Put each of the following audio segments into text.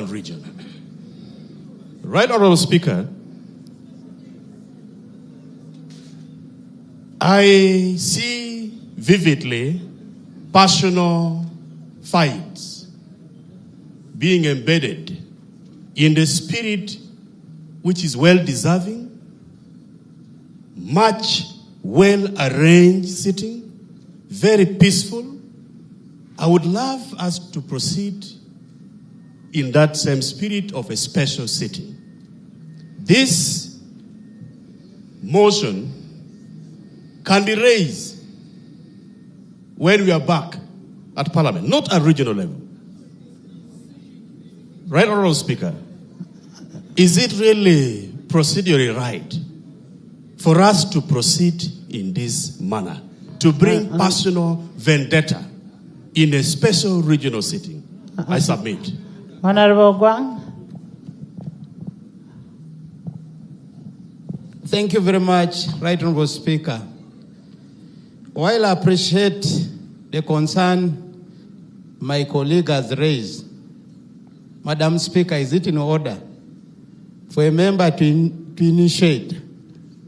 region. Right Honorable Speaker, I see vividly personal fights being embedded in the spirit which is well-deserving, much well-arranged sitting, very peaceful. I would love us to proceed in that same spirit of a special sitting. This motion can be raised when we are back at Parliament, not at regional level. Right, Honorable Speaker? Is it really procedurally right for us to proceed in this manner, to bring personal vendetta in a special regional sitting? I submit. Honorable Guang. Thank you very much, Right Honorable Speaker. While I appreciate the concern my colleague has raised, Madam Speaker, is it in order for a member to initiate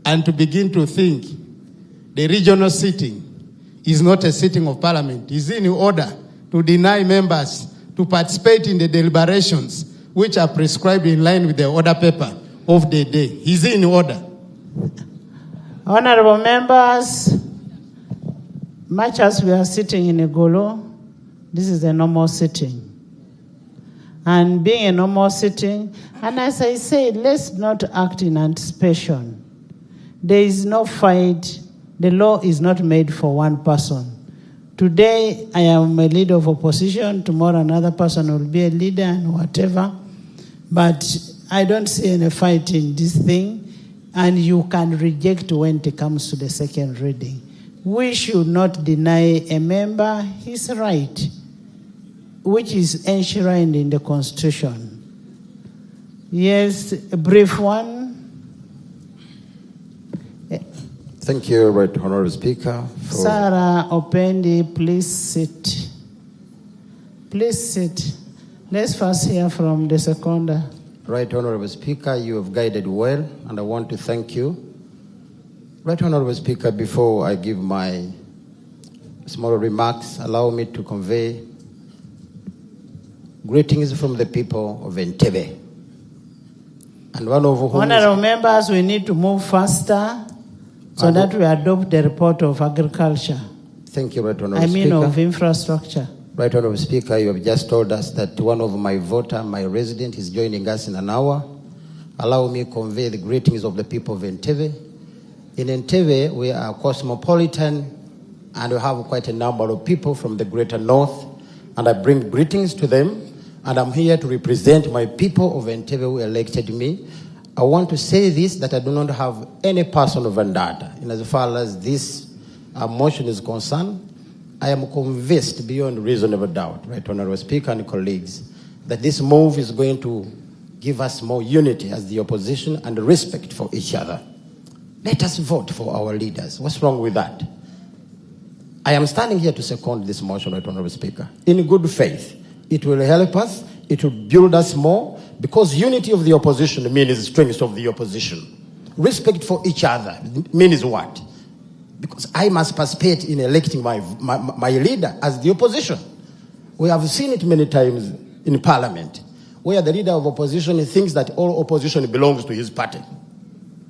and to begin to think the regional sitting is not a sitting of Parliament? Is it in order to deny members to participate in the deliberations which are prescribed in line with the order paper of the day? Is it in order? Honorable members, much as we are sitting in a Gulu, this is a normal sitting. And being a normal sitting, and as I said, let's not act in anticipation. There is no fight. The law is not made for one person. Today, I am a leader of opposition. Tomorrow, another person will be a leader and whatever. But I don't see any fight in this thing. And you can reject when it comes to the second reading. We should not deny a member his right, which is enshrined in the Constitution. Yes, a brief one. Thank you, Right Honorable Speaker. Sarah Opendi, please sit. Please sit. Let's first hear from the seconder. Right Honorable Speaker, you have guided well, and I want to thank you. Right Honorable Speaker, before I give my small remarks, allow me to convey greetings from the people of Entebbe. And one of whom Honorable members, we need to move faster so that we adopt the report of agriculture. Thank you, Right Honorable Speaker. Of infrastructure. Right Honorable Speaker, you have just told us that one of my voter, my resident, is joining us in an hour. Allow me to convey the greetings of the people of Entebbe. In Entebbe, we are cosmopolitan, and we have quite a number of people from the greater north, and I bring greetings to them, and I'm here to represent my people of Entebbe who elected me. I want to say this, that I do not have any personal vendetta. In as far as this motion is concerned, I am convinced beyond reasonable doubt, Right Honorable Speaker and colleagues, that this move is going to give us more unity as the opposition and respect for each other. Let us vote for our leaders. What's wrong with that? I am standing here to second this motion, Right Honorable Speaker, in good faith. It will help us. It will build us more, because unity of the opposition means strength of the opposition. Respect for each other means what? Because I must participate in electing my leader as the opposition. We have seen it many times in Parliament, where the leader of opposition thinks that all opposition belongs to his party.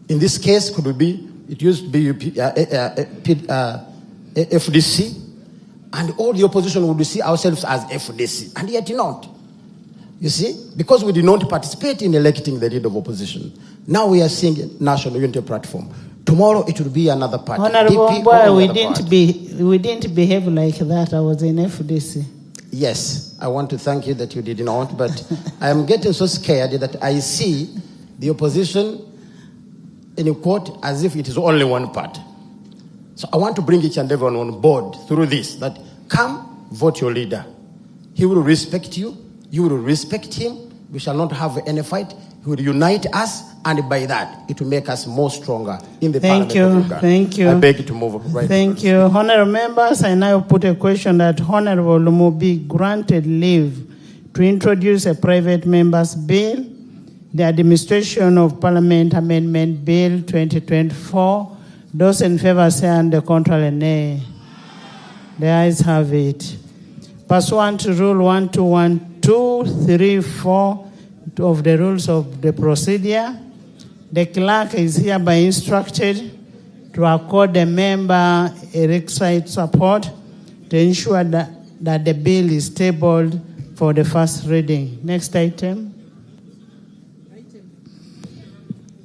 In this case, it used to be FDC, and all the opposition would see ourselves as FDC, and yet not. You see, because we did not participate in electing the leader of opposition. Now we are seeing a national unity platform. Tomorrow it will be another party. Honorable Boy, we didn't behave like that. I was in FDC. Yes, I want to thank you that you did not, but I am getting so scared that I see the opposition in a court as if it is only one party. So I want to bring each and everyone on board through this, that come, vote your leader. He will respect you. You will respect him. We shall not have any fight. He will unite us, and by that, it will make us more stronger in the Parliament of Uganda. Thank you. I beg you to move right. Thank you. Honourable members, I now put a question that Honourable Lumu be granted leave to introduce a private members bill, the Administration of Parliament Amendment Bill 2024. Those in favor say and the contrary nay. The ayes have it. Pursuant to Rule 121234 of the Rules of the Procedure, the clerk is hereby instructed to accord the member a requisite support to ensure that the bill is tabled for the first reading. Next item.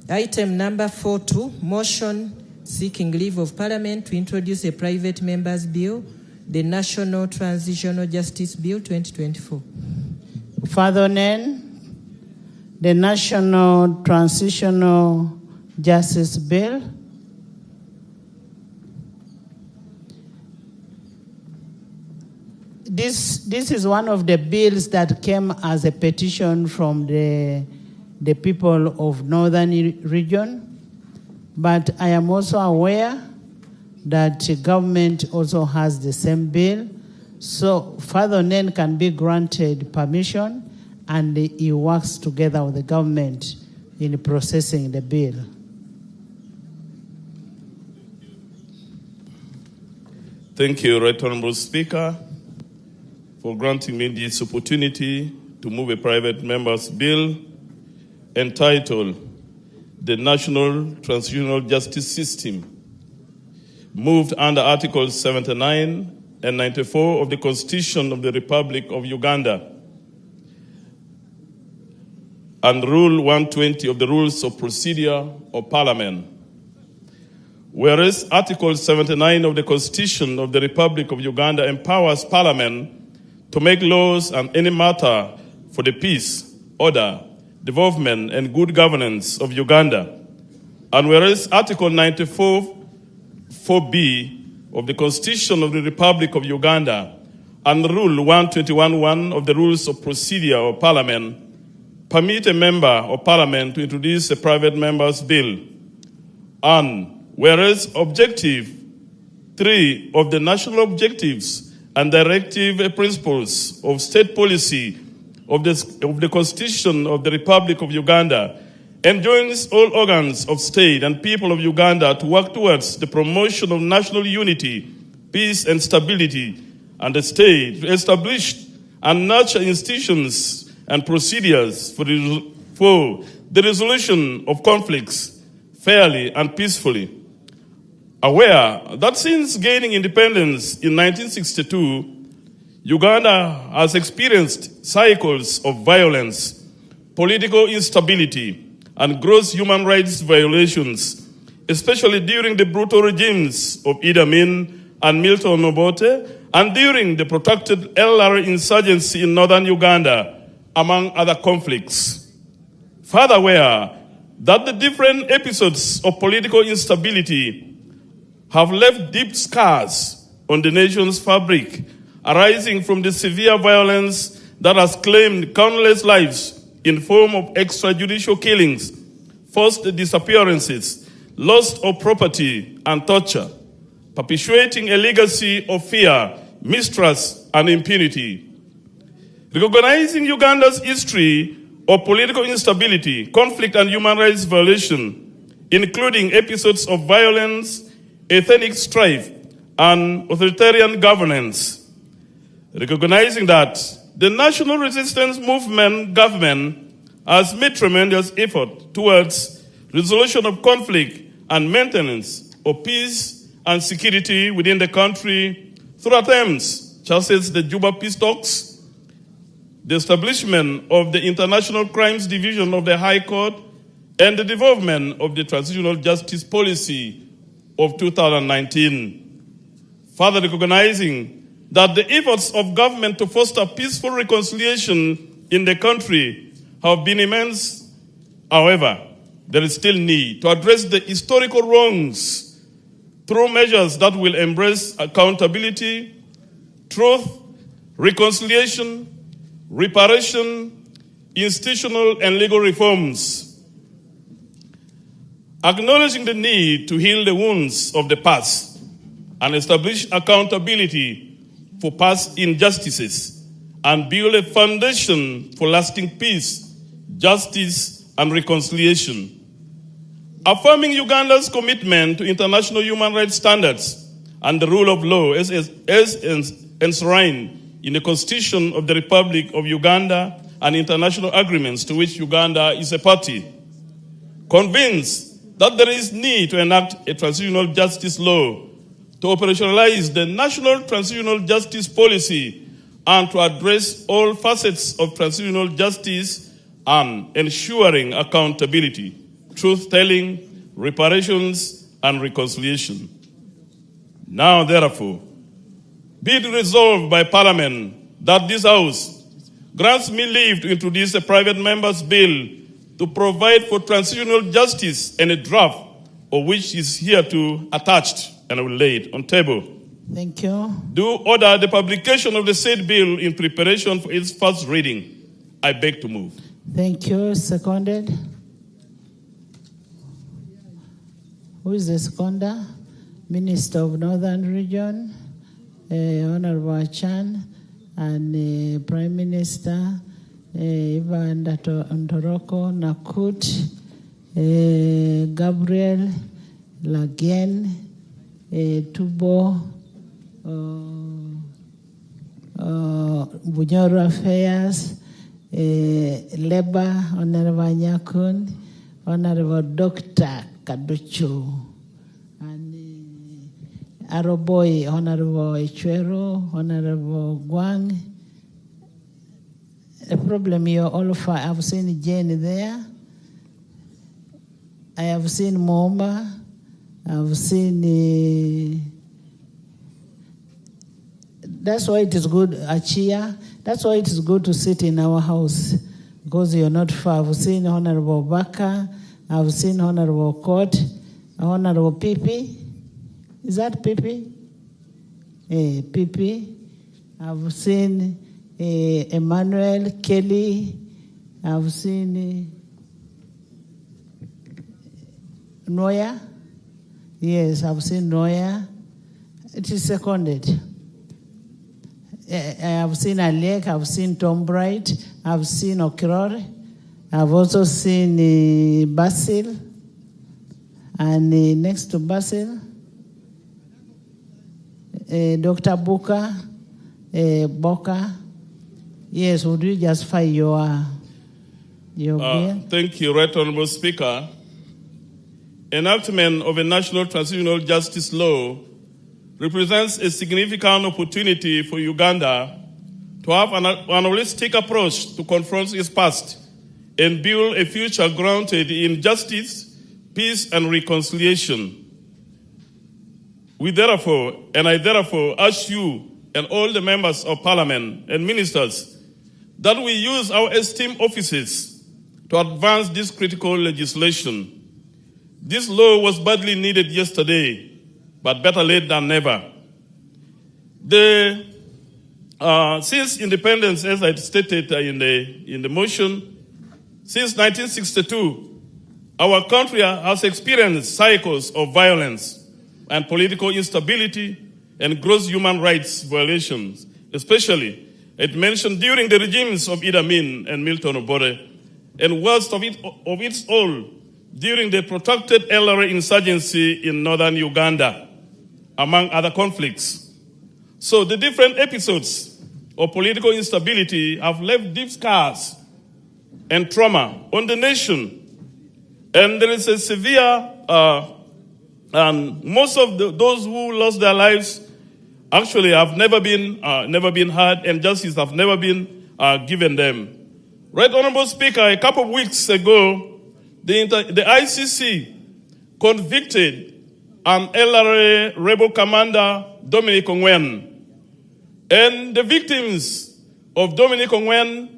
Item number 42, motion seeking leave of Parliament to introduce a private members bill, the National Transitional Justice Bill 2024. Further name, the National Transitional Justice Bill. This is one of the bills that came as a petition from the people of Northern region, but I am also aware that the government also has the same bill. So Father Nen can be granted permission and he works together with the government in processing the bill. Thank you, Right Honorable Speaker, for granting me this opportunity to move a private member's bill entitled The National Transitional Justice System, moved under Articles 79 and 94 of the Constitution of the Republic of Uganda and Rule 120 of the Rules of Procedure of Parliament. Whereas Article 79 of the Constitution of the Republic of Uganda empowers Parliament to make laws on any matter for the peace, order, development, and good governance of Uganda. And whereas Article 94(4)(b) of the Constitution of the Republic of Uganda and Rule 121(1) of the Rules of Procedure of Parliament permit a member of Parliament to introduce a private member's bill. And whereas Objective 3 of the National Objectives and Directive Principles of State Policy of the Constitution of the Republic of Uganda enjoins all organs of state and people of Uganda to work towards the promotion of national unity, peace, and stability, and the state to establish and nurture institutions and procedures for the resolution of conflicts fairly and peacefully. Aware that since gaining independence in 1962, Uganda has experienced cycles of violence, political instability, and gross human rights violations, especially during the brutal regimes of Idi Amin and Milton Obote, and during the protracted LRA insurgency in northern Uganda, among other conflicts. Further aware that the different episodes of political instability have left deep scars on the nation's fabric, arising from the severe violence that has claimed countless lives in form of extrajudicial killings, forced disappearances, loss of property, and torture, perpetuating a legacy of fear, mistrust, and impunity. Recognizing Uganda's history of political instability, conflict, and human rights violation, including episodes of violence, ethnic strife, and authoritarian governance. Recognizing that the National Resistance Movement government has made tremendous effort towards resolution of conflict and maintenance of peace and security within the country through attempts such as the Juba Peace Talks, the establishment of the International Crimes Division of the High Court, and the development of the Transitional Justice Policy of 2019. Further recognizing that the efforts of government to foster peaceful reconciliation in the country have been immense. However, there is still need to address the historical wrongs through measures that will embrace accountability, truth, reconciliation, reparation, institutional and legal reforms. Acknowledging the need to heal the wounds of the past and establish accountability for past injustices and build a foundation for lasting peace, justice, and reconciliation. Affirming Uganda's commitment to international human rights standards and the rule of law as enshrined in the Constitution of the Republic of Uganda and international agreements to which Uganda is a party. Convinced that there is need to enact a transitional justice law to operationalize the national transitional justice policy and to address all facets of transitional justice and ensuring accountability, truth-telling, reparations, and reconciliation. Now, therefore, be it resolved by Parliament that this House grants me leave to introduce a private member's bill to provide for transitional justice, and a draft of which is hereto attached, and I will lay it on table. Thank you. Do order the publication of the said bill in preparation for its first reading. I beg to move. Thank you. Seconded. Who is the seconder? Minister of Northern Region, Honorable Chan, and Prime Minister Ivan Ntoroko Nakut, Gabriel Lagen, Tubo, Bunyoro Affairs, Leba, Honorable Nyakun, Honorable Dr. Kaduchu, and Aroboy, Honorable Ichwero, Honorable Gwang. The problem here, all of I have seen Jane there. I have seen Momba. I've seen. That's why it is good, Achia. That's why it is good to sit in our house, because you're not far. I've seen Honorable Baka. I've seen Honorable Court, Honorable Pipi. Is that Pipi? Pipi. I've seen Emmanuel Kelly. I've seen Noya. Yes, I've seen Noya. It is seconded. I've seen Alec. I've seen Tom Bright. I've seen Okirore. I've also seen Basil. And next to Basil, Dr. Boka. Yes, would you just file your bill? Thank you, Right Honorable Speaker. Enactment of a national transitional justice law represents a significant opportunity for Uganda to have an holistic approach to confront its past and build a future grounded in justice, peace, and reconciliation. I therefore ask you and all the members of Parliament and ministers that we use our esteemed offices to advance this critical legislation. This law was badly needed yesterday, but better late than never. Since independence, as I stated in the motion, since 1962, our country has experienced cycles of violence and political instability and gross human rights violations, especially it mentioned during the regimes of Idi Amin and Milton Obote, and worst of its all, during the protracted LRA insurgency in northern Uganda, among other conflicts. So the different episodes of political instability have left deep scars and trauma on the nation. And there is a severe, and most of those who lost their lives actually have never been heard, and justice have never been given them. Right Honorable Speaker, a couple of weeks ago, the ICC convicted an LRA rebel commander, Dominic Ongwen. And the victims of Dominic Ongwen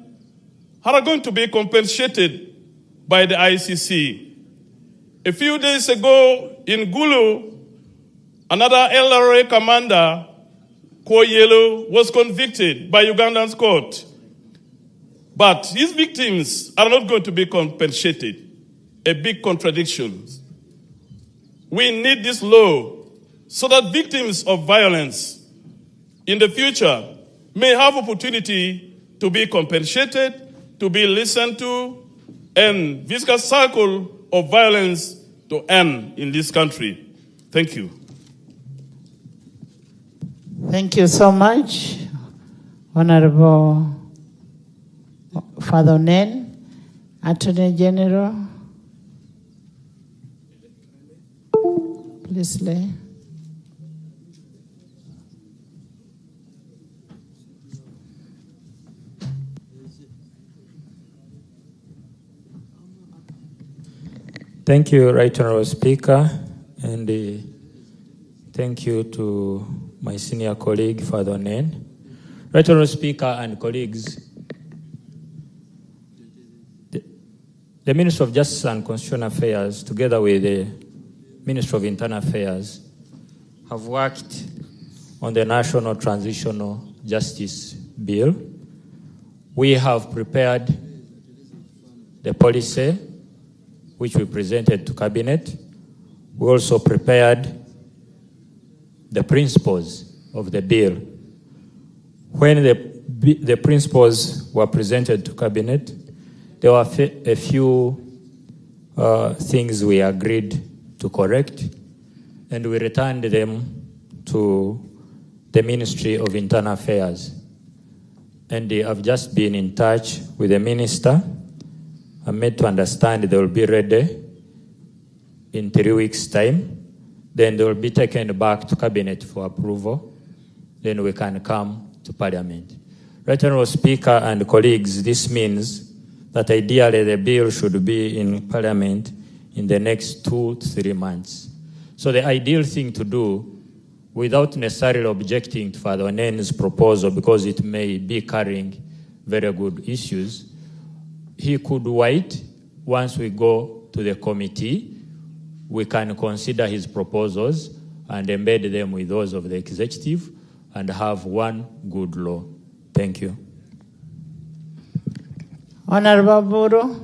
are going to be compensated by the ICC. A few days ago in Gulu, another LRA commander, Koyelo, was convicted by Ugandan's court. But his victims are not going to be compensated. A big contradiction. We need this law so that victims of violence in the future may have opportunity to be compensated, to be listened to, and vicious cycle of violence to end in this country. Thank you. Thank you so much, Honorable Father Nen, Attorney General. Please lay. Thank you, Right Honorable Speaker, and thank you to my senior colleague, Father Nen. Right Honorable Speaker and colleagues, the Ministry of Justice and Constitutional Affairs, together with the Ministry of Internal Affairs, have worked on the National Transitional Justice Bill. We have prepared the policy which we presented to Cabinet. We also prepared the principles of the bill. When the principles were presented to Cabinet, there were a few things we agreed to correct, and we returned them to the Ministry of Internal Affairs. And I've just been in touch with the Minister. I'm made to understand they will be ready in 3 weeks' time. Then they will be taken back to Cabinet for approval. Then we can come to Parliament. Right Honourable Speaker and colleagues, this means that ideally the bill should be in Parliament in the next 2 to 3 months. So the ideal thing to do, without necessarily objecting to Father Nen's proposal because it may be carrying very good issues, he could wait. Once we go to the committee, we can consider his proposals and embed them with those of the executive and have one good law. Thank you. Honorable Buru.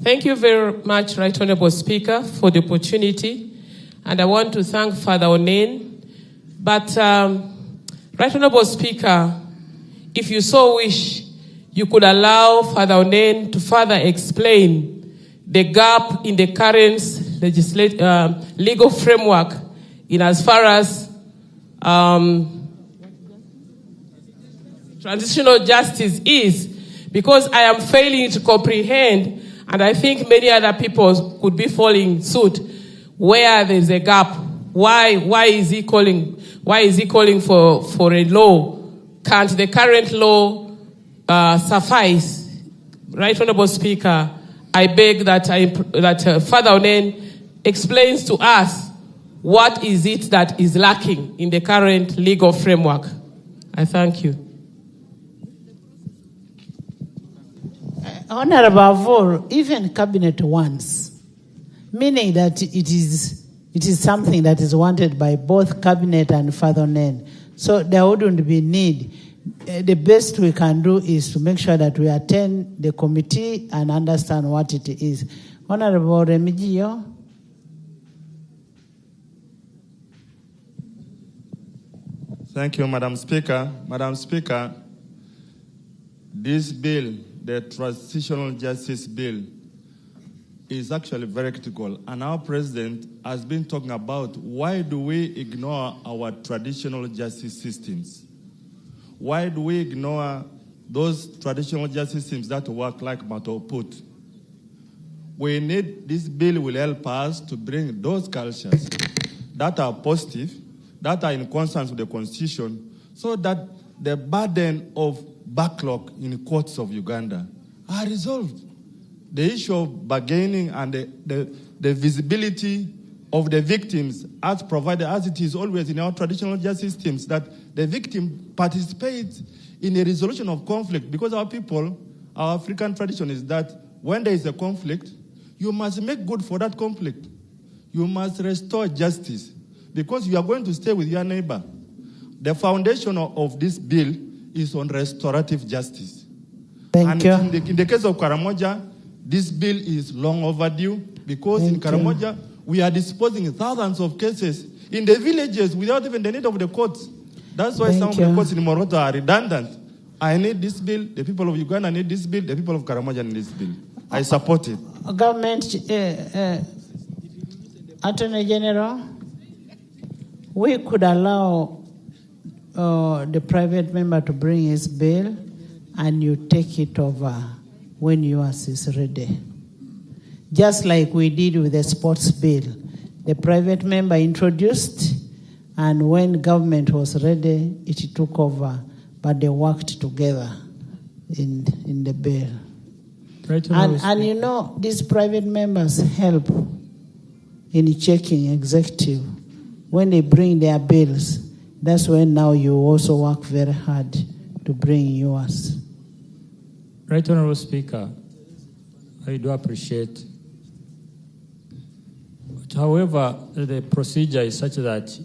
Thank you very much, Right Honourable Speaker, for the opportunity. And I want to thank Father Onen. But, Right Honourable Speaker, if you so wish, you could allow Father Onen to further explain the gap in the current legal framework in as far as transitional justice is, because I am failing to comprehend, and I think many other people could be following suit, where there is a gap. Why is he calling for a law? Can't the current law suffice? Right Honourable Speaker, I beg that Father Onen explains to us what is it that is lacking in the current legal framework. I thank you. Honorable Vor, even Cabinet wants, meaning that it is something that is wanted by both Cabinet and Father Nen. So there wouldn't be need. The best we can do is to make sure that we attend the committee and understand what it is. Honorable Remigio. Thank you, Madam Speaker. Madam Speaker, this bill, the Transitional Justice Bill, is actually very critical. And our President has been talking about why do we ignore our traditional justice systems? Why do we ignore those traditional justice systems that work like Mato put? We need, this bill will help us to bring those cultures that are positive, that are in consonance with the Constitution, so that the burden of backlog in courts of Uganda are resolved. The issue of bargaining and the visibility of the victims as provided, as it is always in our traditional justice systems, that the victim participates in a resolution of conflict, because our people, our African tradition is that when there is a conflict, you must make good for that conflict. You must restore justice, because you are going to stay with your neighbor. The foundation of this bill is on restorative justice. Thank you. In the case of Karamoja, this bill is long overdue, because in Karamoja, we are disposing thousands of cases in the villages without even the need of the courts. That's why some of the courts in Moroto are redundant. I need this bill, the people of Uganda need this bill, the people of Karamoja need this bill. I support it. Government, Attorney General, we could allow the private member to bring his bill and you take it over when yours is ready. Just like we did with the sports bill. The private member introduced, and when government was ready, it took over, but they worked together in the bill. Right, and you know, these private members help in checking executive. When they bring their bills, that's when now you also work very hard to bring yours. Right, Honorable Speaker, I do appreciate. But however, the procedure is such that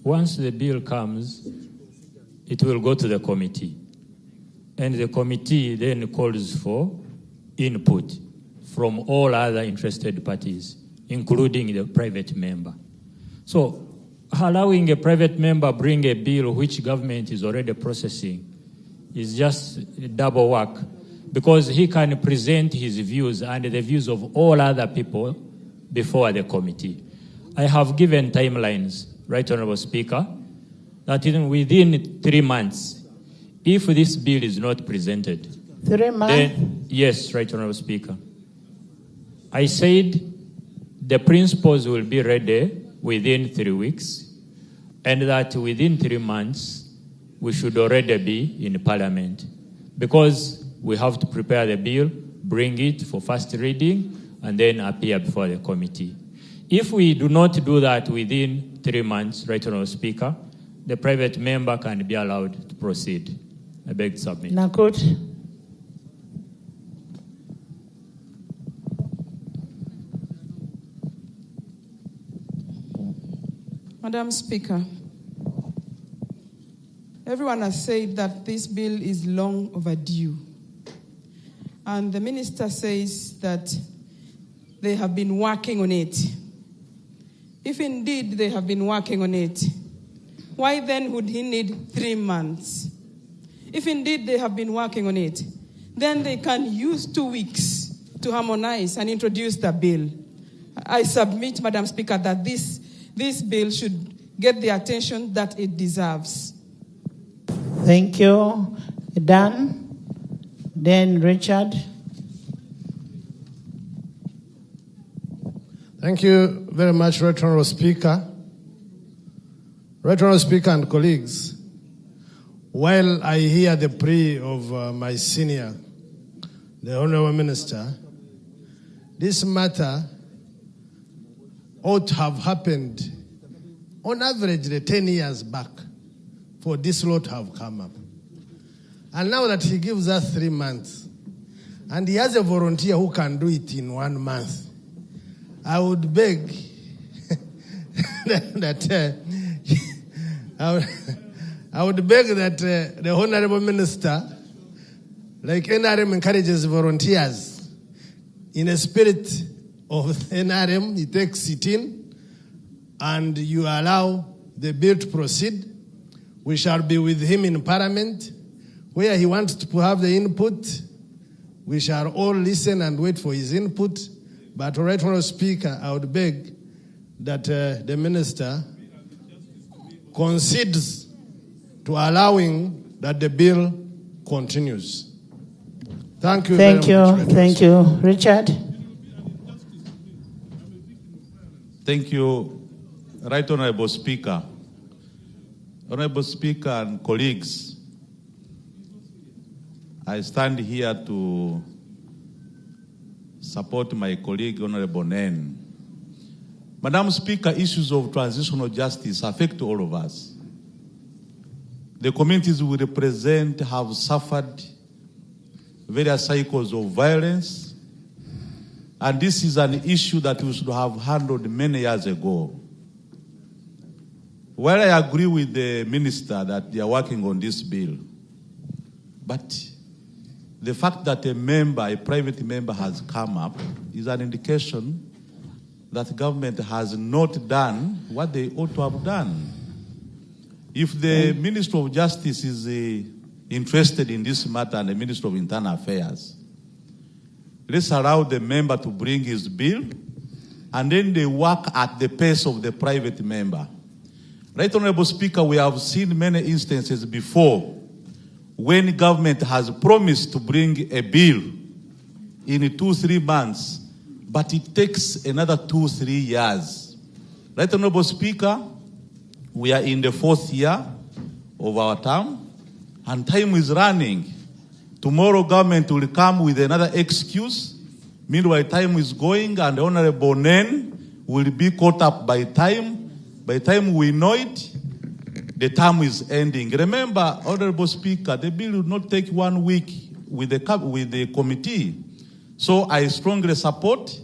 once the bill comes, it will go to the committee. And the committee then calls for input from all other interested parties, including the private member. So allowing a private member bring a bill which government is already processing is just double work, because he can present his views and the views of all other people before the committee. I have given timelines, Right Honorable Speaker, that within 3 months, if this bill is not presented, 3 months? Then, yes, Right Honorable Speaker. I said the principles will be ready within 3 weeks, and that within 3 months, we should already be in Parliament, because we have to prepare the bill, bring it for first reading, and then appear before the committee. If we do not do that within 3 months, Right Honorable Speaker, the private member can be allowed to proceed. I beg to submit. Nakut. Madam Speaker, everyone has said that this bill is long overdue. And the minister says that they have been working on it. If indeed they have been working on it, why then would he need 3 months? If indeed they have been working on it, then they can use 2 weeks to harmonize and introduce the bill. I submit, Madam Speaker, that this bill should get the attention that it deserves. Thank you. Dan, then Richard. Thank you very much, Right Honorable Speaker. Right Honorable Speaker and colleagues, while I hear the plea of my senior, the Honorable Minister, this matter ought to have happened on average 10 years back for this law to have come up. And now that he gives us 3 months, and he has a volunteer who can do it in 1 month, I would beg I would beg that the Honorable Minister, like NRM encourages volunteers, in a spirit of NRM, he takes it in, and you allow the bill to proceed. We shall be with him in Parliament, where he wants to have the input. We shall all listen and wait for his input. But, Right Honourable Speaker, I would beg that the Minister concedes to allowing that the bill continues. Thank you very much. Thank you. Richard? Thank you, Right Honourable Speaker. Honourable Speaker and colleagues, I stand here to support my colleague, Honourable Nen. Madam Speaker, issues of transitional justice affect all of us. The communities we represent have suffered various cycles of violence, and this is an issue that we should have handled many years ago. While I agree with the minister that they are working on this bill, but the fact that a private member has come up is an indication that government has not done what they ought to have done. If the Minister of Justice is interested in this matter and the Minister of Internal Affairs, let's allow the member to bring his bill and then they work at the pace of the private member. Right, Honorable Speaker, we have seen many instances before when government has promised to bring a bill in 2-3 months, but it takes another 2-3 years. Right, Honorable Speaker, we are in the 4th year of our term, and time is running. Tomorrow government will come with another excuse. Meanwhile, time is going, and Honorable Nen will be caught up by time. By the time we know it, the term is ending. Remember, Honorable Speaker, the bill will not take 1 week with the committee. So I strongly support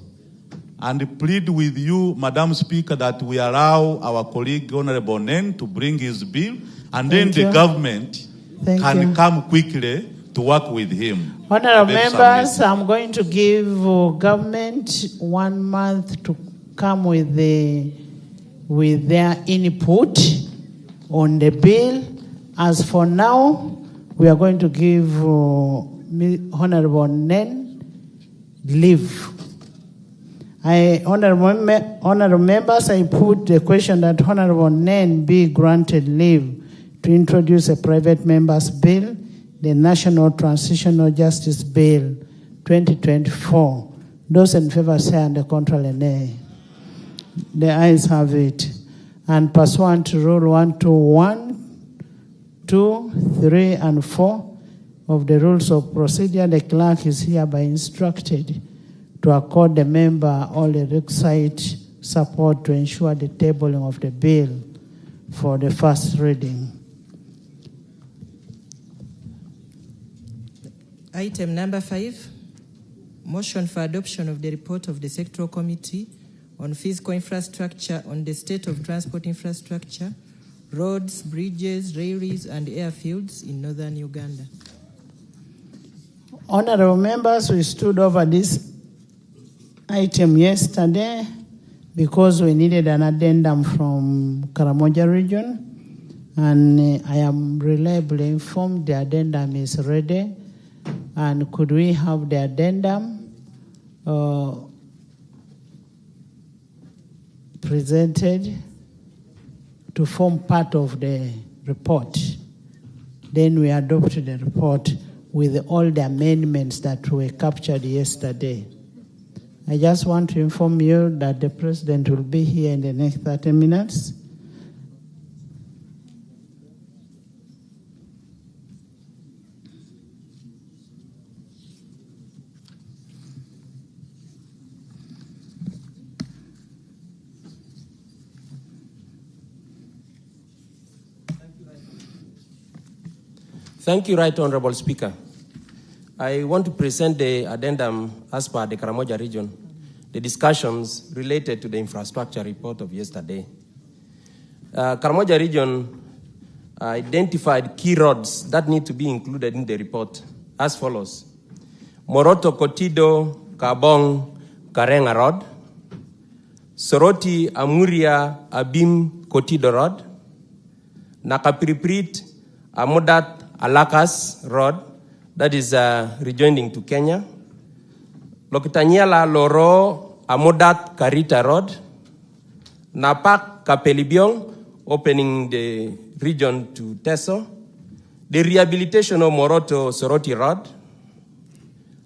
and plead with you, Madam Speaker, that we allow our colleague, Honorable Nen, to bring his bill, and then the government can come quickly to work with him. Honorable members, I'm going to give government 1 month to come with their input on the bill. As for now, we are going to give Honorable Nen leave. Honorable members, I put the question that Honorable Nen be granted leave to introduce a private member's bill, the National Transitional Justice Bill 2024. Those in favor say and the contrary nay. The ayes have it. And pursuant to Rule 121, 2, 3, and 4 of the Rules of Procedure, the clerk is hereby instructed to accord the member all the requisite support to ensure the tabling of the bill for the first reading. Item number 5, motion for adoption of the report of the Sectoral Committee on Physical Infrastructure on the state of transport infrastructure, roads, bridges, railways, and airfields in northern Uganda. Honorable members, we stood over this item yesterday because we needed an addendum from Karamoja region, and I am reliably informed the addendum is ready. And could we have the addendum presented to form part of the report? Then we adopted the report with all the amendments that were captured yesterday. I just want to inform you that the President will be here in the next 30 minutes. Thank you, Right Honorable Speaker. I want to present the addendum as per the Karamoja region, the discussions related to the infrastructure report of yesterday. Karamoja region identified key roads that need to be included in the report as follows: Moroto Kotido Kabong Karenga Road, Soroti Amuria Abim Kotido Road, Nakapiriprit Amudat Alakas Road, that is rejoining to Kenya, Lokitanyela Loro Amudat Karita Road, Napak Kapelibiong, opening the region to Teso, the rehabilitation of Moroto Soroti Road,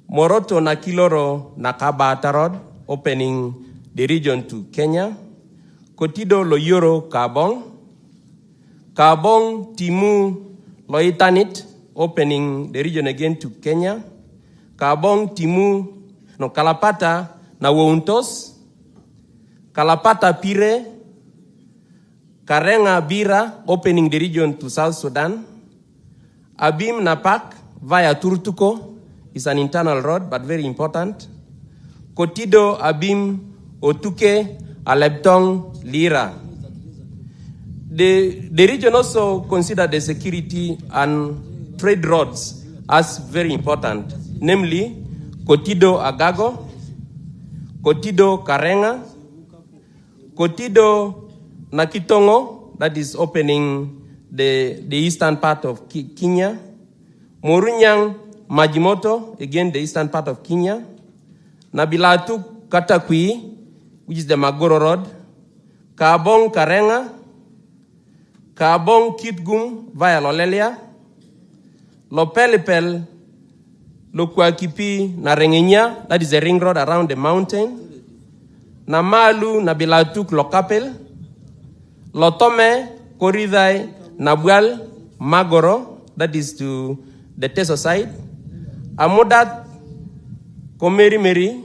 Moroto Nakiloro Nakabata Road, opening the region to Kenya, Kotido Loyoro Kabong, Kabong Timu Loitanit, opening the region again to Kenya, Kabong Timu no Kalapata na Wountos, Kalapata Pire, Karenga Bira, opening the region to South Sudan, Abim Napak via Turtuko is an internal road but very important, Kotido Abim Otuke Alebtong Lira. The region also considered the security and trade roads as very important, namely Kotido Agago, Kotido Karenga, Kotido na Kitongo, that is opening the eastern part of Kenya. Morunyang Majimoto, again the eastern part of Kenya. Nabilatu Katakwi, which is the Magoro Road. Kaabong Karenga. Kaabong Kitgum via Lolelia. Lopelepel Lokwakipi Narengenya, that is a ring road around the mountain. Namalu Nabilatuk Lokapel. Lotome Koridai Nabwal Magoro, that is to the Teso side. Amudat Komeri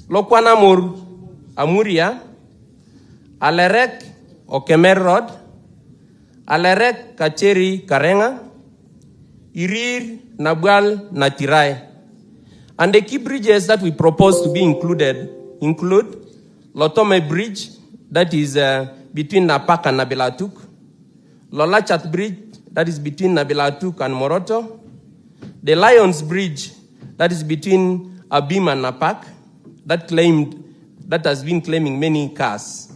Lokwanamur Amuria. Alerek Okemer Road. Alerek Kacheri Karenga. Irir, Nabwal, Natirai. And the key bridges that we propose to be included include Lotome Bridge, that is between Napak and Nabilatuk. Lolachat Bridge, that is between Nabilatuk and Moroto. The Lions Bridge, that is between Abim and Napak, that has been claiming many cars.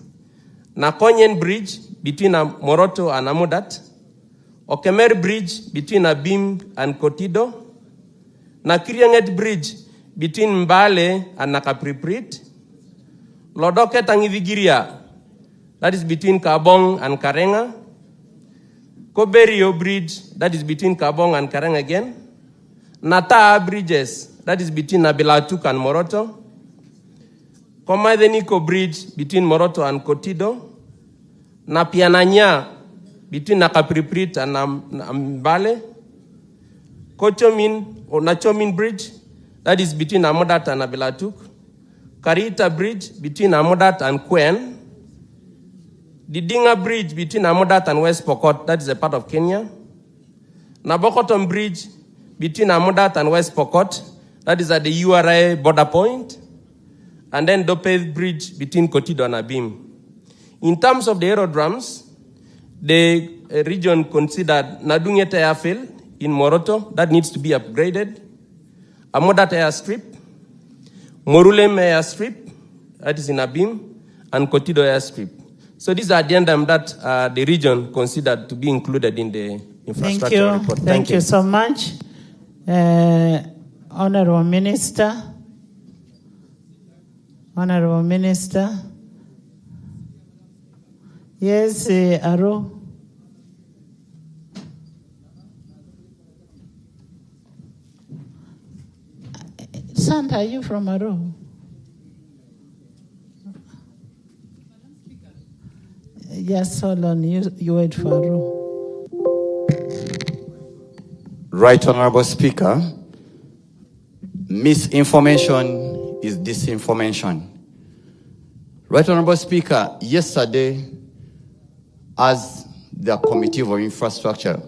Nakonyen Bridge, between Moroto and Amudat. Okemer Bridge between Abim and Kotido. Nakirianget Bridge between Mbale and Nakapriprit. Lodoket Angivigiria, that is between Kabong and Karenga. Koberio Bridge, that is between Kabong and Karenga again. Nata Bridges, that is between Nabilatuk and Moroto. Komaideniko Bridge between Moroto and Kotido. Napiananya between Nakapriprit and Mbale. Kochomin or Nachomin Bridge, that is between Amodat and Nabilatuk. Karita Bridge between Amodat and Kwen. Didinga Bridge between Amodat and West Pokot, that is a part of Kenya. Nabokotom Bridge between Amodat and West Pokot, that is at the URA border point. And then Dopez Bridge between Kotido and Abim. In terms of the aerodromes, the region considered Nadungete Airfield in Moroto, that needs to be upgraded. Amodat Airstrip, Morulem Airstrip, that is in Abim, and Kotido Airstrip. So these are addendum that the region considered to be included in the infrastructure report. Thank you so much. Honorable Minister. Honorable Minister. Yes, Aro. Santa, are you from Aro? Yes, hold on. You wait for Aro. Right Honorable Speaker, misinformation is disinformation. Right Honorable Speaker, yesterday, as the Committee for Infrastructure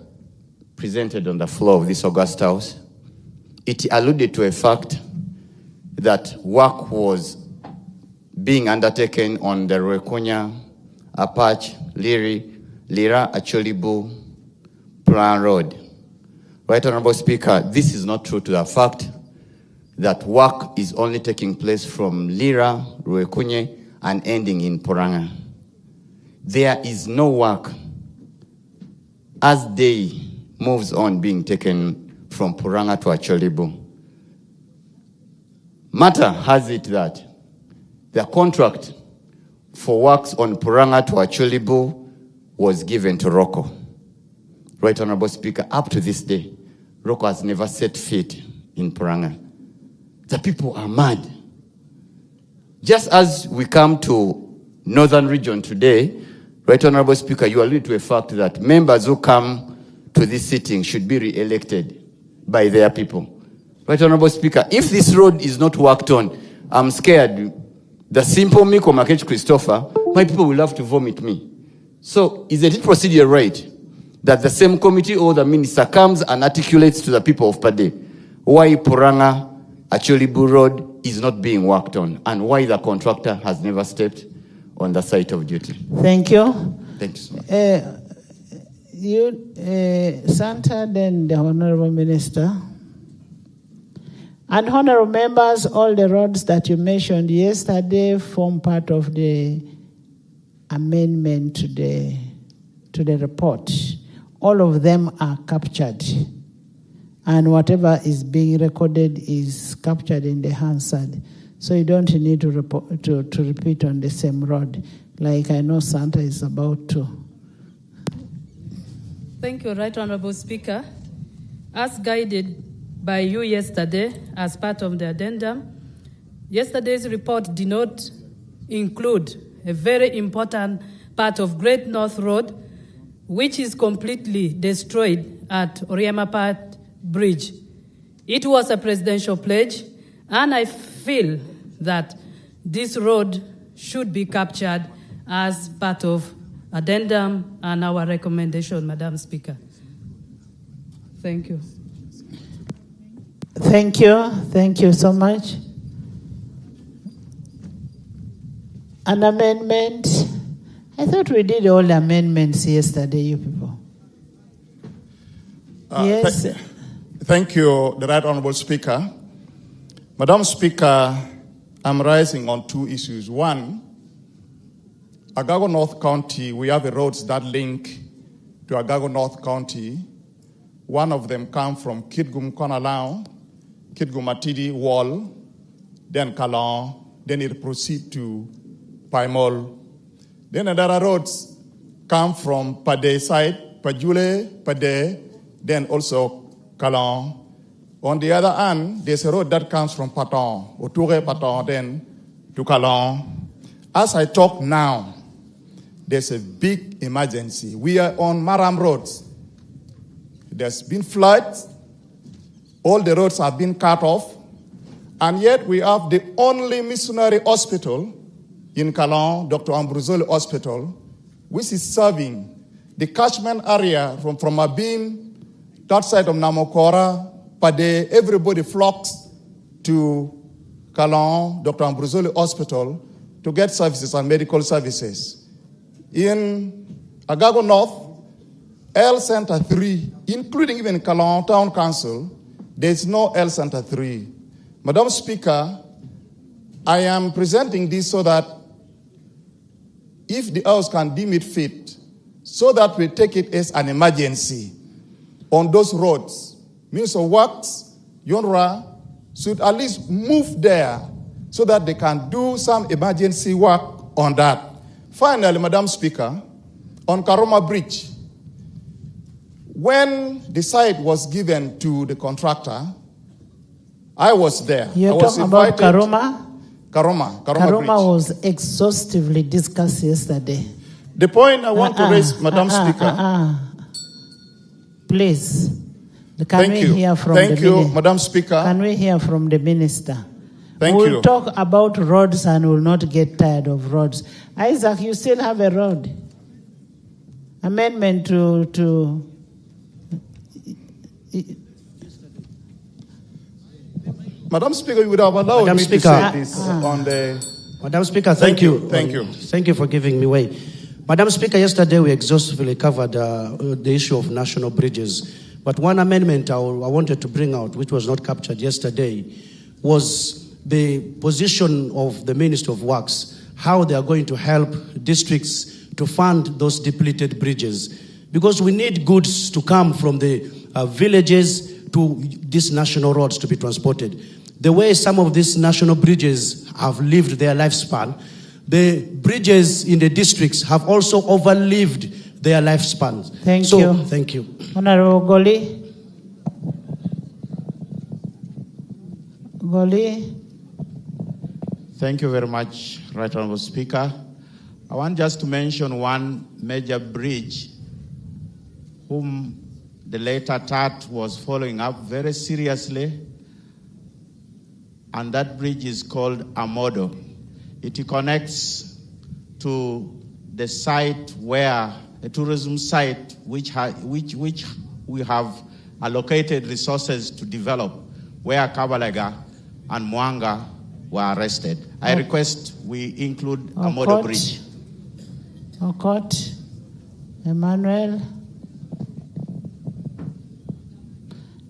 presented on the floor of this August House, it alluded to a fact that work was being undertaken on the Ruekunya, Apache, Lira, Acholibu, Plan Road. Right Honorable Speaker, this is not true to the fact that work is only taking place from Lira, Ruekunye, and ending in Poranga. There is no work as day moves on being taken from Poranga to Acholibu. Matter has it that the contract for works on Poranga to Acholibu was given to Rocco. Right Honorable Speaker, up to this day, Rocco has never set foot in Poranga. The people are mad. Just as we come to Northern Region today, Right Honorable Speaker, you allude to a fact that members who come to this sitting should be re-elected by their people. Right Honorable Speaker, if this road is not worked on, I'm scared. The simple Miko Makech Christopher, my people will have to vomit me. So is it procedure right that the same committee or the minister comes and articulates to the people of Pade why Poranga Acholibu Road is not being worked on and why the contractor has never stepped on the site of duty? Thank you. Thank you so much. Santa, then the Honorable Minister. And honorable members, all the roads that you mentioned yesterday form part of the amendment to the report. All of them are captured, and whatever is being recorded is captured in the Hansard. So you don't need to repeat on the same road, like I know Santa is about to. Thank you, Right Honorable Speaker. As guided by you yesterday as part of the addendum, yesterday's report did not include a very important part of Great North Road, which is completely destroyed at Oriamapat Bridge. It was a presidential pledge, and I feel that this road should be captured as part of addendum and our recommendation, Madam Speaker. Thank you. Thank you. Thank you so much. An amendment. I thought we did all the amendments yesterday, you people. Yes. Thank you, the Right Honorable Speaker. Madam Speaker, I'm rising on two issues. One, Agago North County, we have the roads that link to Agago North County. One of them comes from Kitgum Konalau, Kitgum Matidi Wall, then Kalon, then it proceeds to Paimol. Then other roads come from Pade side, Pajule, Pade, then also Kalon. On the other hand, there's a road that comes from Paton, Oture Paton, then to Kalon. As I talk now, there's a big emergency. We are on Maram roads. There's been floods. All the roads have been cut off. And yet we have the only missionary hospital in Kalon, Dr. Ambruzoli Hospital, which is serving the catchment area from Abim, that side of Namokora, Pade. Everybody flocks to Kalon, Dr. Ambruzoli Hospital, to get services and medical services. In Agago North, L Center 3, including even Kalon Town Council, there is no L Center 3. Madam Speaker, I am presenting this so that if the House can deem it fit, so that we take it as an emergency on those roads. Minister of Works, UNRWA, should at least move there so that they can do some emergency work on that. Finally, Madam Speaker, on Karoma Bridge, when the site was given to the contractor, I was there. You're talking about Karoma? Karoma Bridge was exhaustively discussed yesterday. The point I want to raise, Madam Speaker. Please, can we hear from the Thank you, Madam Speaker. Can we hear from the Minister? Thank we'll you. Talk about roads and we'll not get tired of roads. Isaac, you still have a road. Amendment to Madam Speaker, you would have allowed me to say this on the... Madam Speaker, thank you. Thank you. Thank you for giving me way. Madam Speaker, yesterday we exhaustively covered the issue of national bridges. But one amendment I wanted to bring out, which was not captured yesterday, was the position of the Minister of Works, how they are going to help districts to fund those depleted bridges. Because we need goods to come from the villages to these national roads to be transported. The way some of these national bridges have lived their lifespan, the bridges in the districts have also overlived their lifespans. Thank you. Thank you. Honorable Goli. Goli. Thank you very much, Right Honorable Speaker. I want just to mention one major bridge whom the late Tat was following up very seriously, and that bridge is called Amodo. It connects to the site where, a tourism site which we have allocated resources to develop, where Kabalega and Mwanga were arrested. I request we include Amodo Bridge. Okot, Emmanuel.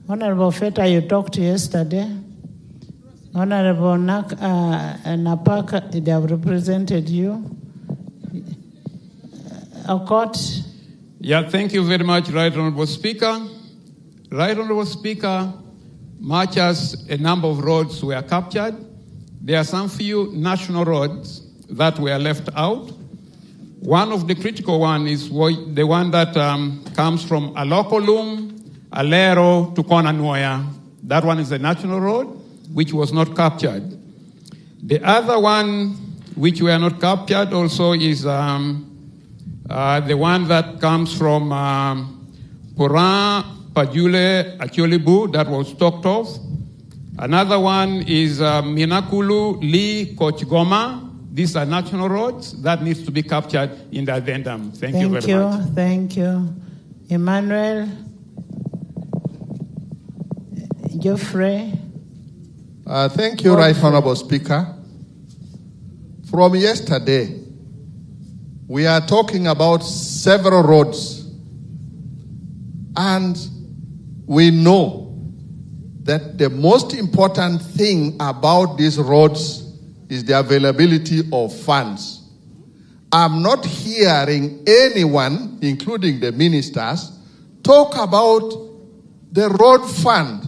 Honorable Feta, you talked yesterday. Honorable Napaka, they have represented you. Okot. Yeah, thank you very much, Right Honorable Speaker. Right Honorable Speaker, much as a number of roads were captured, there are some few national roads that were left out. One of the critical ones is the one that comes from Alokolum, Alero to Konanoya. That one is a national road, which was not captured. The other one, which were not captured also, is the one that comes from Puran, Pajule, Acholibu, that was talked of. Another one is Minakulu, Lee, Kochgoma. These are national roads that needs to be captured in the addendum. Thank you very much. Thank you. Emmanuel. Geoffrey. Thank you, Right Honorable Speaker. From yesterday, we are talking about several roads, and we know that the most important thing about these roads is the availability of funds. I'm not hearing anyone, including the ministers, talk about the road fund.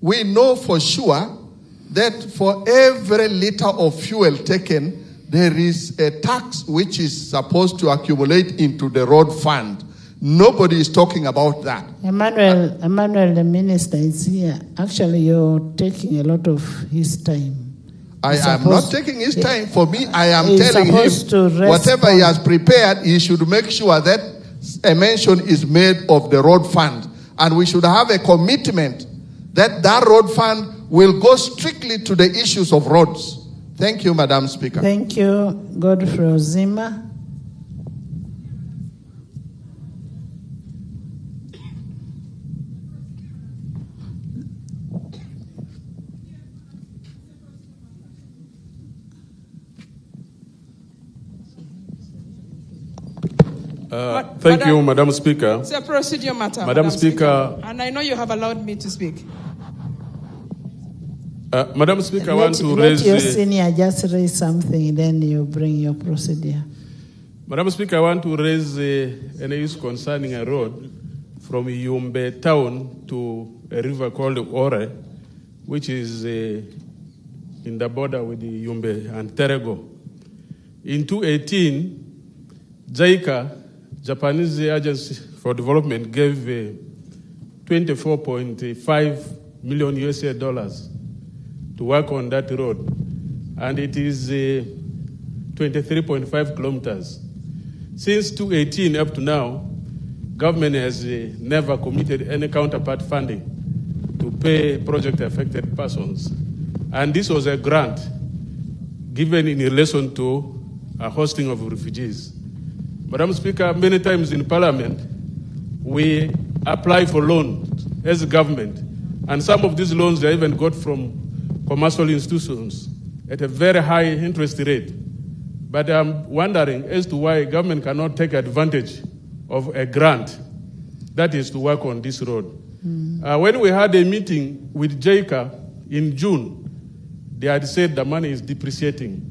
We know for sure that for every liter of fuel taken, there is a tax which is supposed to accumulate into the road fund. Nobody is talking about that. Emmanuel, the minister is here. Actually, you're taking a lot of his time. I am not taking his time. For me, I am telling him whatever he has prepared, he should make sure that a mention is made of the road fund. And we should have a commitment that that road fund will go strictly to the issues of roads. Thank you, Madam Speaker. Thank you, Godfrey Ozima. Thank you, Madam Speaker. It's a procedure matter, Madam Speaker. And I know you have allowed me to speak. Madam Speaker, I want to raise... Let your senior just raise something, then you bring your procedure. Madam Speaker, I want to raise an issue concerning a road from Yumbe town to a river called Ore, which is in the border with the Yumbe and Terego. In 2018, JICA, Japanese Agency for Development, gave 24.5 million USA dollars to work on that road. And it is 23.5 kilometers. Since 2018 up to now, government has never committed any counterpart funding to pay project-affected persons. And this was a grant given in relation to a hosting of refugees. Madam Speaker, many times in Parliament, we apply for loans as a government, and some of these loans are even got from commercial institutions at a very high interest rate. But I'm wondering as to why government cannot take advantage of a grant that is to work on this road. When we had a meeting with JICA in June, they had said the money is depreciating.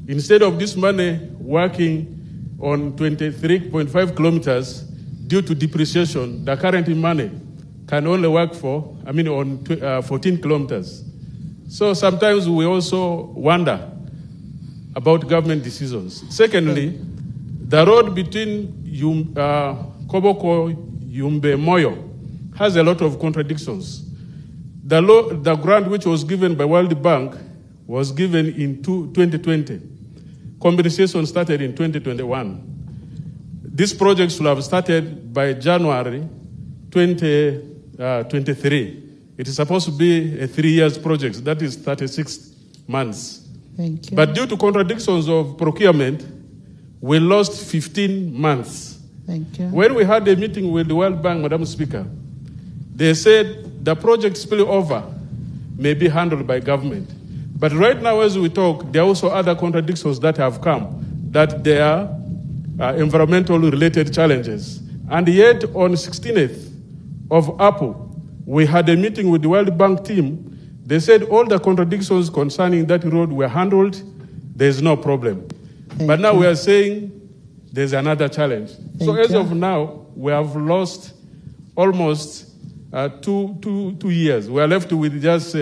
Instead of this money working on 23.5 kilometers due to depreciation, the current money can only work on 14 kilometers. So sometimes we also wonder about government decisions. Secondly, the road between Koboko, Yumbe, Moyo has a lot of contradictions. The grant which was given by World Bank was given in 2020. Compensation started in 2021. This project should have started by January 2023. It is supposed to be a 3 years project, that is 36 months. Thank you. But due to contradictions of procurement, we lost 15 months. Thank you. When we had a meeting with the World Bank, Madam Speaker, they said the project spillover may be handled by government. But right now, as we talk, there are also other contradictions that have come, that there are environmental related challenges. And yet, on 16th of April, we had a meeting with the World Bank team. They said all the contradictions concerning that road were handled. There's no problem. But now we are saying there's another challenge. So as of now, we have lost almost 2 years. We are left with just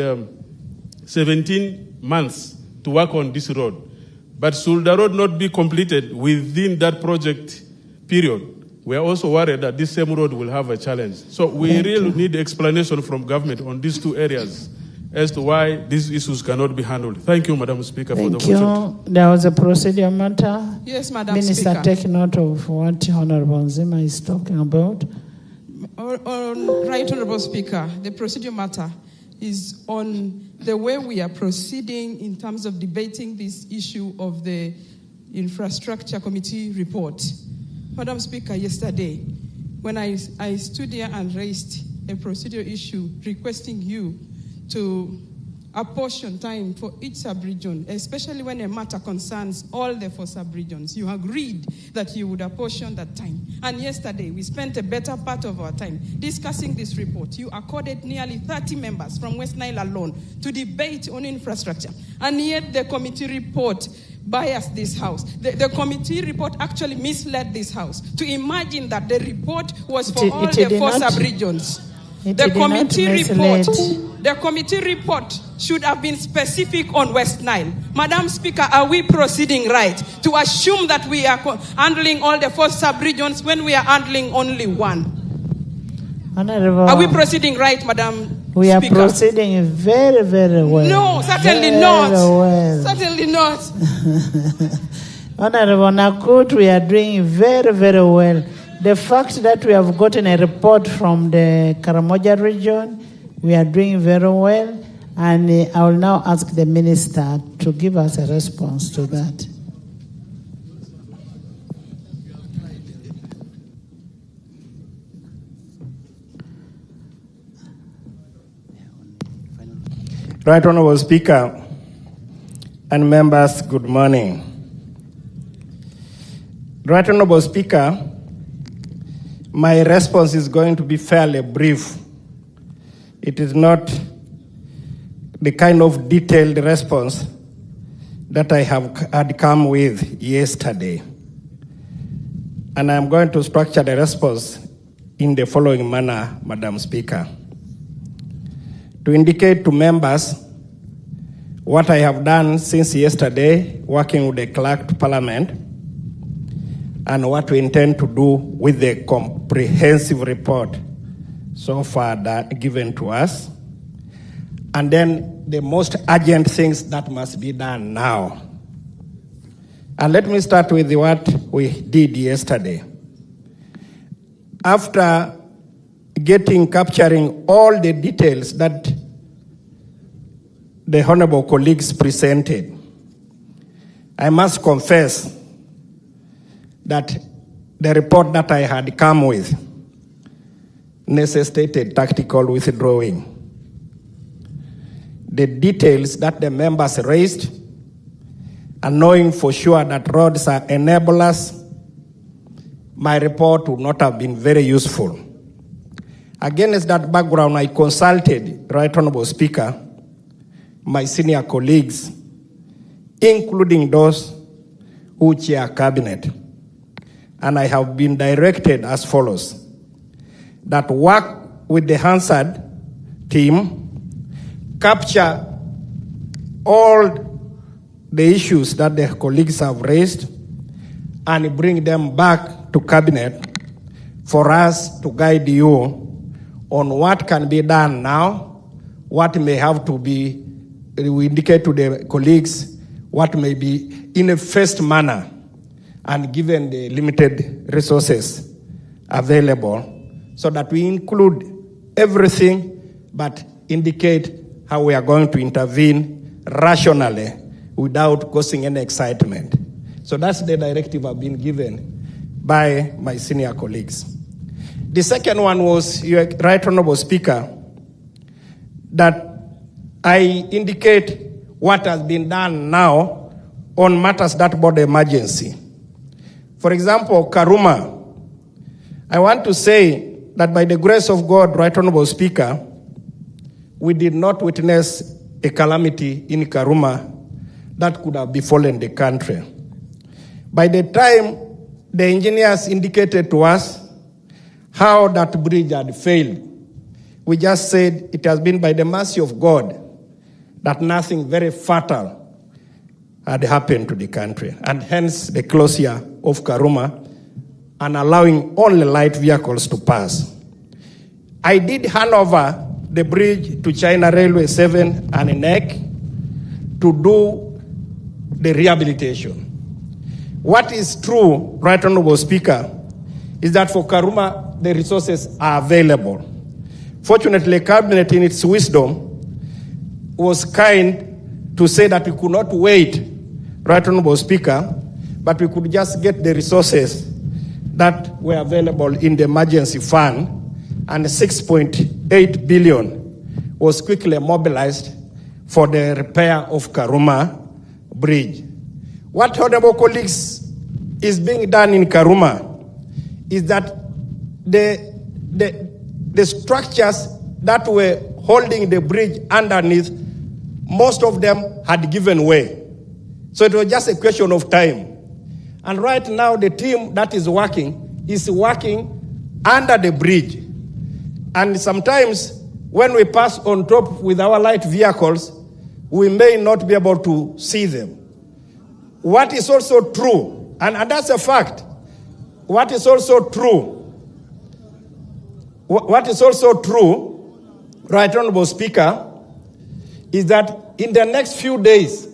17 months to work on this road. But should the road not be completed within that project period, we are also worried that this same road will have a challenge. So we really need explanation from government on these two areas as to why these issues cannot be handled. Thank you, Madam Speaker, for the opportunity. Thank you. There was a procedure matter. Yes, Madam Minister, Speaker. take note of what Honorable Nzima is talking about. Right, Honorable Speaker, the procedure matter is on the way we are proceeding in terms of debating this issue of the Infrastructure Committee report. Madam Speaker, yesterday, when I stood here and raised a procedural issue requesting you to apportion time for each sub-region, especially when a matter concerns all the 4 sub-regions, you agreed that you would apportion that time. And yesterday, we spent a better part of our time discussing this report. You accorded nearly 30 members from West Nile alone to debate on infrastructure. And yet the committee report biased this House. The committee report actually misled this House to imagine that the report was for all the 4 sub-regions. The committee report should have been specific on West Nile. Madam Speaker, are we proceeding right to assume that we are handling all the 4 sub-regions when we are handling only 1? Honorable, are we proceeding right, Madam we are Speaker? Proceeding very, very well. No, certainly not. Well. Certainly not. Honorable Nakut, we are doing very, very well. The fact that we have gotten a report from the Karamoja region, we are doing very well. And I will now ask the minister to give us a response to that. Right Honorable Speaker and members, good morning. Right Honorable Speaker, my response is going to be fairly brief. It is not the kind of detailed response that I had come with yesterday. And I'm going to structure the response in the following manner, Madam Speaker. To indicate to members what I have done since yesterday, working with the clerk to Parliament, and what we intend to do with the comprehensive report so far given to us, and then the most urgent things that must be done now. And let me start with what we did yesterday. After capturing all the details that the honorable colleagues presented, I must confess that the report that I had come with necessitated tactical withdrawing. The details that the members raised, and knowing for sure that roads are enablers, my report would not have been very useful. Against that background, I consulted, Right Honorable Speaker, my senior colleagues, including those who chair cabinet. And I have been directed as follows: that work with the Hansard team, capture all the issues that the colleagues have raised, and bring them back to cabinet for us to guide you on what can be done now, what may have to be, we indicate to the colleagues what may be in a first manner, and given the limited resources available, so that we include everything but indicate how we are going to intervene rationally without causing any excitement. So that's the directive I've been given by my senior colleagues. The second one was, your Right Honorable Speaker, that I indicate what has been done now on matters that brought emergency. For example, Karuma, I want to say that by the grace of God, Right Honorable Speaker, we did not witness a calamity in Karuma that could have befallen the country. By the time the engineers indicated to us how that bridge had failed. We just said it has been by the mercy of God that nothing very fatal had happened to the country, and hence the closure of Karuma and allowing only light vehicles to pass. I did hand over the bridge to China Railway 7 and NEC to do the rehabilitation. What is true, Right Honorable Speaker, is that for Karuma, the resources are available. Fortunately, Cabinet in its wisdom was kind to say that we could not wait, Right Honorable Speaker, but we could just get the resources that were available in the emergency fund, and 6.8 billion was quickly mobilized for the repair of Karuma Bridge. What, honorable colleagues, is being done in Karuma is that the structures that were holding the bridge underneath, most of them had given way. So it was just a question of time. And right now, the team that is working under the bridge. And sometimes when we pass on top with our light vehicles, we may not be able to see them. What is also true, and that's a fact, what is also true, Right Honorable Speaker, is that in the next few days,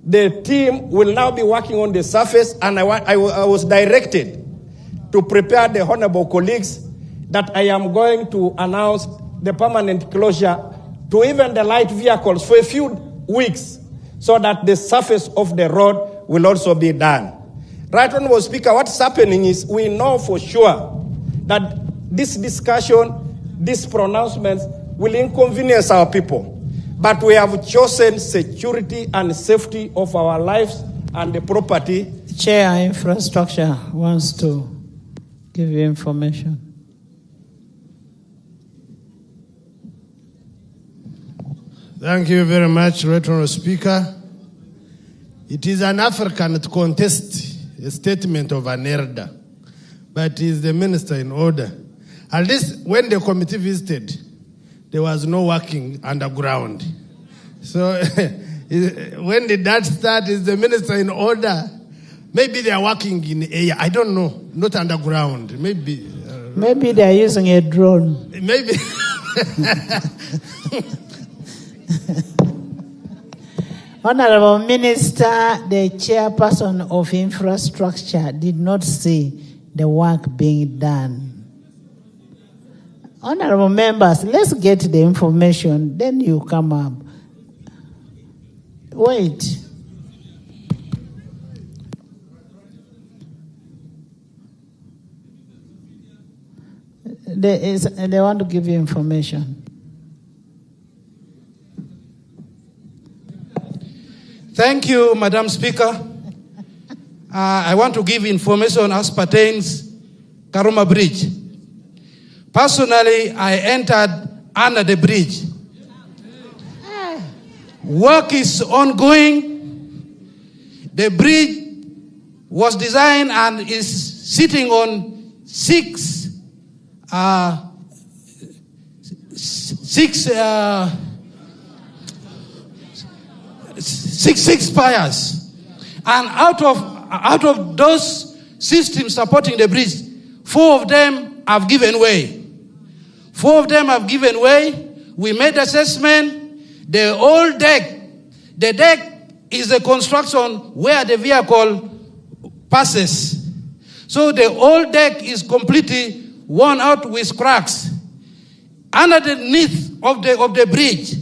the team will now be working on the surface, and I was directed to prepare the honorable colleagues that I am going to announce the permanent closure to even the light vehicles for a few weeks so that the surface of the road will also be done. Right Honorable Speaker, what's happening is we know for sure that this discussion, these pronouncements will inconvenience our people. But we have chosen security and safety of our lives and the property. Chair Infrastructure wants to give you information. Thank you very much, Right Honourable Speaker. It is an African to contest a statement of an elder, but is the minister in order. At least when the committee visited, there was no working underground. So when did that start? Is the minister in order? Maybe they are working in air. I don't know. Not underground. Maybe. Maybe they are using a drone. Maybe. Honorable Minister, the chairperson of infrastructure did not see the work being done. Honorable members, let's get the information, then you come up. Wait. They want to give you information. Thank you, Madam Speaker. I want to give information as pertains Karuma Bridge. Personally, I entered under the bridge. Work is ongoing. The bridge was designed and is sitting on six spires. And out of those systems supporting the bridge, 4 of them have given way. 4 of them have given way. We made assessment. The old deck, the deck is the construction where the vehicle passes. So the old deck is completely worn out with cracks. Underneath of the bridge,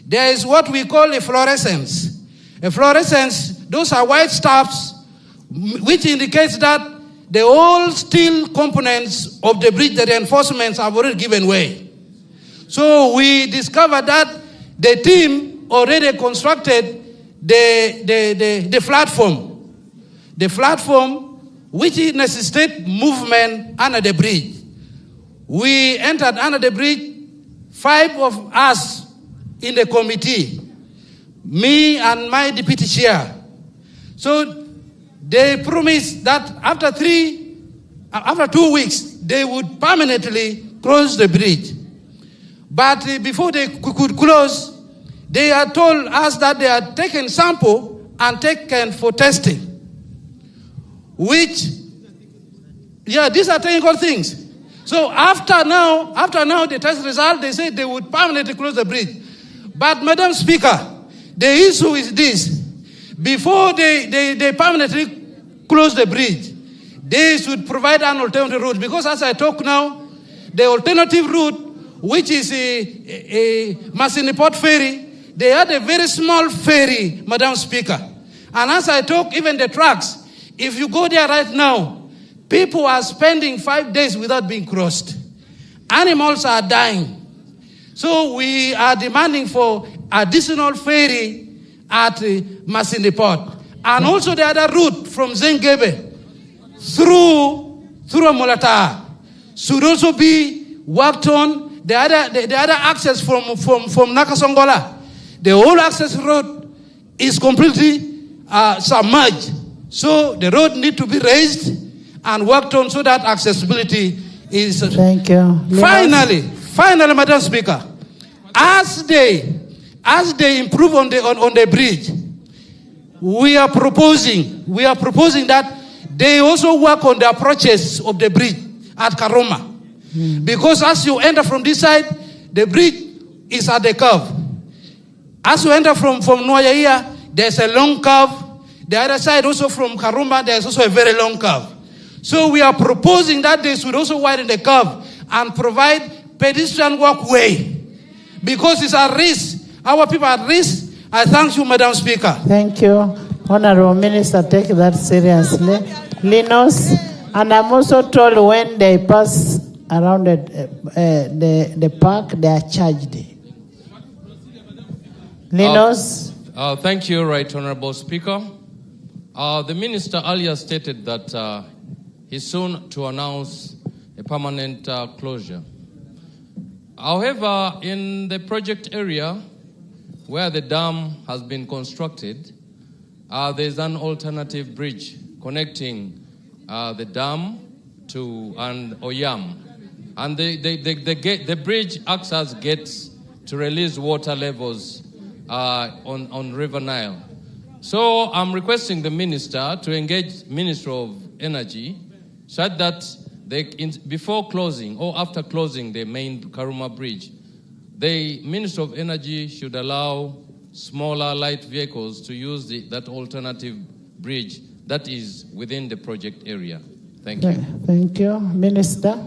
there is what we call a fluorescence. A fluorescence, those are white stubs, which indicates that the old steel components of the bridge, the reinforcements, have already given way. So we discovered that the team already constructed the platform. The platform which necessitates movement under the bridge. We entered under the bridge, 5 of us in the committee, me and my deputy chair. So they promised that after 2 weeks, they would permanently close the bridge. But before they could close, they had told us that they had taken sample and taken for testing. Which, these are technical things. So after now the test result, they said they would permanently close the bridge. But Madam Speaker, the issue is this. Before they permanently close the bridge, they should provide an alternative route. Because as I talk now, the alternative route, which is a Masiniport ferry, they had a very small ferry, Madam Speaker. And as I talk, even the trucks, if you go there right now, people are spending 5 days without being crossed. Animals are dying. So we are demanding for additional ferry at Masiniport. And also the other route from Zengebe through Molata should also be worked on. The other access from Nakasongola, the whole access road is completely submerged. So the road needs to be raised and worked on so that accessibility is. Thank you. Finally, Madam Speaker, as they improve on the bridge, we are proposing that they also work on the approaches of the bridge at Karoma. Because as you enter from this side, the bridge is at the curve. As you enter from Nwayaya, there's a long curve. The other side also from Karumba, there's also a very long curve. So we are proposing that they should also widen the curve and provide pedestrian walkway. Because it's a risk. Our people are at risk. I thank you, Madam Speaker. Thank you. Honorable Minister, take that seriously. Linus, and I'm also told when they pass around the park, they are charged. Linus? Thank you, Right Honorable Speaker. The Minister earlier stated that he's soon to announce a permanent closure. However, in the project area where the dam has been constructed, there's an alternative bridge connecting the dam to Oyam. And the bridge acts as gates to release water levels on River Nile. So I'm requesting the Minister to engage Minister of Energy such that before closing or after closing the main Karuma Bridge, the Minister of Energy should allow smaller light vehicles to use that alternative bridge that is within the project area. Thank you. Thank you. Minister?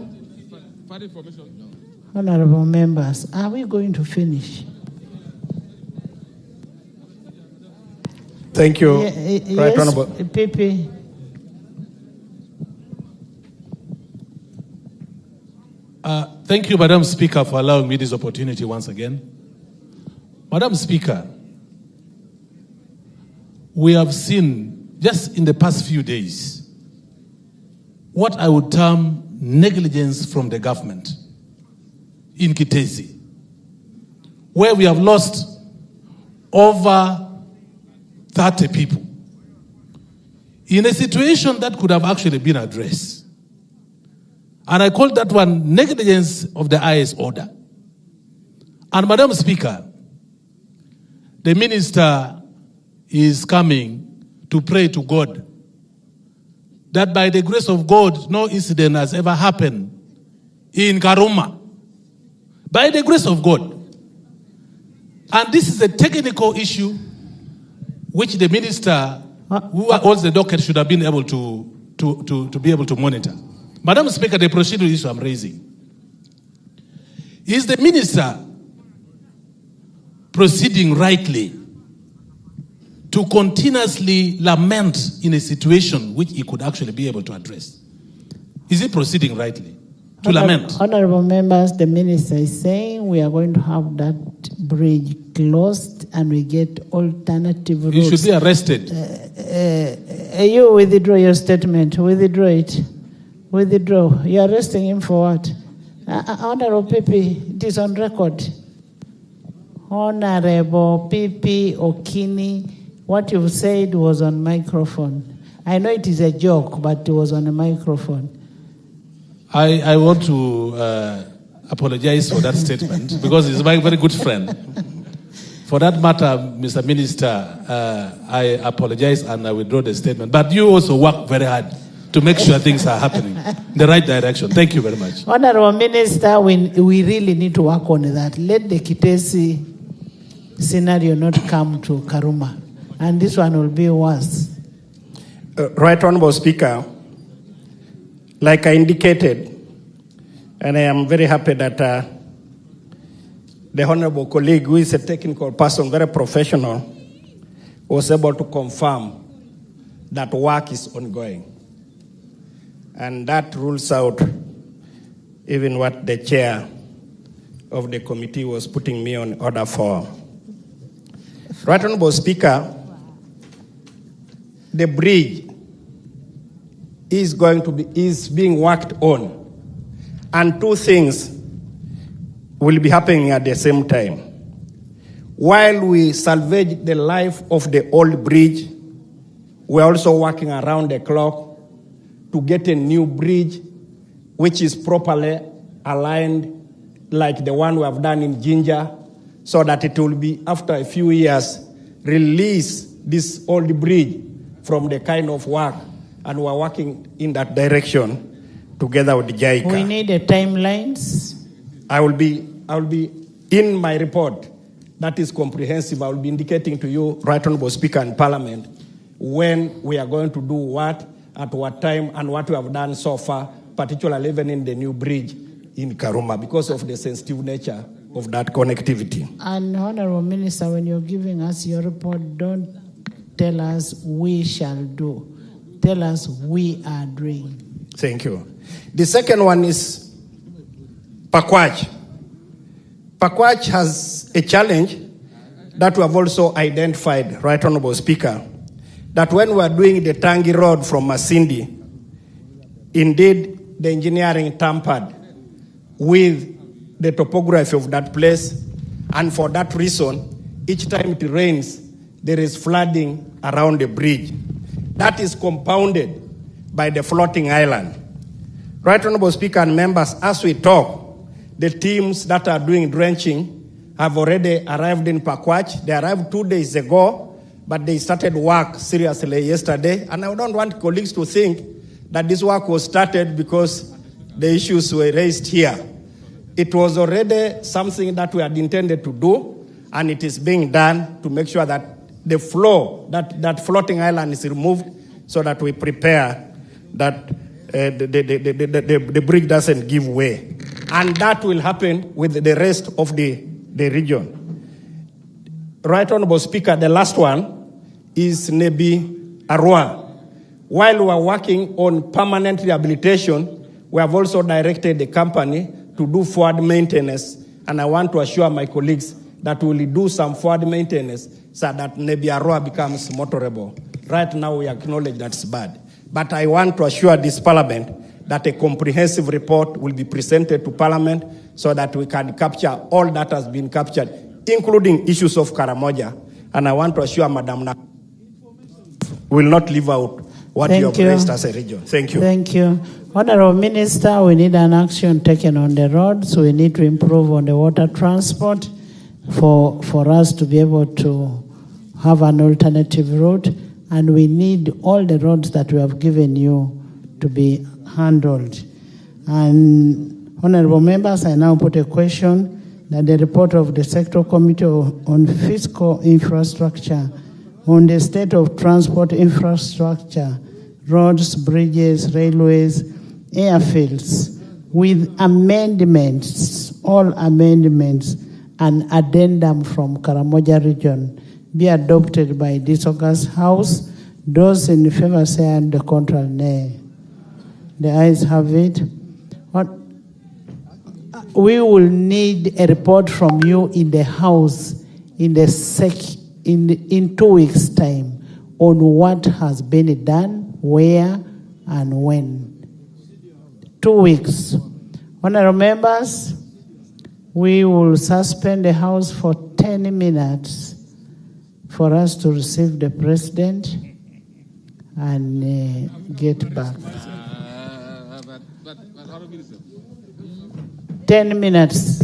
Honorable members, are we going to finish? Thank you, Right Honorable. PP. Thank you, Madam Speaker, for allowing me this opportunity once again. Madam Speaker, we have seen just in the past few days what I would term negligence from the government in Kitezi, where we have lost over 30 people in a situation that could have actually been addressed. And I call that one negligence of the highest order. And Madam Speaker, the minister is coming to pray to God that by the grace of God, no incident has ever happened in Karuma. By the grace of God. And this is a technical issue which the minister who holds the docket should have been able to be able to monitor. Madam Speaker, the procedural issue I'm raising is the minister proceeding rightly to continuously lament in a situation which he could actually be able to address? Is he proceeding rightly to lament? Honorable members, the minister is saying we are going to have that bridge closed and we get alternative routes. He should be arrested. You withdraw your statement. Withdraw it. Withdraw. You're arresting him for what? Honorable PP, it is on record. Honorable PP Okini, what you said was on microphone. I know it is a joke, but it was on a microphone. I want to apologize for that statement because he's my very good friend. For that matter, Mr. Minister, I apologize and I withdraw the statement. But you also work very hard to make sure things are happening in the right direction. Thank you very much. Honorable Minister, we really need to work on that. Let the Kitesi scenario not come to Karuma. And this one will be worse. Right Honorable Speaker, like I indicated, and I am very happy that the Honorable colleague, who is a technical person, very professional, was able to confirm that work is ongoing. And that rules out even what the chair of the committee was putting me on order for. Right Honorable Speaker, the bridge is being worked on, and two things will be happening at the same time. While we salvage the life of the old bridge, we're also working around the clock to get a new bridge which is properly aligned like the one we have done in Jinja, so that it will be, after a few years, release this old bridge from the kind of work, and we're working in that direction together with JICA. We need the timelines. I will be in my report that is comprehensive. I will be indicating to you, Right Honorable Speaker and Parliament, when we are going to do what, at what time, and what we have done so far, particularly even in the new bridge in Karuma, because of the sensitive nature of that connectivity. And Honorable Minister, when you're giving us your report, don't tell us we shall do. Tell us we are doing. Thank you. The second one is Pakwach. Pakwach has a challenge that we have also identified, Right Honorable Speaker, that when we are doing the Tangi Road from Masindi, indeed the engineering tampered with the topography of that place, and for that reason, each time it rains, there is flooding around the bridge. That is compounded by the floating island. Right Honorable Speaker and members, as we talk, the teams that are doing drenching have already arrived in Pakwach. They arrived 2 days ago, but they started work seriously yesterday. And I don't want colleagues to think that this work was started because the issues were raised here. It was already something that we had intended to do, and it is being done to make sure that the flow, that floating island is removed, so that we prepare that the bridge doesn't give way. And that will happen with the rest of the region. Right Honorable Speaker, the last one is Nebi Arua. While we are working on permanent rehabilitation, we have also directed the company to do forward maintenance, and I want to assure my colleagues that we will do some forward maintenance so that Nebi Arua becomes motorable. Right now we acknowledge that's bad. But I want to assure this Parliament that a comprehensive report will be presented to Parliament so that we can capture all that has been captured, including issues of Karamoja. And I want to assure Madam Na will not leave out what you have raised as a region. Thank you. Thank you. Honorable Minister, we need an action taken on the roads. We need to improve on the water transport for us to be able to have an alternative route. And we need all the roads that we have given you to be handled. And honorable members, I now put a question that the report of the Sectoral Committee on Fiscal Infrastructure on the state of transport infrastructure, roads, bridges, railways, airfields, with amendments, all amendments, and addendum from Karamoja region be adopted by this August House. Those in favor say and the contrary nay. The ayes have it. We will need a report from you in the House in 2 weeks' time on what has been done, where, and when. 2 weeks. Honorable members, we will suspend the House for 10 minutes for us to receive the President and get back. 10 minutes.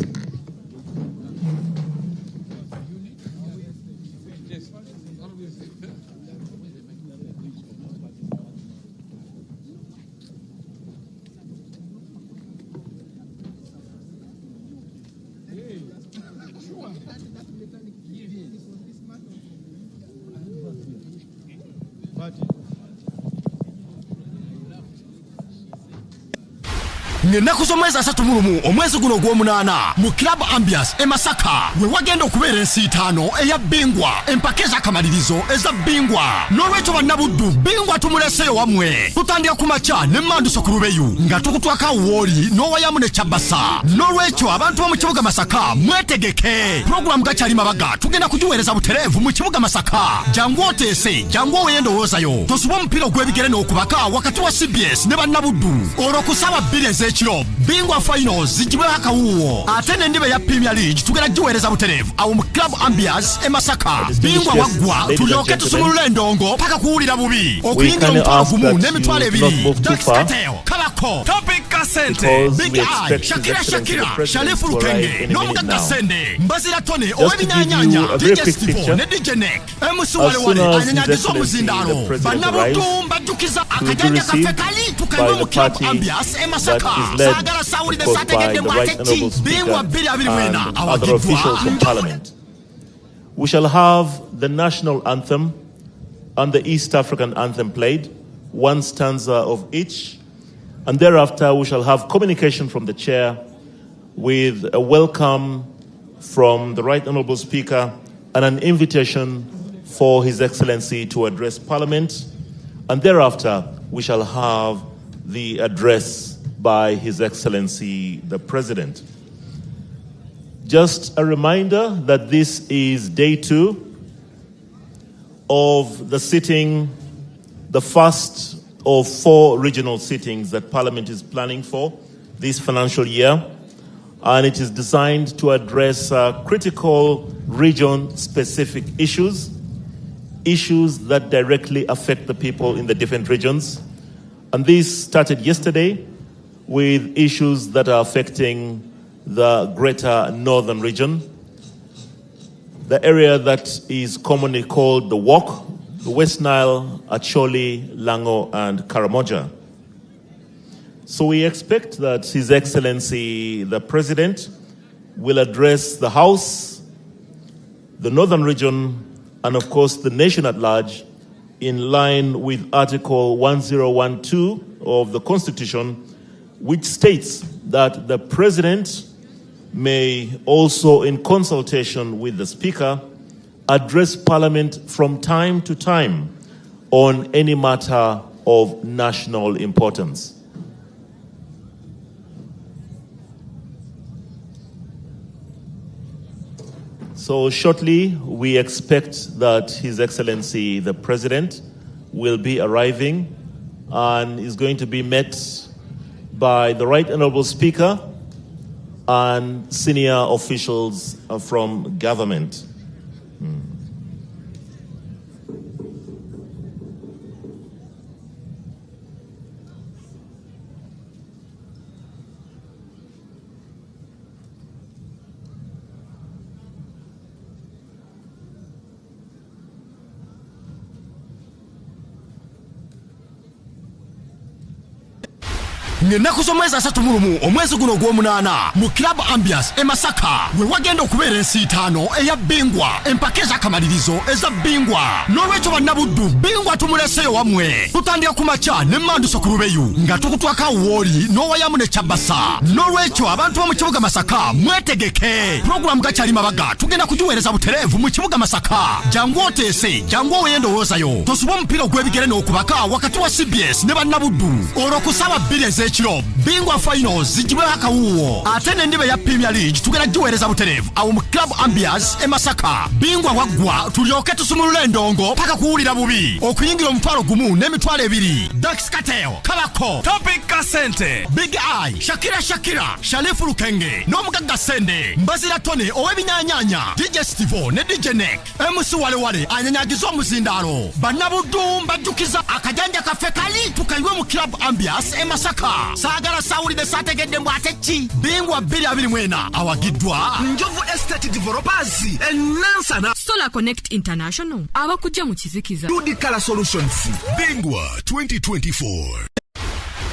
Ngenaku z'omwezi 3 omwezi guno gw'omunana mu Club Ambias e Masaka we wagenda okubeera ensi 5 eya Bingwa empaka ez'akamalirizo eza Bingwa n'olwekyo bannabuddu Bingwa tumuleseyo wamwe tutandika ku makya ne Manduso ku Lubeyu nga tukutwaka Woli n'owayamu ne Kyabasa n'olwekyo abantu b'omu kibuga Masaka mwetegeke program gakyali mabaga tugenda kugiweereza butereevu mu kibuga Masaka jangu oteese jangu oweyendowoozayo tosuba omupiira ogw'ebigere n'okubaka wakati wa CBS ne bannabuddu olwokusaba 2 ekiro Bingwa finals zigibweho akawuwo ate n'endibe ya Premier League tugenda giweereza butereevu awo mu Club Ambias e Masaka Bingwa waggwa tulyoke tusumulule endongo paka kuwulira bubi okuyingira omutwalo gumu n'emitwalo 2 Kateo Kabako Topic Kasente Big Eye Shakira Shalifu Lukenge n'omugagga Sende Mbazira Tone ow'ebinyanyanya DJ Stivo ne DJ Nek MC Walewale anyanyagiza omuzindaalo bannabuddu mbajjukiza akajanja kaffe kali tukanywe mu Club Ambias e Masaka led, of course, by the Right Honourable Speaker and other officials from Parliament. We shall have the national anthem and the East African anthem played, 1 stanza of each, and thereafter we shall have communication from the chair with a welcome from the Right Honourable Speaker and an invitation for His Excellency to address Parliament, and thereafter we shall have the address by His Excellency the President. Just a reminder that this is day 2 of the sitting, the first of 4 regional sittings that Parliament is planning for this financial year, and it is designed to address critical region-specific issues that directly affect the people in the different regions. And this started yesterday with issues that are affecting the greater northern region, the area that is commonly called the WOC, the West Nile, Acholi, Lango, and Karamoja. So we expect that His Excellency the President will address the House, the northern region, and of course the nation at large in line with Article 1012 of the Constitution, which states that the President may also, in consultation with the Speaker, address Parliament from time to time on any matter of national importance. So shortly, we expect that His Excellency the President will be arriving and is going to be met by the Right Honourable Speaker and senior officials from government. Ngenaku z'omwezi 3 omwezi guno gw'omunana mu Club Ambias e Masaka we wagenda okubeera ensi 5 eya Bingwa empaka ez'akamalirizo eza Bingwa n'olwekyo bannabuddu Bingwa tumuleseyo wamwe tutandika ku makya ne Manduso ku Lubeyu nga tukutwaka Woli n'owayamu ne Kyabasa n'olwekyo abantu b'omu kibuga Masaka mwetegeke program gakyali mabaga tugenda kugiweereza butereevu mu kibuga Masaka jangu oteese jangu oweyendowoozayo tosuba omupiira ogw'ebigere n'okubaka wakati wa CBS ne bannabuddu olwokusaba 2 ez'ekiro bingwa finals zigibweho akawuwo ate n'endiba ya Premier League tugenda giweereza butereevu awo mu Club Ambias e Masaka bingwa waggwa tulyoke tusumulule endongo paka kuwulira bubi okuyingira omutwalo gumu n'emitwalo ebiri Dax Kateo Kabako Topic Kasente Big Eye Shakira Shalifu Lukenge n'omugagga Sende Mbazira Tone ow'ebinyanyanya DJ Stivo ne DJ Neck MC Walewale anyanyagiza omuzindaalo bannabuddu mbajjukiza akajanja kaffe kali tukayiwe mu Club Ambias e Masaka saagala sawulide saategedde mbw ate ki bingwa 2024 awagiddwa Njovu Estate Developers enansana Solar Connect International abakujja mu kizikiza Dudikala Solutions bingwa 2024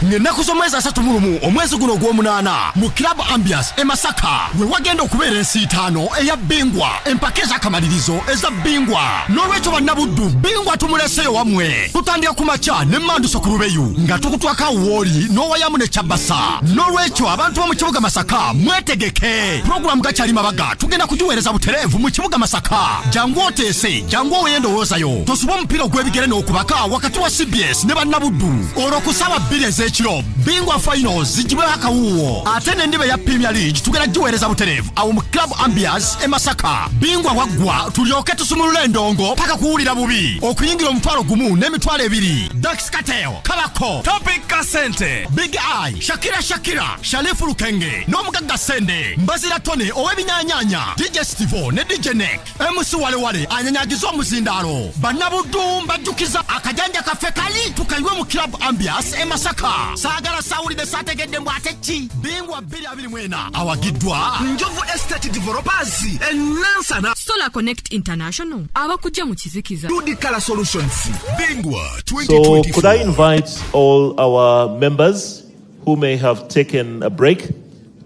Ngenaku z'omwezi 3 omwezi guno gw'omunaana mu Club Ambias e Masaka we wagenda okubeera ensi 5 eya bingwa empaka ez'akamalirizo eza bingwa n'olwekyo bannabuddu bingwa tumuleseyo wamwe tutandika ku makya ne Manduso ku Lubeyu nga tukutwaka Wooli n'owayamu ne Kyabasa n'olwekyo abantu b'omu kibuga Masaka mwetegeke puroguramu gakyali mabaga tugenda kugiweereza butereevu mu kibuga Masaka jangu oteese jangu oweyendowoozayo tosuba omupiira ogw'ebigere n'okubaka wakati wa CBS ne bannabuddu olw'okusaba bbiri ekiro bingwa finals zigibweho akawuwo ate n'endiba ya Premier League tugenda giweereza butereevu awo mu Club Ambias e Masaka bingwa waggwa tulyoke tusumulule endongo paka kuwulira bubi okuyingira omutwalo gumu n'emitwalo ebiri Dax Kateo Kabako Topic Kasente Big Eye Shakira Shalifu Lukenge n'omugagga Sende Mbazira Tone ow'ebinyanyanya DJ Stivo ne DJ Neck MC Walewale anyanyagiza omuzindaalo bannabuddu mbajjukiza akajanja kaffe kali tukayiwe mu Club Ambias e Masaka saagala sawulide saategedde mbw ate ki bingwa 2024 awagiddwa Njovu Estate Developers enansana Solar Connect International abakujja mu kizikiza Dudikala Solutions bingwa 2024 So could I invite all our members who may have taken a break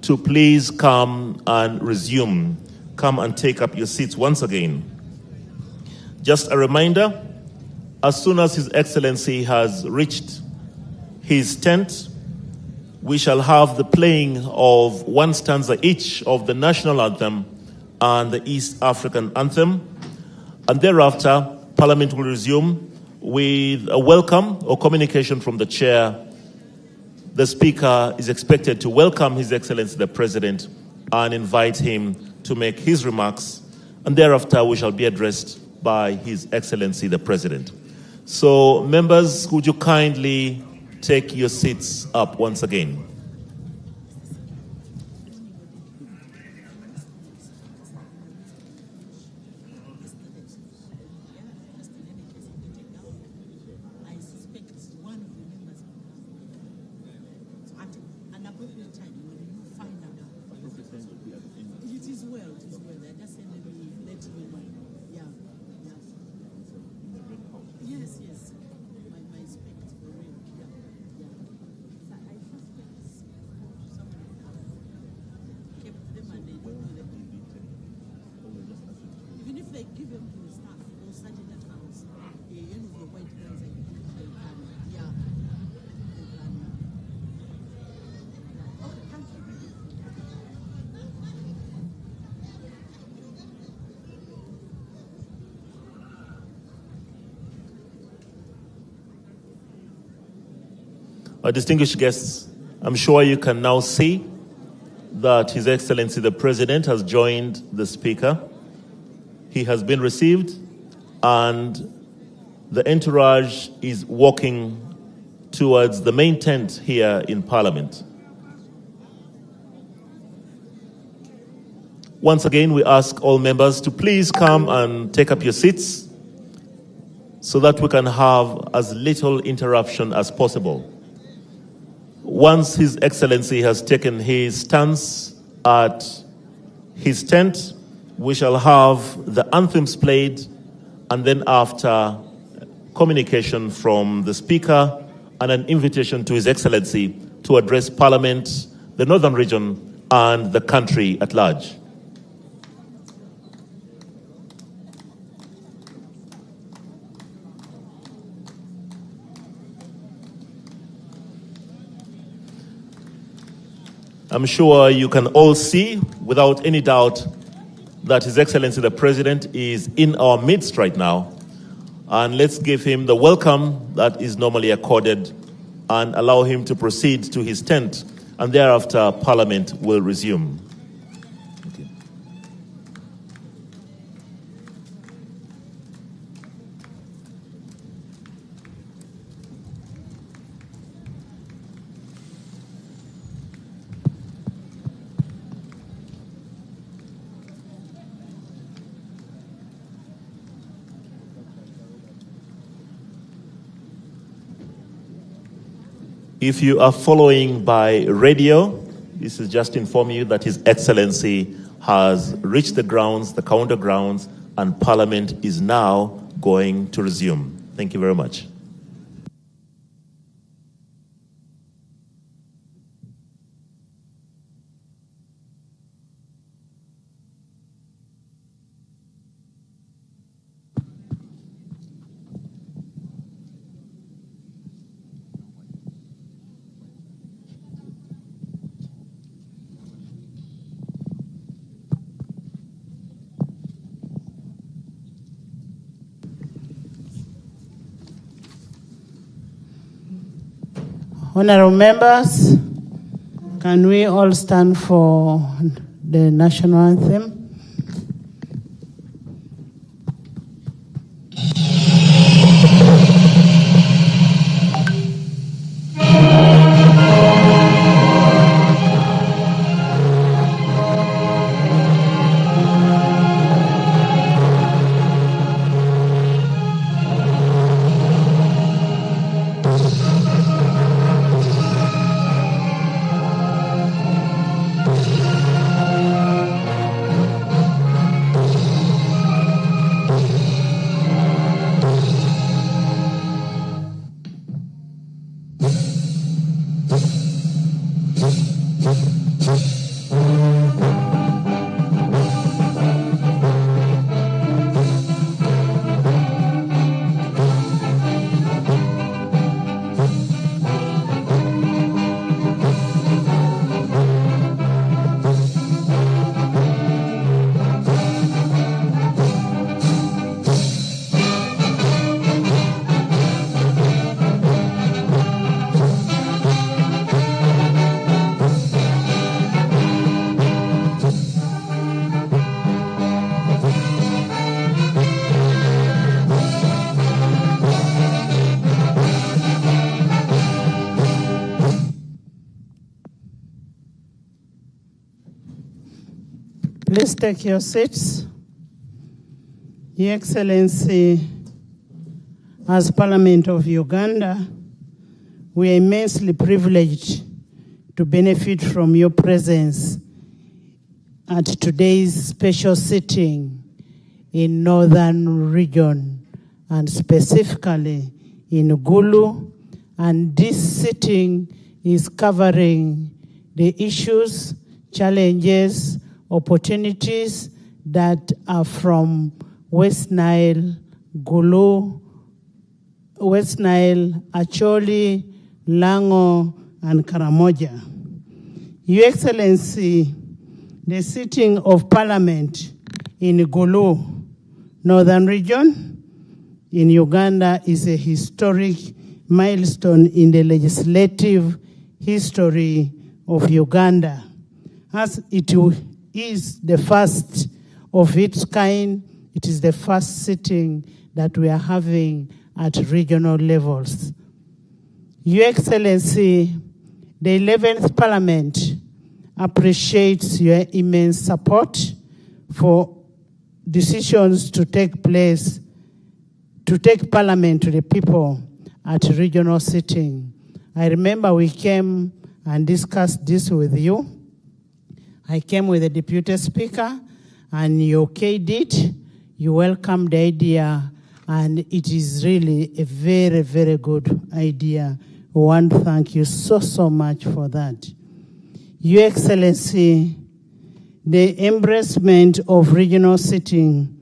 to please come and resume, come and take up your seats once again. Just a reminder, as soon as His Excellency has reached his tent, we shall have the playing of one stanza each of the national anthem and the East African anthem. And thereafter, Parliament will resume with a welcome or communication from the chair. The Speaker is expected to welcome His Excellency the President and invite him to make his remarks. And thereafter, we shall be addressed by His Excellency the President. So, members, would you kindly take your seats up once again. Our distinguished guests, I'm sure you can now see that His Excellency the President has joined the Speaker. He has been received and the entourage is walking towards the main tent here in Parliament. Once again, we ask all members to please come and take up your seats so that we can have as little interruption as possible. Once His Excellency has taken his stance at his tent, we shall have the anthems played, and then after, communication from the Speaker and an invitation to His Excellency to address Parliament, the Northern Region, and the country at large. I'm sure you can all see, without any doubt, that His Excellency the President is in our midst right now. And let's give him the welcome that is normally accorded and allow him to proceed to his tent, and thereafter Parliament will resume. If you are following by radio, this is just to inform you that His Excellency has reached the grounds, the counter grounds, and Parliament is now going to resume. Thank you very much. Honorable members, can we all stand for the national anthem? Please take your seats. Your Excellency, as Parliament of Uganda, we are immensely privileged to benefit from your presence at today's special sitting in Northern Region, and specifically in Gulu. And this sitting is covering the issues, challenges, opportunities that are from West Nile, Gulu, West Nile, Acholi, Lango, and Karamoja. Your Excellency, the sitting of Parliament in Gulu, Northern Region, in Uganda is a historic milestone in the legislative history of Uganda, as it is the first of its kind. It is the first sitting that we are having at regional levels. Your Excellency, the 11th Parliament appreciates your immense support for decisions to take place, to take Parliament to the people at regional sitting. I remember we came and discussed this with you. I came with the Deputy Speaker, and you okayed it. You welcomed the idea, and it is really a very, very good idea. We want to thank you so much for that. Your Excellency, the embracement of regional sitting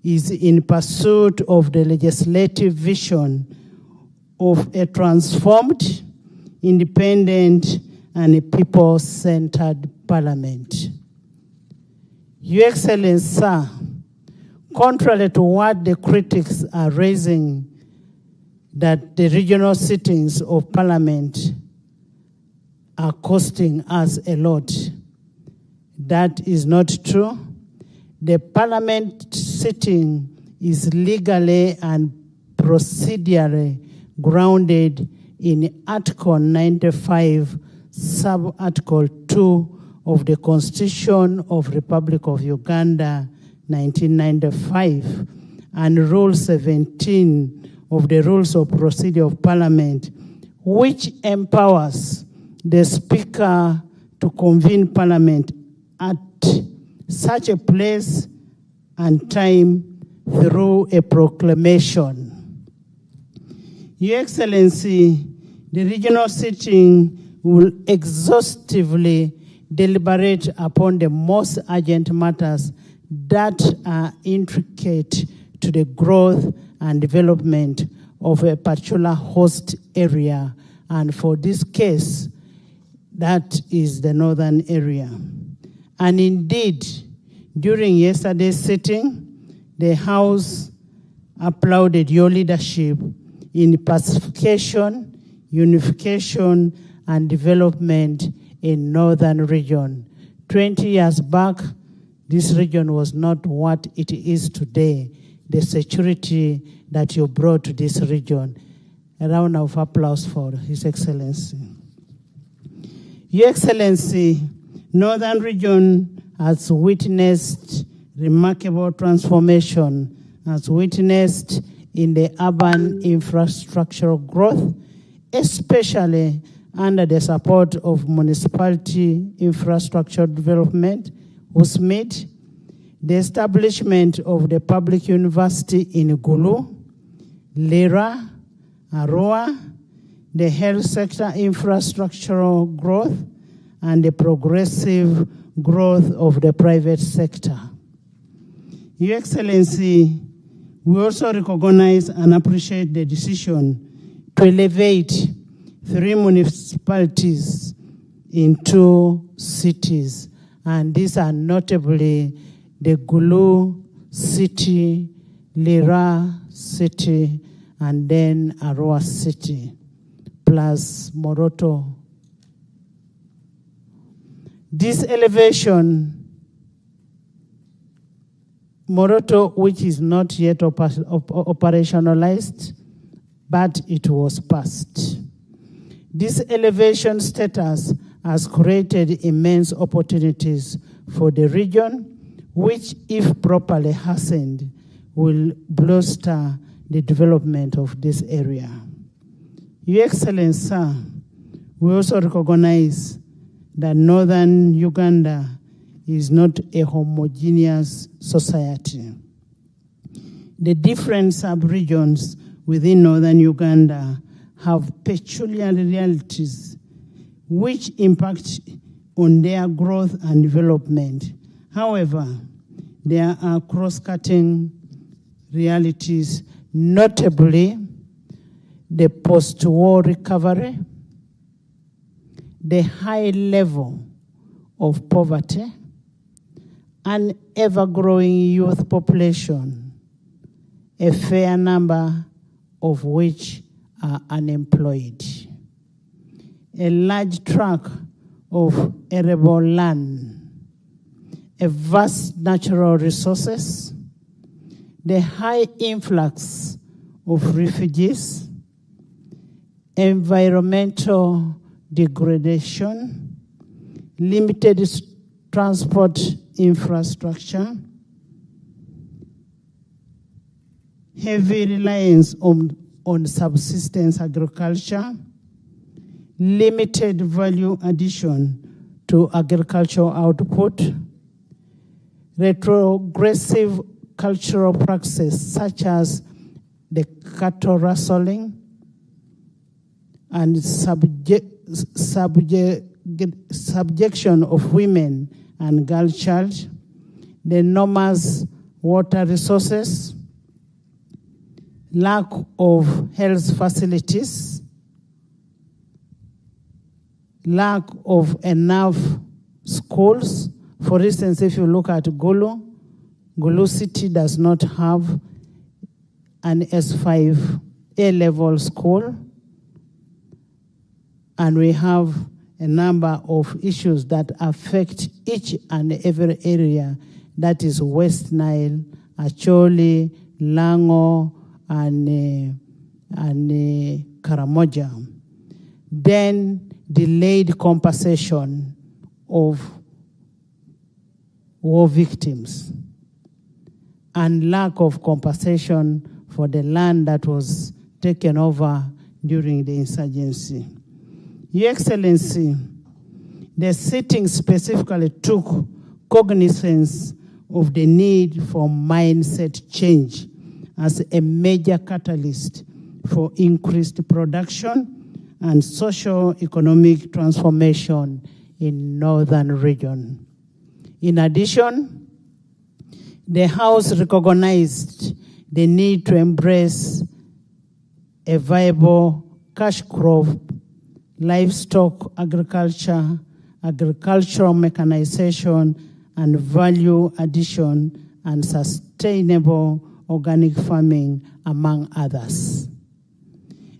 is in pursuit of the legislative vision of a transformed, independent, and a people-centered Parliament. Your Excellency, sir, contrary to what the critics are raising, that the regional sittings of Parliament are costing us a lot. That is not true. The Parliament sitting is legally and procedurally grounded in Article 95, Sub-Article 2 of the Constitution of Republic of Uganda, 1995, and Rule 17 of the Rules of Procedure of Parliament, which empowers the Speaker to convene Parliament at such a place and time through a proclamation. Your Excellency, the regional sitting will exhaustively deliberate upon the most urgent matters that are intricate to the growth and development of a particular host area, and for this case, that is the northern area. And indeed, during yesterday's sitting, the House applauded your leadership in pacification, unification, and development in northern region. 20 years back, this region was not what it is today. The security that you brought to this region. A round of applause for His Excellency. Your Excellency, Northern region has witnessed remarkable transformation, has witnessed in the urban infrastructural growth, especially under the support of municipality infrastructure development, USMID, the establishment of the public university in Gulu, Lira, Arua, the health sector infrastructural growth, and the progressive growth of the private sector. Your Excellency, we also recognize and appreciate the decision to elevate 3 municipalities into cities, and these are notably the Gulu city, Lira city, and then Arua city, plus Moroto. This elevation, Moroto, which is not yet operationalized, but it was passed. This elevation status has created immense opportunities for the region, which, if properly hastened, will bolster the development of this area. Your Excellency, sir, we also recognize that northern Uganda is not a homogeneous society. The different sub-regions within northern Uganda have peculiar realities which impact on their growth and development. However, there are cross-cutting realities, notably the post-war recovery, the high level of poverty, an ever-growing youth population, a fair number of which are unemployed, a large tract of arable land, a vast natural resources, the high influx of refugees, environmental degradation, limited transport infrastructure, heavy reliance on subsistence agriculture, limited value addition to agricultural output, retrogressive cultural practices such as the cattle rustling and subjection of women and girl child, the enormous water resources, lack of health facilities, lack of enough schools. For instance, if you look at Gulu City does not have an S5 A-level school, and we have a number of issues that affect each and every area, that is West Nile, Acholi, Lango, and Karamoja. Then delayed compensation of war victims and lack of compensation for the land that was taken over during the insurgency. Your Excellency, the sitting specifically took cognizance of the need for mindset change as a major catalyst for increased production and socio-economic transformation in northern region. In addition, the House recognized the need to embrace a viable cash crop, livestock agriculture, agricultural mechanization, and value addition and sustainable organic farming, among others.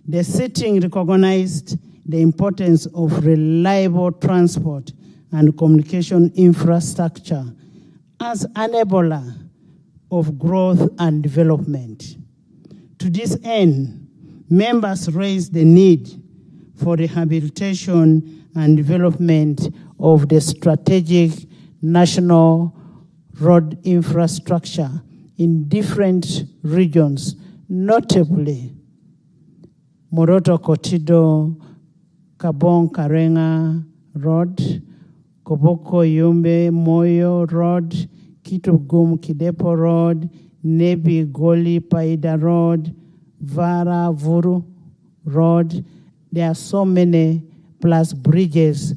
The sitting recognized the importance of reliable transport and communication infrastructure as enabler of growth and development. To this end, members raised the need for rehabilitation and development of the strategic national road infrastructure in different regions, notably Moroto Kotido, Kabong Karenga Road, Koboko Yumbe Moyo Road, Kitugum Kidepo Road, Nebi Goli Paida Road, Vara Vuru Road. There are so many, plus bridges.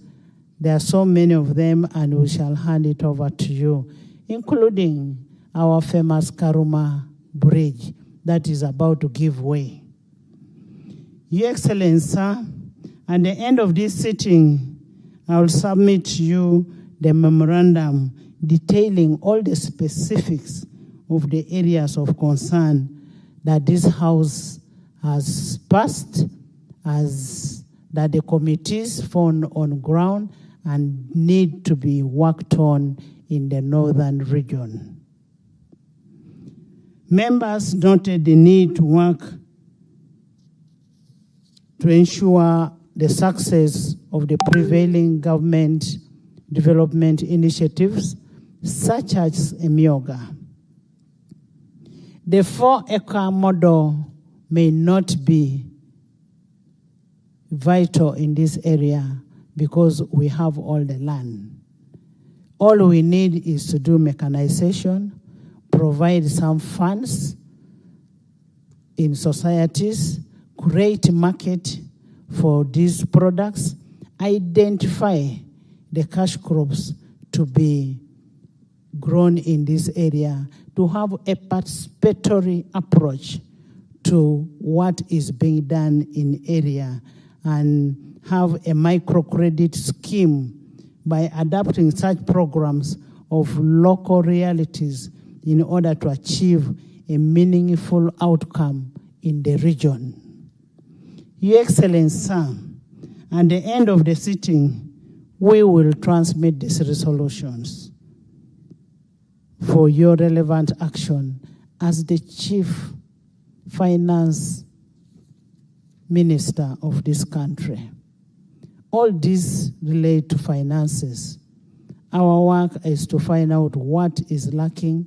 There are so many of them, and we shall hand it over to you, including our famous Karuma Bridge that is about to give way. Your Excellency, sir, at the end of this sitting, I will submit to you the memorandum detailing all the specifics of the areas of concern that this House has passed, as that the committees found on ground and need to be worked on in the northern region. Members noted the need to work to ensure the success of the prevailing government development initiatives, such as Emioga. The 4-acre model may not be vital in this area because we have all the land. All we need is to do mechanization, provide some funds in societies, create market for these products, identify the cash crops to be grown in this area, to have a participatory approach to what is being done in area, and have a microcredit scheme by adapting such programs of local realities in order to achieve a meaningful outcome in the region. Your Excellency, sir, at the end of the sitting, we will transmit these resolutions for your relevant action as the Chief Finance Minister of this country. All these relate to finances. Our work is to find out what is lacking,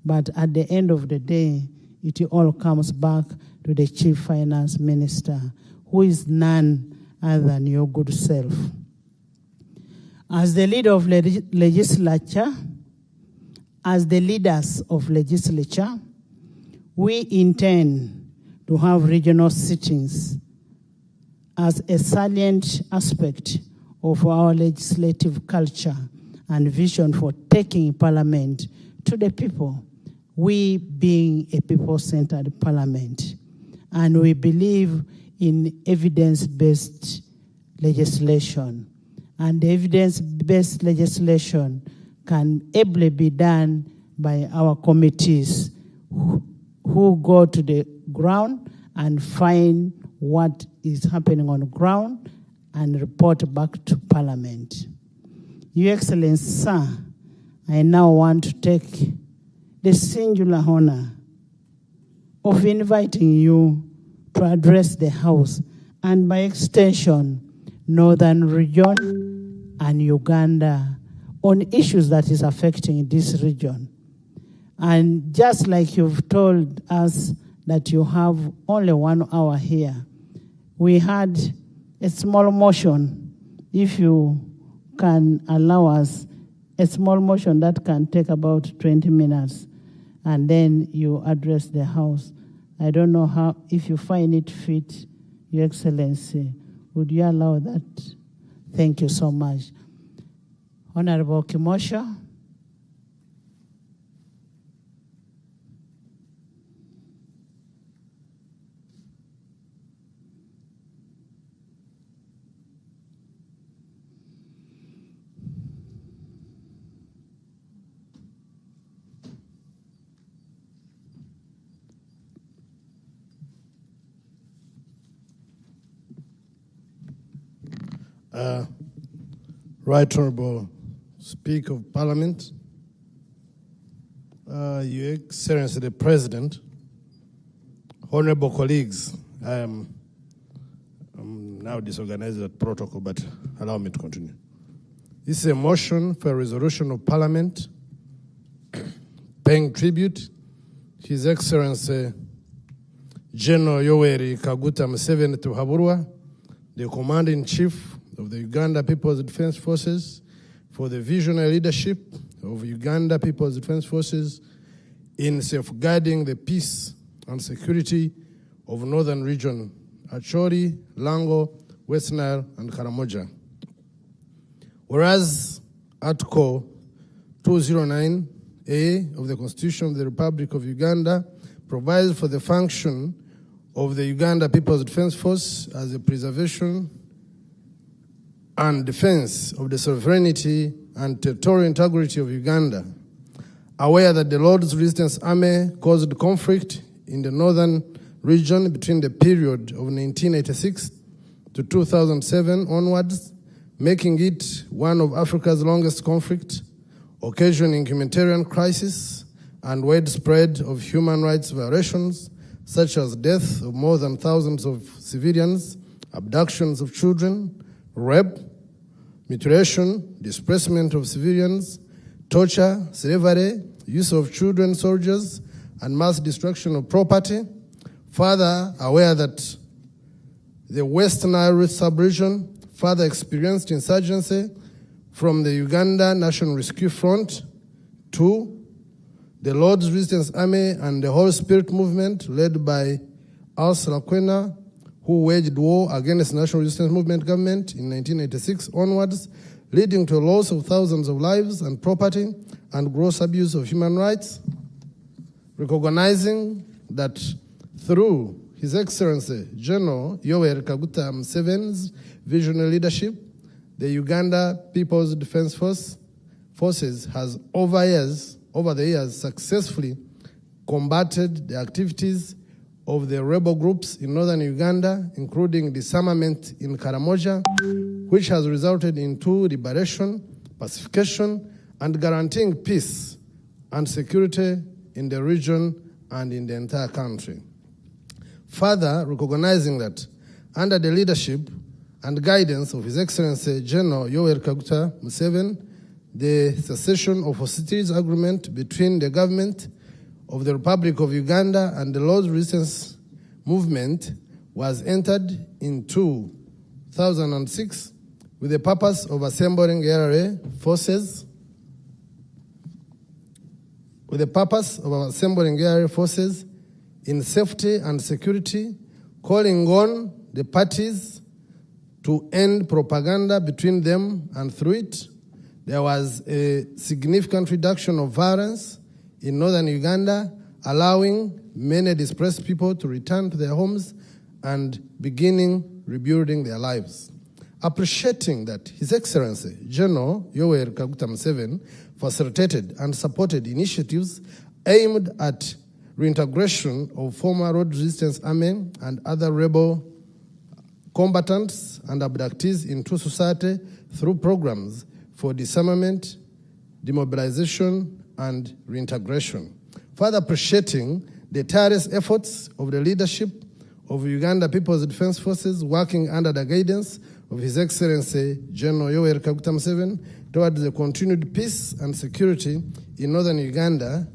but at the end of the day, it all comes back to the Chief Finance Minister, who is none other than your good self. As the leader of legislature, as the leaders of legislature, we intend to have regional sittings as a salient aspect of our legislative culture and vision for taking Parliament to the people, we being a people-centered Parliament. And we believe in evidence-based legislation. And the evidence-based legislation can ably be done by our committees who go to the ground and find what is happening on the ground and report back to Parliament. Your Excellency, sir, I now want to take the singular honor of inviting you to address the House and by extension, Northern Region and Uganda on issues that is affecting this region. And just like you've told us that you have only 1 hour here, we had a small motion, if you can allow us, a small motion that can take about 20 minutes, and then you address the House. I don't know how, if you find it fit, Your Excellency, would you allow that? Thank you so much. Honorable Kimosha. Right Honorable Speaker of Parliament, Your Excellency the President, honorable colleagues, I'm now disorganized that protocol, but allow me to continue. This is a motion for a resolution of Parliament paying tribute to His Excellency General Yoweri Kaguta Museveni Waakulwogereramu, the Commander-in-Chief of the Uganda People's Defense Forces, for the visionary leadership of Uganda People's Defense Forces in safeguarding the peace and security of Northern Region, Acholi, Lango, West Nile, and Karamoja. Whereas Article 209A of the Constitution of the Republic of Uganda provides for the function of the Uganda People's Defense Force as a preservation and defense of the sovereignty and territorial integrity of Uganda, aware that the Lord's Resistance Army caused conflict in the northern region between the period of 1986 to 2007 onwards, making it one of Africa's longest conflict, occasioning humanitarian crisis and widespread of human rights violations, such as death of more than thousands of civilians, abductions of children, rape, mutilation, displacement of civilians, torture, slavery, use of children soldiers, and mass destruction of property. Further, aware that the West Nile sub-region further experienced insurgency from the Uganda National Rescue Front. 2, the Lord's Resistance Army and the Holy Spirit Movement led by Ursula Quena, who waged war against the National Resistance Movement government in 1986 onwards, leading to a loss of thousands of lives and property and gross abuse of human rights. Recognizing that through His Excellency General Yoweri Kaguta Museveni's visionary leadership, the Uganda People's Defense Forces has over the years successfully combated the activities of the rebel groups in northern Uganda, including disarmament in Karamoja, which has resulted in liberation, pacification, and guaranteeing peace and security in the region and in the entire country. Further, recognizing that under the leadership and guidance of His Excellency General Yoweri Kaguta Museveni, the cessation of hostilities agreement between the government of the Republic of Uganda and the Lord's Resistance Movement was entered in 2006 with the purpose of assembling LRA forces in safety and security, calling on the parties to end propaganda between them, and through it, there was a significant reduction of violence in northern Uganda, allowing many displaced people to return to their homes and beginning rebuilding their lives. Appreciating that His Excellency General Yoweri Kaguta Museveni facilitated and supported initiatives aimed at reintegration of former road resistance army and other rebel combatants and abductees into society through programs for disarmament, demobilization, and reintegration. Further appreciating the tireless efforts of the leadership of Uganda People's Defense Forces working under the guidance of His Excellency General Yoweri Kaguta Museveni towards the continued peace and security in northern Uganda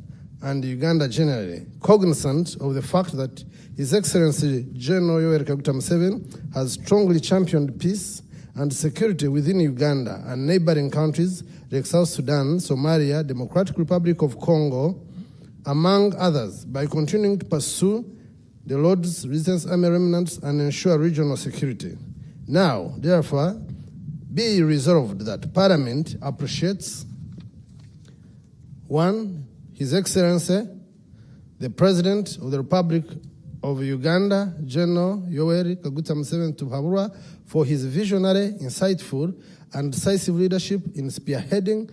and Uganda generally, cognizant of the fact that His Excellency General Yoweri Kaguta Museveni has strongly championed peace and security within Uganda and neighboring countries like South Sudan, Somalia, Democratic Republic of Congo, among others, by continuing to pursue the Lord's Resistance Army remnants and ensure regional security. Now, therefore, be resolved that Parliament appreciates 1. His Excellency, the President of the Republic of Uganda, General Yoweri Kaguta Museveni Tuhabura, for his visionary, insightful, and decisive leadership in spearheading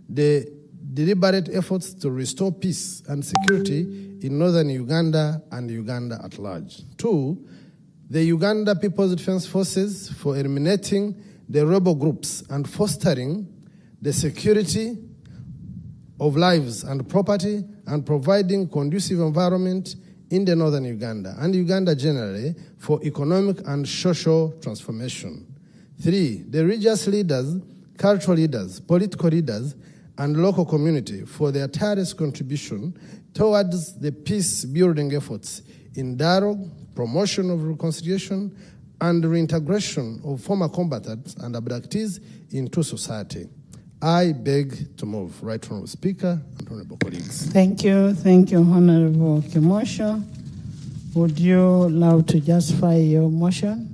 the deliberate efforts to restore peace and security in northern Uganda and Uganda at large. 2. The Uganda People's Defense Forces for eliminating the rebel groups and fostering the security of lives and property and providing conducive environment in the northern Uganda and Uganda generally for economic and social transformation. 3. The religious leaders, cultural leaders, political leaders, and local community for their tireless contribution towards the peace-building efforts in dialogue, promotion of reconciliation, and reintegration of former combatants and abductees into society. I beg to move. Right Honourable Speaker and Honourable colleagues. Thank you, Honourable Kimosho. Would you allow to justify your motion?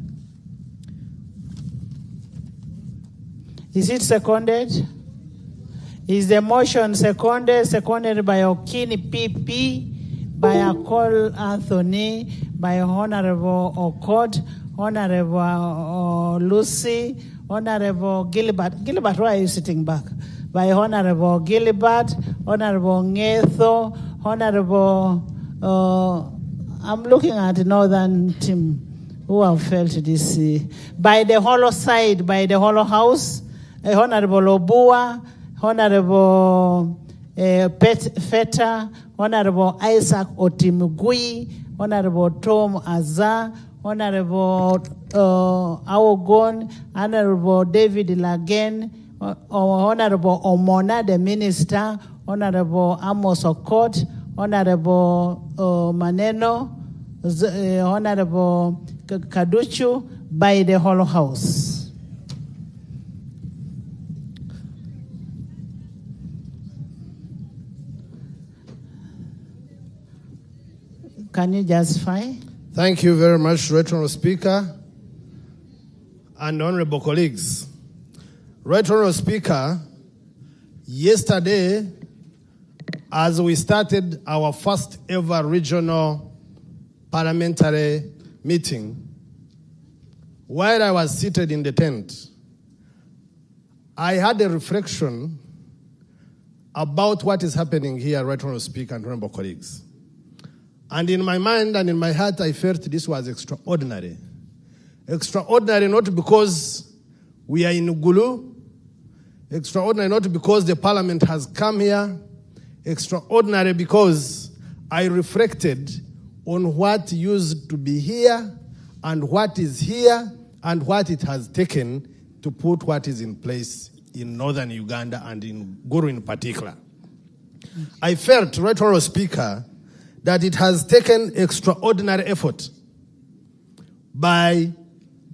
Is it seconded? Is the motion seconded? Seconded by Okini PP, by Akol Anthony, by Honourable Okot, Honourable Lucy, Honourable Gilbert. Gilbert, why are you sitting back? By Honourable Gilbert, Honourable Ngetho, Honourable, I'm looking at the northern team who have felt this. By the hollow side, by the hollow house, Honourable Obua, Honourable Feta, Honourable Isaac Otimugui, Honourable Tom Azar, Honourable Awogon, Honourable David Lagen, Honourable Omona, the Minister, Honourable Amos Okot, Honourable Maneno, Honourable Kaduchu, by the whole House. Can you justify? Thank you very much, Right Honourable Speaker and honourable colleagues. Right Honourable Speaker, yesterday, as we started our first ever regional parliamentary meeting, while I was seated in the tent, I had a reflection about what is happening here, Right Honourable Speaker and honourable colleagues. And in my mind and in my heart, I felt this was extraordinary. Extraordinary not because we are in Gulu, extraordinary not because the parliament has come here, extraordinary because I reflected on what used to be here and what is here and what it has taken to put what is in place in northern Uganda and in Gulu in particular. I felt, Right Honourable Speaker, that it has taken extraordinary effort by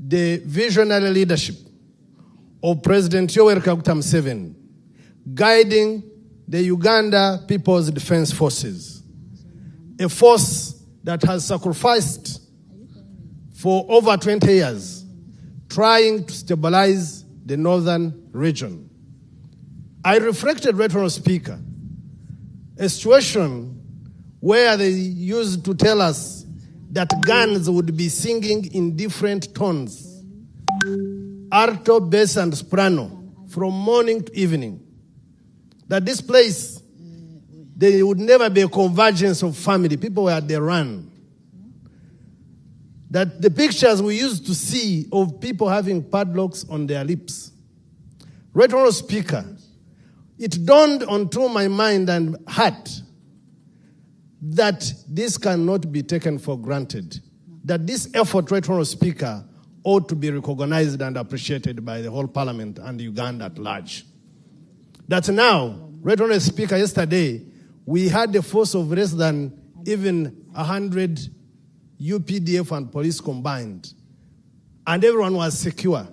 the visionary leadership of President Yoweri Kaguta Museveni, guiding the Uganda People's Defense Forces, a force that has sacrificed for over 20 years, trying to stabilize the northern region. I reflected, Right Honourable Speaker, a situation where they used to tell us that guns would be singing in different tones, alto, bass, and soprano, from morning to evening. That this place, there would never be a convergence of family. People were at the run. That the pictures we used to see of people having padlocks on their lips. Right Honourable Speaker, it dawned onto my mind and heart that this cannot be taken for granted. That this effort, Right Honourable Speaker, ought to be recognized and appreciated by the whole Parliament and Uganda at large. That now, Right Honourable Speaker, yesterday, we had a force of less than even 100 UPDF and police combined, and everyone was secure.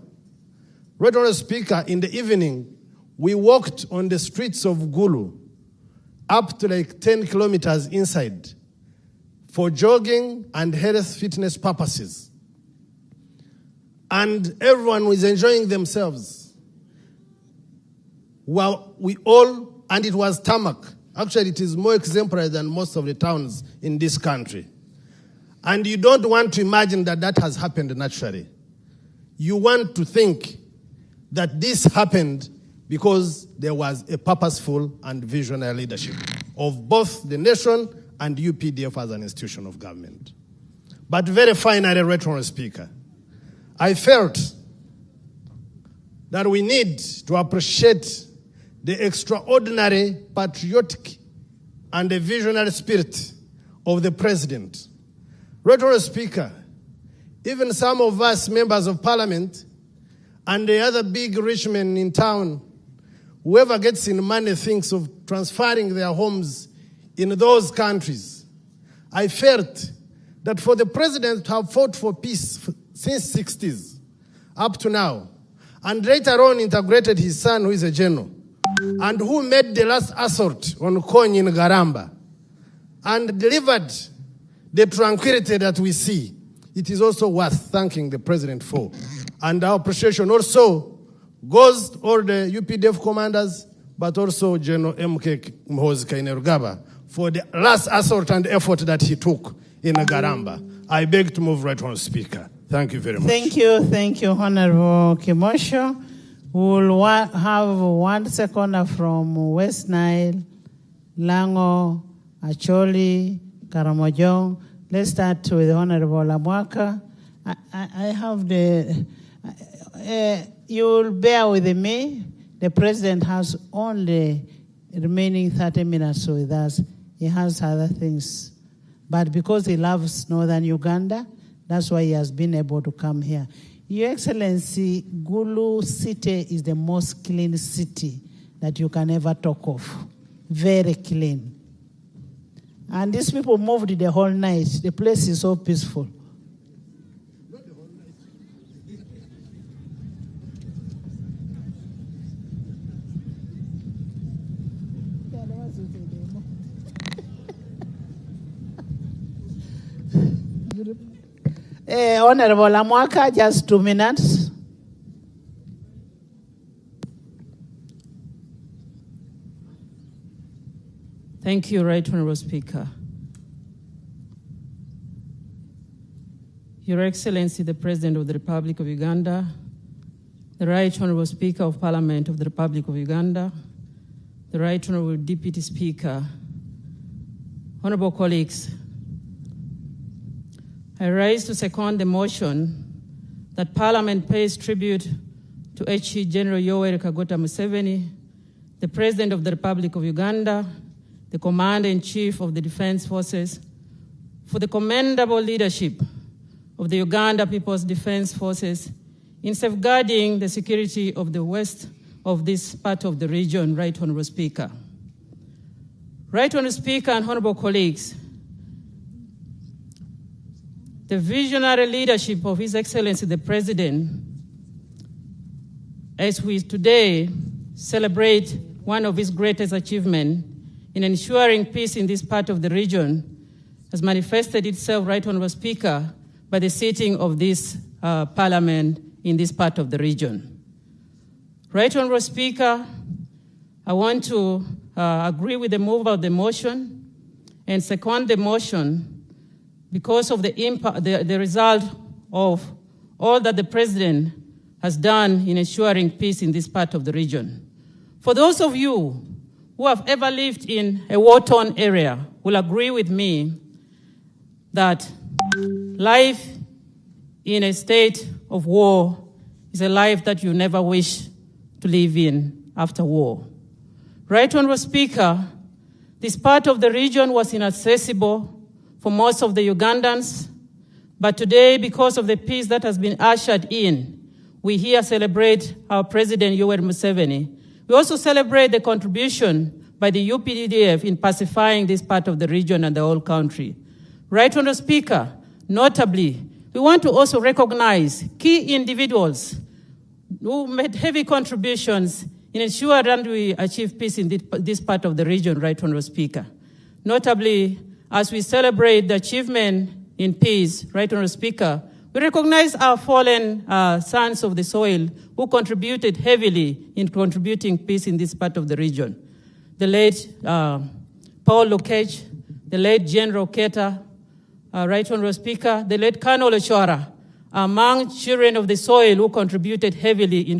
Right Honourable Speaker, in the evening, we walked on the streets of Gulu, up to like 10 kilometers inside, for jogging and health fitness purposes. And everyone was enjoying themselves. Well, and it was tarmac. Actually, it is more exemplary than most of the towns in this country. And you don't want to imagine that that has happened naturally. You want to think that this happened because there was a purposeful and visionary leadership of both the nation and UPDF as an institution of government. But very finally, Right Honourable Speaker, I felt that we need to appreciate the extraordinary patriotic and the visionary spirit of the President. Right Honourable Speaker, even some of us members of Parliament and the other big rich men in town, whoever gets in money thinks of transferring their homes in those countries. I felt that for the President to have fought for peace since 60s up to now, and later on integrated his son who is a general, and who made the last assault on Kony in Garamba, and delivered the tranquility that we see, it is also worth thanking the President for. And our appreciation also goes to all the UPDF commanders, but also General M.K. Muhoozi Kainerugaba for the last assault and effort that he took in Garamba. I beg to move, Right Honourable Speaker. Thank you very much. Thank you, Honourable Kimosho. We'll have 1 seconder from West Nile, Lango, Acholi, Karamojong. Let's start with Honourable Lamwaka. I have you'll bear with me. The President has only remaining 30 minutes with us. He has other things. But because he loves northern Uganda, that's why he has been able to come here. Your Excellency, Gulu city is the most clean city that you can ever talk of. Very clean. And these people moved the whole night. The place is so peaceful. Honourable Amwaka, just 2 minutes. Thank you, Right Honourable Speaker. Your Excellency, the President of the Republic of Uganda, the Right Honourable Speaker of Parliament of the Republic of Uganda, the Right Honourable Deputy Speaker, honourable colleagues, I rise to second the motion that Parliament pays tribute to HE General Yoweri Kaguta Museveni, the President of the Republic of Uganda, the Commander-in-Chief of the Defense Forces, for the commendable leadership of the Uganda People's Defense Forces in safeguarding the security of the west of this part of the region, Right Honourable Speaker. Right Honourable Speaker and honourable colleagues, the visionary leadership of His Excellency the President, as we today celebrate one of his greatest achievements in ensuring peace in this part of the region, has manifested itself, Right Honourable Speaker, by the sitting of this Parliament in this part of the region. Right Honourable Speaker, I want to agree with the mover of the motion and second the motion because of the result of all that the President has done in ensuring peace in this part of the region. For those of you who have ever lived in a war-torn area will agree with me that life in a state of war is a life that you never wish to live in after war. Right Honorable Speaker, this part of the region was inaccessible for most of the Ugandans, but today, because of the peace that has been ushered in, we here celebrate our President Yoweri Museveni. We also celebrate the contribution by the UPDF in pacifying this part of the region and the whole country. Right Honorable Speaker, notably, we want to also recognize key individuals who made heavy contributions in ensuring that we achieve peace in this part of the region, Right Honorable Speaker. Notably, as we celebrate the achievement in peace, Right Honorable Speaker, we recognize our fallen sons of the soil who contributed heavily in contributing peace in this part of the region. The late Paul Lokech, the late General Keta, Right Honorable Speaker, the late Colonel Ochora, among children of the soil who contributed heavily in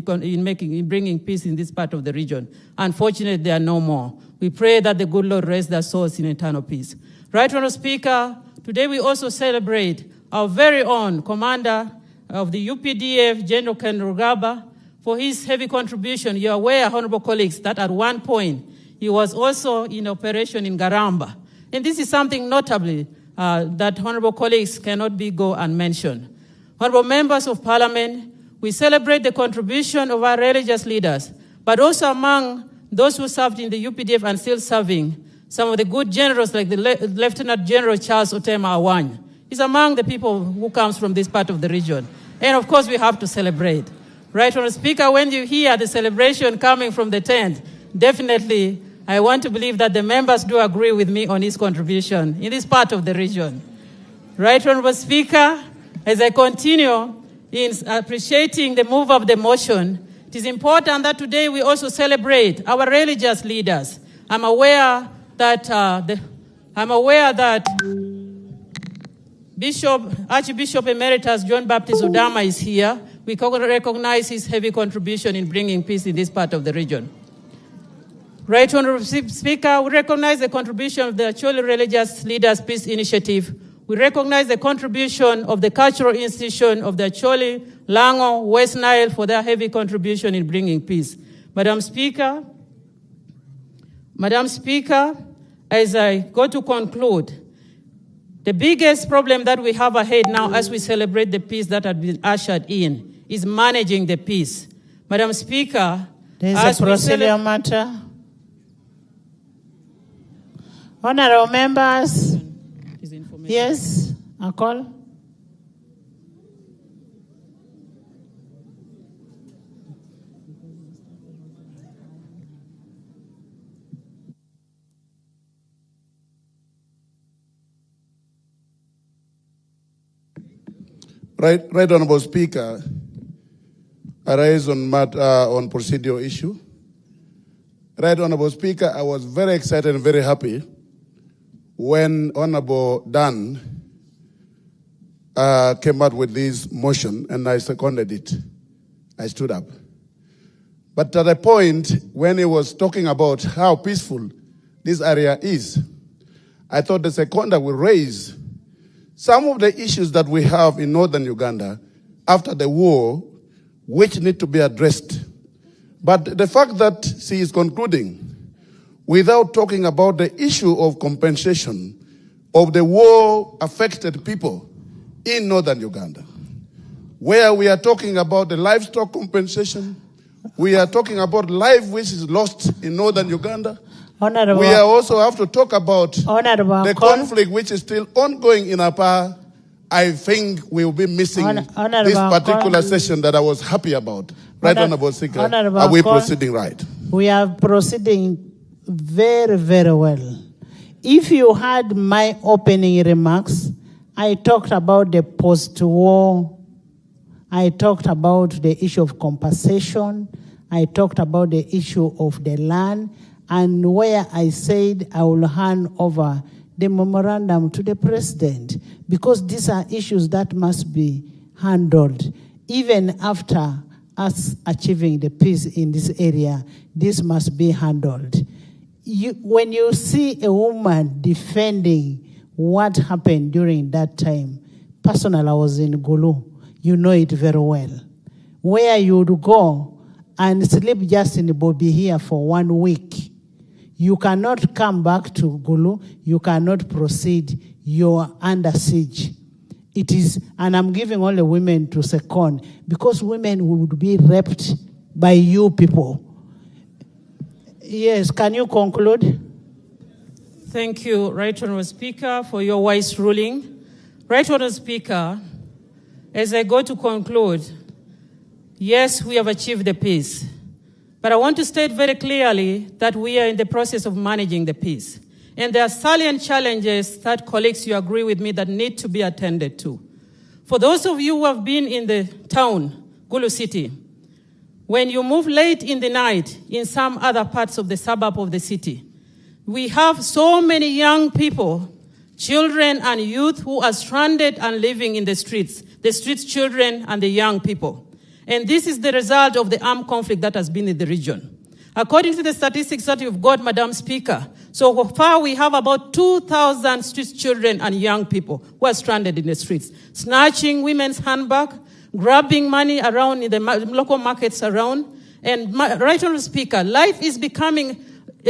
bringing peace in this part of the region. Unfortunately, there are no more. We pray that the good Lord rest their souls in eternal peace. Right Honorable Speaker, today we also celebrate our very own commander of the UPDF, General Ken Rugaba, for his heavy contribution. You are aware, honorable colleagues, that at one point he was also in operation in Garamba. And this is something notably that honorable colleagues cannot go unmentioned. Honorable members of Parliament, we celebrate the contribution of our religious leaders, but also among those who served in the UPDF and still serving, some of the good generals like the Lieutenant General Charles Otema Awany. He's among the people who comes from this part of the region. And of course, we have to celebrate. Right Honorable Speaker, when you hear the celebration coming from the tent, definitely I want to believe that the members do agree with me on his contribution in this part of the region. Right Honorable Speaker, as I continue in appreciating the move of the motion, it is important that today we also celebrate our religious leaders. I'm aware that Archbishop Emeritus John Baptist Udama is here. We recognize his heavy contribution in bringing peace in this part of the region. Right Honorable Speaker, we recognize the contribution of the Acholi Religious Leaders Peace Initiative. We recognize the contribution of the Cultural Institution of the Acholi, Lango, West Nile for their heavy contribution in bringing peace. Madam Speaker, as I go to conclude, the biggest problem that we have ahead now as we celebrate the peace that has been ushered in is managing the peace. Madam Speaker, there is a procedural matter. Honorable members, yes, a call. Right, Honorable Speaker, I raise on procedural issue. Right, Honorable Speaker, I was very excited and very happy when Honorable Dan came out with this motion, and I seconded it. I stood up. But at a point when he was talking about how peaceful this area is, I thought the seconder will raise some of the issues that we have in northern Uganda after the war, which need to be addressed. But the fact that she is concluding without talking about the issue of compensation of the war-affected people in northern Uganda, where we are talking about the livestock compensation, we are talking about life which is lost in northern Uganda. Honorable, we also have to talk about the conflict which is still ongoing in Apa. I think we will be missing this particular session that I was happy about. Right, Honorable Speaker, are we proceeding right? We are proceeding very, very well. If you had my opening remarks, I talked about the post-war, I talked about the issue of compensation, I talked about the issue of the land, and where I said I will hand over the memorandum to the president, because these are issues that must be handled. Even after us achieving the peace in this area, this must be handled. when you see a woman defending what happened during that time, personally, I was in Gulu, you know it very well, where you would go and sleep just in Bobby here for 1 week. You cannot come back to Gulu, you cannot proceed, you're under siege. It is, and I'm giving all the women to second, because women would be raped by you people. Yes, can you conclude? Thank you, Right Honourable Speaker, for your wise ruling. Right Honourable Speaker, as I go to conclude, yes, we have achieved the peace. But I want to state very clearly that we are in the process of managing the peace. And there are salient challenges that, colleagues, you agree with me, that need to be attended to. For those of you who have been in the town, Gulu City, when you move late in the night in some other parts of the suburb of the city, we have so many young people, children and youth who are stranded and living in the streets children and the young people. And this is the result of the armed conflict that has been in the region. According to the statistics that you've got, Madam Speaker, so far we have about 2,000 street children and young people who are stranded in the streets, snatching women's handbag, grabbing money around in the local markets around. And Right Honourable Speaker, life is becoming,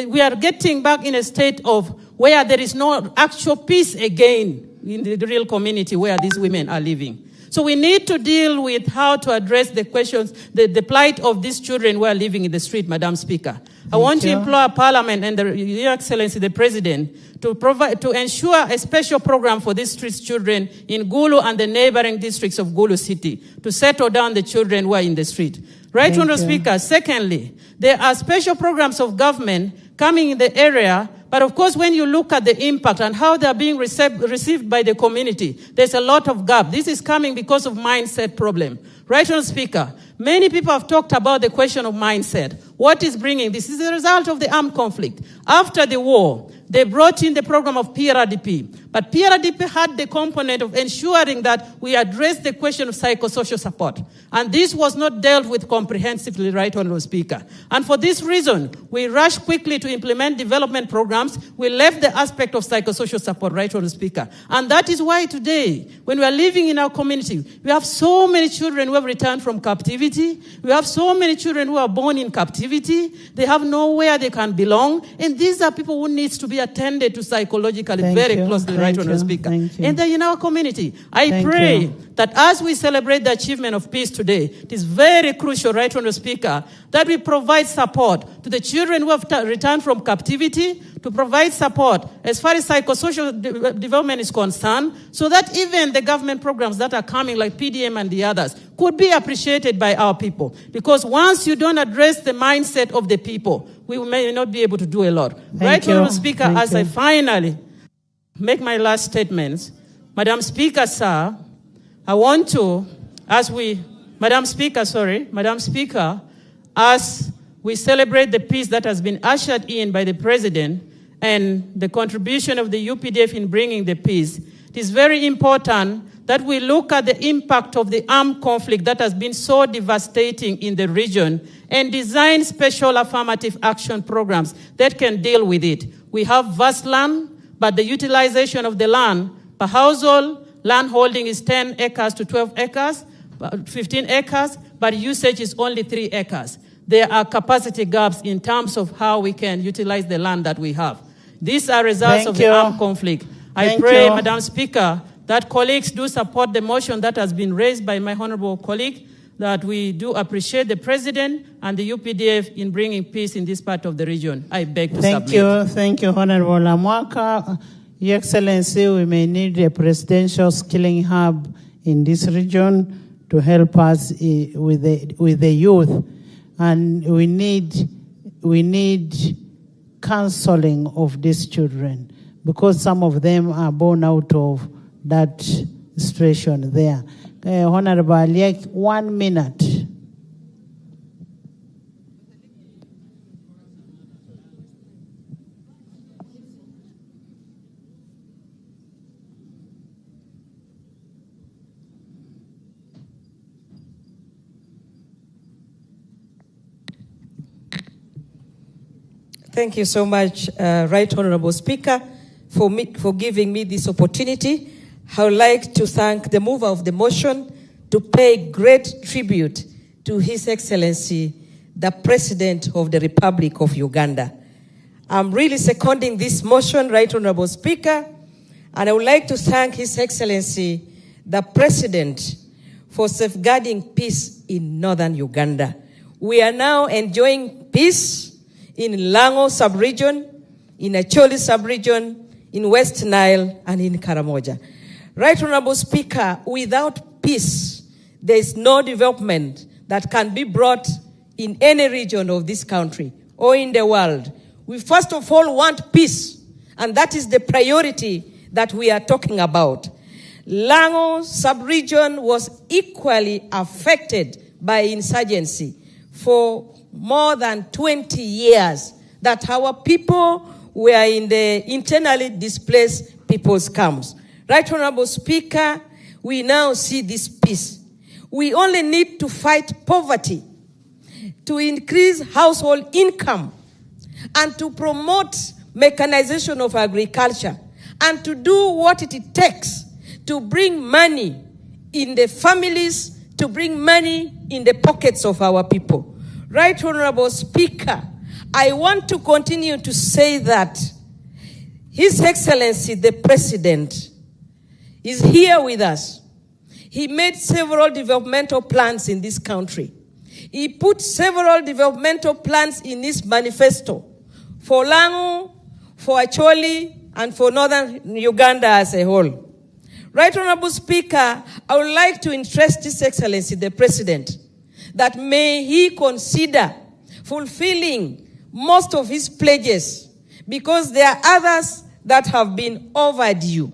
we are getting back in a state of where there is no actual peace again in the real community where these women are living. So we need to deal with how to address the questions, the plight of these children who are living in the street, Madam Speaker. I want to implore Parliament and Your Excellency, the President, to ensure a special program for these street children in Gulu and the neighboring districts of Gulu City to settle down the children who are in the street. Right, Honourable Speaker. Secondly, there are special programs of government coming in the area. But of course, when you look at the impact and how they are being received by the community, there's a lot of gap. This is coming because of mindset problem. Right, Honourable Speaker, many people have talked about the question of mindset. What is bringing this? This is a result of the armed conflict. After the war, they brought in the program of PRDP. But PRDP had the component of ensuring that we address the question of psychosocial support. And this was not dealt with comprehensively, Right Honourable Speaker. And for this reason, we rushed quickly to implement development programs. We left the aspect of psychosocial support, Right Honourable Speaker. And that is why today, when we are living in our community, we have so many children who have returned from captivity. We have so many children who are born in captivity. They have nowhere they can belong. And these are people who need to be attended to psychologically very closely, Right Honourable Speaker. And they're in our community. I pray that as we celebrate the achievement of peace today, it is very crucial, Right Honourable Speaker, that we provide support to the children who have returned from captivity, to provide support as far as psychosocial development is concerned, so that even the government programs that are coming, like PDM and the others, could be appreciated by our people. Because once you don't address the mindset of the people, we may not be able to do a lot. Right Honourable Speaker, as I finally make my last statements, Madam Speaker, sir, I want to, Madam Speaker, as we celebrate the peace that has been ushered in by the President and the contribution of the UPDF in bringing the peace, it is very important that we look at the impact of the armed conflict that has been so devastating in the region and design special affirmative action programs that can deal with it. We have vast land, but the utilization of the land per household, land holding is 10 acres to 12 acres, 15 acres, but usage is only 3 acres. There are capacity gaps in terms of how we can utilize the land that we have. These are results of the armed conflict. I pray, Madam Speaker, that colleagues do support the motion that has been raised by my honourable colleague, that we do appreciate the President and the UPDF in bringing peace in this part of the region. I beg to submit. Thank you, Honourable Lamwaka. Your Excellency, we may need a presidential skilling hub in this region to help us with the youth. And we need counseling of these children, because some of them are born out of that situation there. Honorable Aliek, 1 minute. Thank you so much, Right Honorable Speaker, for giving me this opportunity. I would like to thank the mover of the motion to pay great tribute to His Excellency, the President of the Republic of Uganda. I'm really seconding this motion, Right Honorable Speaker, and I would like to thank His Excellency, the President, for safeguarding peace in northern Uganda. We are now enjoying peace in Lango sub-region, in Acholi sub-region, in West Nile, and in Karamoja. Right Honorable Speaker, without peace, there is no development that can be brought in any region of this country or in the world. We first of all want peace, and that is the priority that we are talking about. Lango sub-region was equally affected by insurgency for more than 20 years, that our people were in the internally displaced people's camps. Right Honorable Speaker, we now see this peace. We only need to fight poverty, to increase household income, and to promote mechanization of agriculture, and to do what it takes to bring money in the families, to bring money in the pockets of our people. Right Honorable Speaker, I want to continue to say that His Excellency the President is here with us. He made several developmental plans in this country. He put several developmental plans in his manifesto for Lango, for Acholi, and for northern Uganda as a whole. Right Honorable Speaker, I would like to interest His Excellency the President that may he consider fulfilling most of his pledges, because there are others that have been overdue,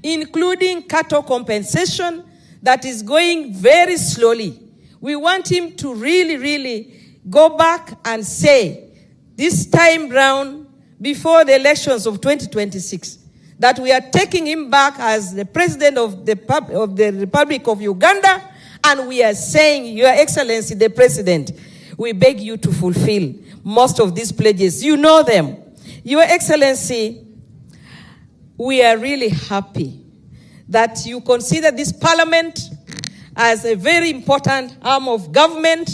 including cattle compensation that is going very slowly. We want him to really go back and say, this time round, before the elections of 2026, that we are taking him back as the President of the Republic of Uganda, and we are saying, Your Excellency the President, we beg you to fulfill most of these pledges. You know them. Your Excellency, we are really happy that you consider this Parliament as a very important arm of government,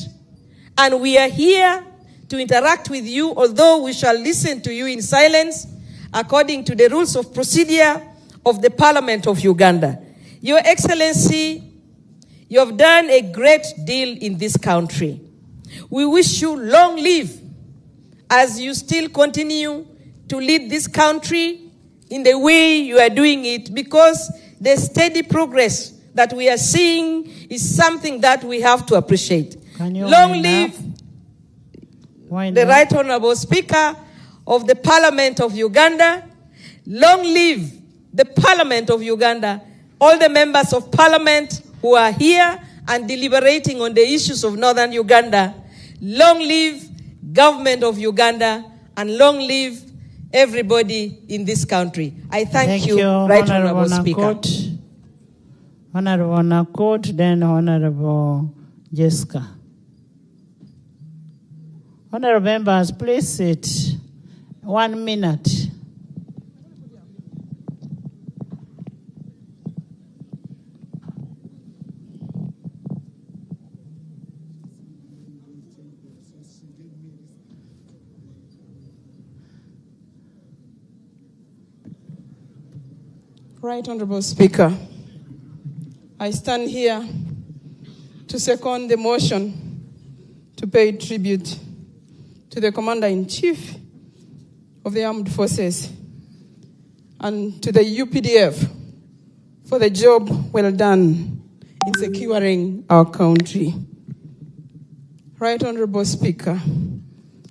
and we are here to interact with you, although we shall listen to you in silence according to the rules of procedure of the Parliament of Uganda. Your Excellency, you have done a great deal in this country. We wish you long live as you still continue to lead this country in the way you are doing it, because the steady progress that we are seeing is something that we have to appreciate. Long live the Right Honorable Speaker of the Parliament of Uganda. Long live the Parliament of Uganda, all the members of Parliament who are here and deliberating on the issues of northern Uganda. Long live government of Uganda, and long live everybody in this country. I thank you, Right Honorable Speaker. Honorable Nakot, then Honorable Jessica. Honorable members, please sit. 1 minute. Right Honorable Speaker, I stand here to second the motion to pay tribute to the Commander-in-Chief of the Armed Forces and to the UPDF for the job well done in securing our country. Right Honorable Speaker,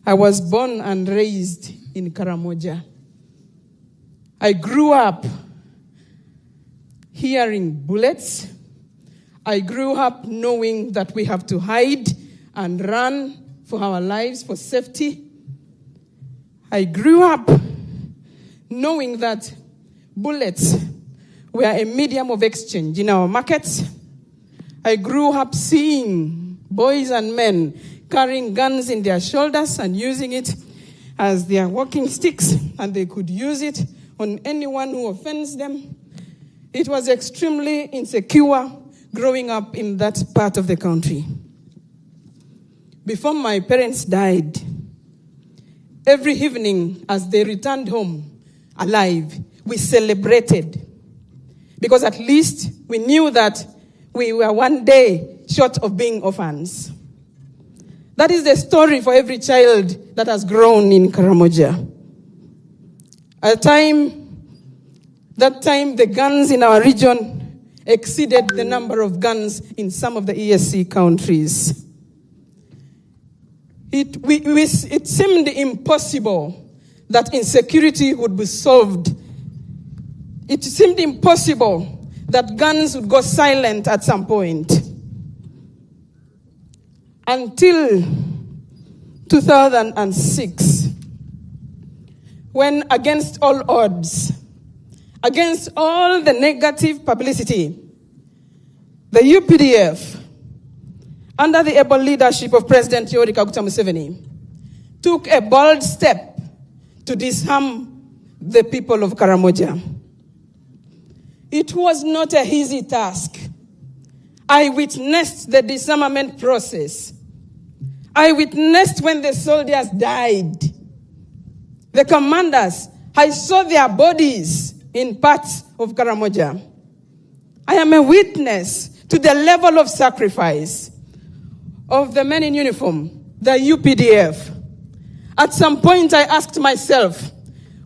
I was born and raised in Karamoja. I grew up hearing bullets. I grew up knowing that we have to hide and run for our lives, for safety. I grew up knowing that bullets were a medium of exchange in our markets. I grew up seeing boys and men carrying guns in their shoulders and using it as their walking sticks, and they could use it on anyone who offends them. It was extremely insecure growing up in that part of the country. Before my parents died, every evening as they returned home alive, we celebrated, because at least we knew that we were one day short of being orphans. That is the story for every child that has grown in Karamoja. At that time, the guns in our region exceeded the number of guns in some of the ESC countries. It seemed impossible that insecurity would be solved. It seemed impossible that guns would go silent at some point. Until 2006, when against all odds, against all the negative publicity, the UPDF, under the able leadership of President Yoweri Kaguta Museveni, took a bold step to disarm the people of Karamoja. It was not an easy task. I witnessed the disarmament process. I witnessed when the soldiers died. The commanders, I saw their bodies in parts of Karamoja. I am a witness to the level of sacrifice of the men in uniform, the UPDF. At some point I asked myself,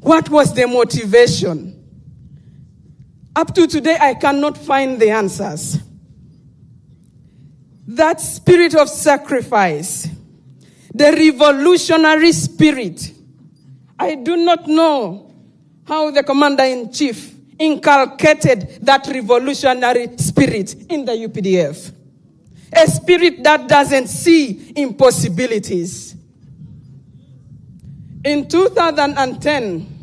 what was the motivation? Up to today, I cannot find the answers. That spirit of sacrifice, the revolutionary spirit, I do not know how the commander-in-chief inculcated that revolutionary spirit in the UPDF. A spirit that doesn't see impossibilities. In 2010,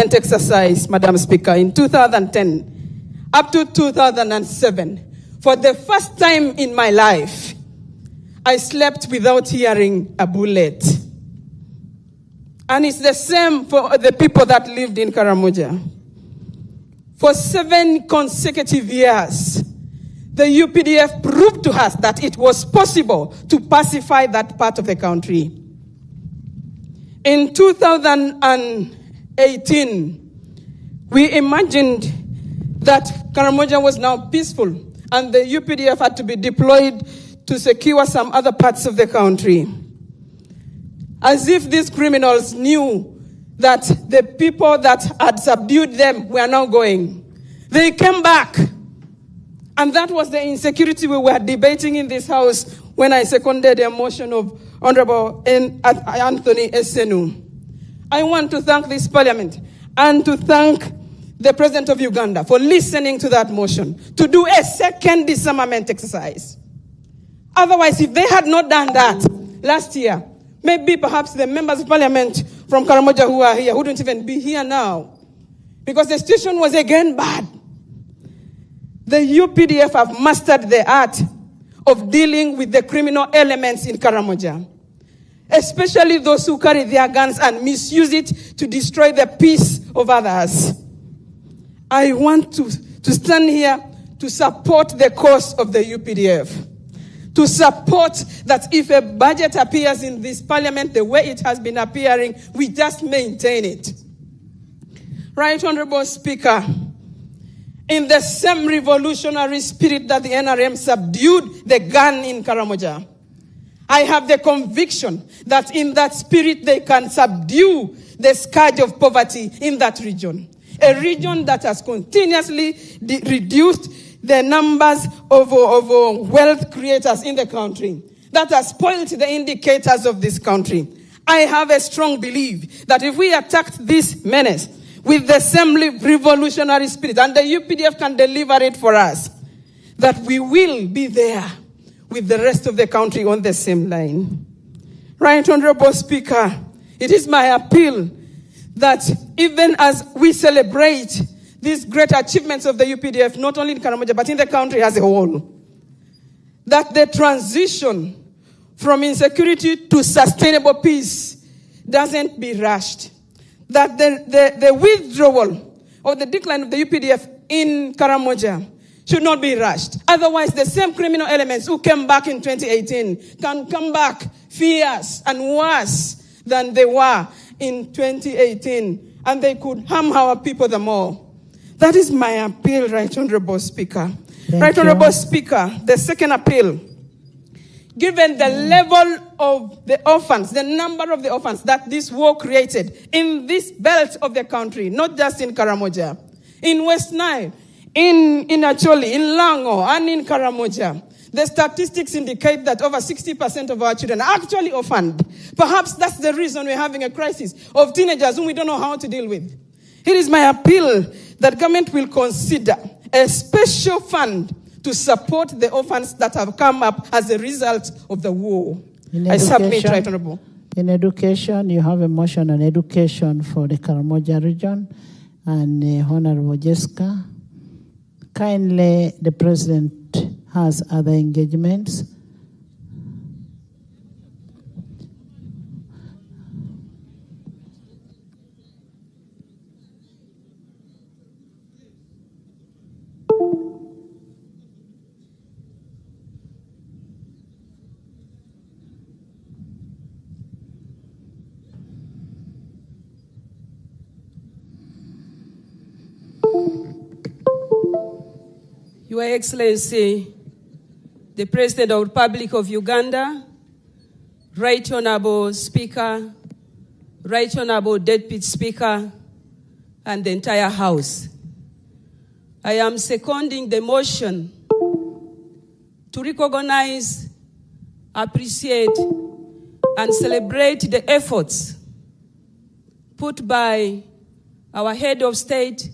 exercise, Madam Speaker, in 2010 up to 2007, for the first time in my life, I slept without hearing a bullet. And it's the same for the people that lived in Karamoja. For 7 consecutive years, the UPDF proved to us that it was possible to pacify that part of the country. In 2018, we imagined that Karamoja was now peaceful, and the UPDF had to be deployed to secure some other parts of the country. As if these criminals knew that the people that had subdued them were now going. They came back. And that was the insecurity we were debating in this house when I seconded a motion of Honorable Anthony Esenu. I want to thank this parliament and to thank the President of Uganda for listening to that motion, to do a second disarmament exercise. Otherwise, if they had not done that last year, maybe perhaps the members of parliament from Karamoja who are here wouldn't even be here now, because the situation was again bad. The UPDF have mastered the art of dealing with the criminal elements in Karamoja, especially those who carry their guns and misuse it to destroy the peace of others. I want to stand here to support the cause of the UPDF, to support that if a budget appears in this parliament the way it has been appearing, we just maintain it. Right Honorable Speaker, in the same revolutionary spirit that the NRM subdued the gun in Karamoja, I have the conviction that in that spirit they can subdue the scourge of poverty in that region. A region that has continuously reduced the numbers of wealth creators in the country, that has spoiled the indicators of this country. I have a strong belief that if we attacked this menace with the same revolutionary spirit, and the UPDF can deliver it for us, that we will be there with the rest of the country on the same line. Right Honorable Speaker, it is my appeal that even as we celebrate these great achievements of the UPDF, not only in Karamoja, but in the country as a whole, that the transition from insecurity to sustainable peace doesn't be rushed. That the withdrawal or the decline of the UPDF in Karamoja should not be rushed. Otherwise, the same criminal elements who came back in 2018 can come back fierce and worse than they were in 2018, and they could harm our people the more. That is my appeal, Right Honorable Speaker. Honorable Speaker, the second appeal. Given the level of the orphans, the number of the orphans that this war created in this belt of the country, not just in Karamoja, in West Nile, in Acholi, in Lango, and in Karamoja, the statistics indicate that over 60% of our children are actually orphaned. Perhaps that's the reason we're having a crisis of teenagers whom we don't know how to deal with. It is my appeal that government will consider a special fund to support the orphans that have come up as a result of the war. I submit, Right Honorable. In education, you have a motion on education for the Karamoja region, and Honorable Jessica. Kindly, the President has other engagements. Your Excellency, the President of the Republic of Uganda, Right Honorable Speaker, Right Honorable Deputy Speaker, and the entire House. I am seconding the motion to recognize, appreciate, and celebrate the efforts put by our head of state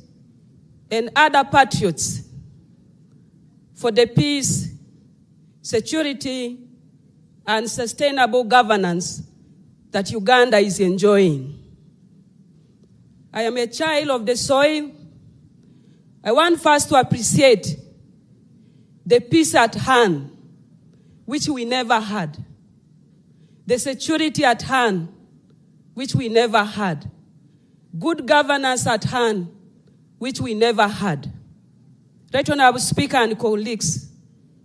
and other patriots for the peace, security, and sustainable governance that Uganda is enjoying. I am a child of the soil. I want first to appreciate the peace at hand, which we never had. The security at hand, which we never had. Good governance at hand, which we never had. Right Honorable Speaker and colleagues,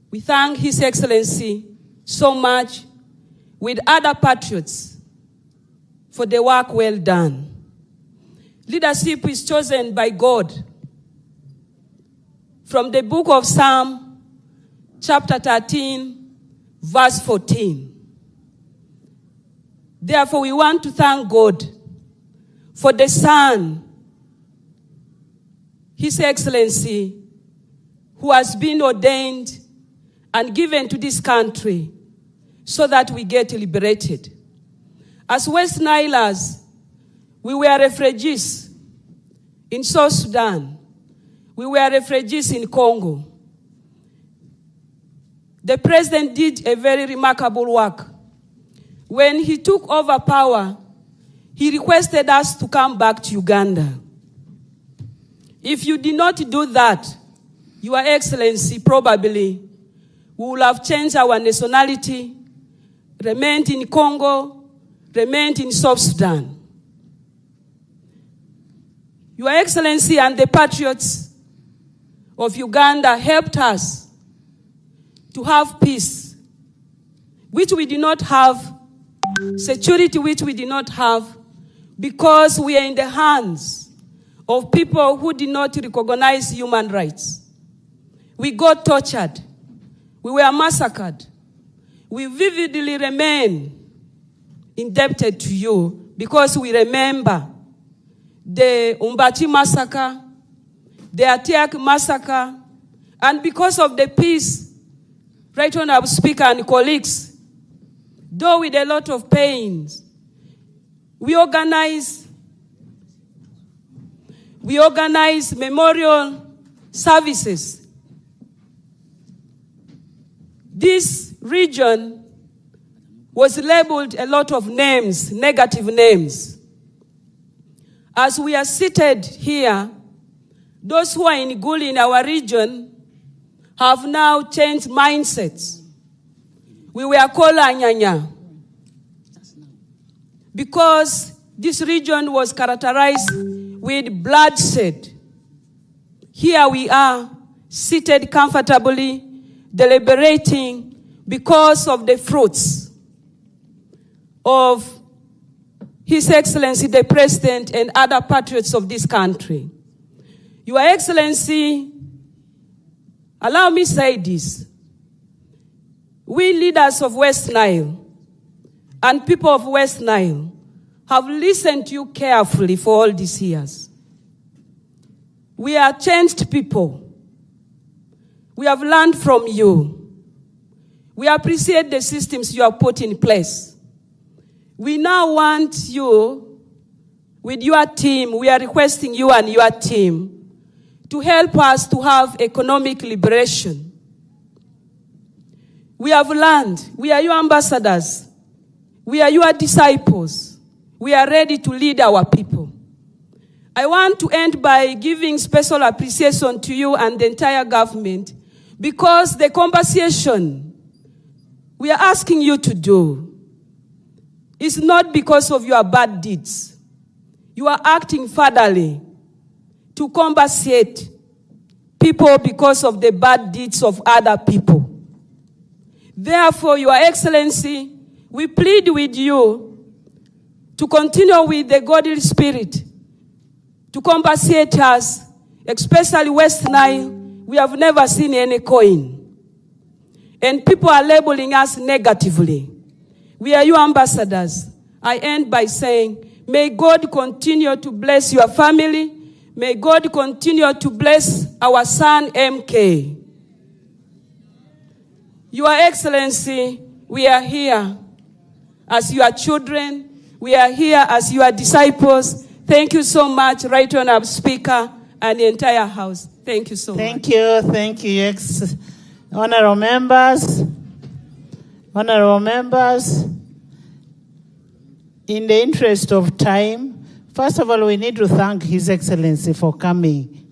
we thank His Excellency so much with other patriots for the work well done. Leadership is chosen by God. From the book of Psalm, chapter 13, verse 14. Therefore, we want to thank God for the Son, His Excellency, who has been ordained and given to this country so that we get liberated. As West Nilers, we were refugees in South Sudan. We were refugees in Congo. The President did a very remarkable work. When he took over power, he requested us to come back to Uganda. If you did not do that, Your Excellency, probably, we will have changed our nationality, remained in Congo, remained in South Sudan. Your Excellency and the patriots of Uganda helped us to have peace, which we did not have, security which we did not have, because we are in the hands of people who did not recognize human rights. We got tortured. We were massacred. We vividly remain indebted to you because we remember the Umbati massacre, the Atiak massacre, and because of the peace, Right Honorable Speaker and colleagues, though with a lot of pains, we organize memorial services. This region was labeled a lot of names, negative names. As we are seated here, those who are in Gulu in our region have now changed mindsets. We were called Anyanya because this region was characterized with bloodshed. Here we are, seated comfortably, deliberating because of the fruits of His Excellency the President and other patriots of this country. Your Excellency, allow me to say this. We leaders of West Nile and people of West Nile have listened to you carefully for all these years. We are changed people. We have learned from you. We appreciate the systems you have put in place. We now want you, with your team, we are requesting you and your team to help us to have economic liberation. We have learned. We are your ambassadors. We are your disciples. We are ready to lead our people. I want to end by giving special appreciation to you and the entire government because the conversation we are asking you to do is not because of your bad deeds. You are acting fatherly to compensate people because of the bad deeds of other people. Therefore, Your Excellency, we plead with you to continue with the godly spirit to compensate us, especially West Nile. We have never seen any coin. And people are labeling us negatively. We are your ambassadors. I end by saying, may God continue to bless your family. May God continue to bless our son, MK. Your Excellency, we are here as your children. We are here as your disciples. Thank you so much, Right Honorable Speaker, and the entire House. Thank you so much. Thank you, Honorable members. Honorable members, in the interest of time, first of all, we need to thank His Excellency for coming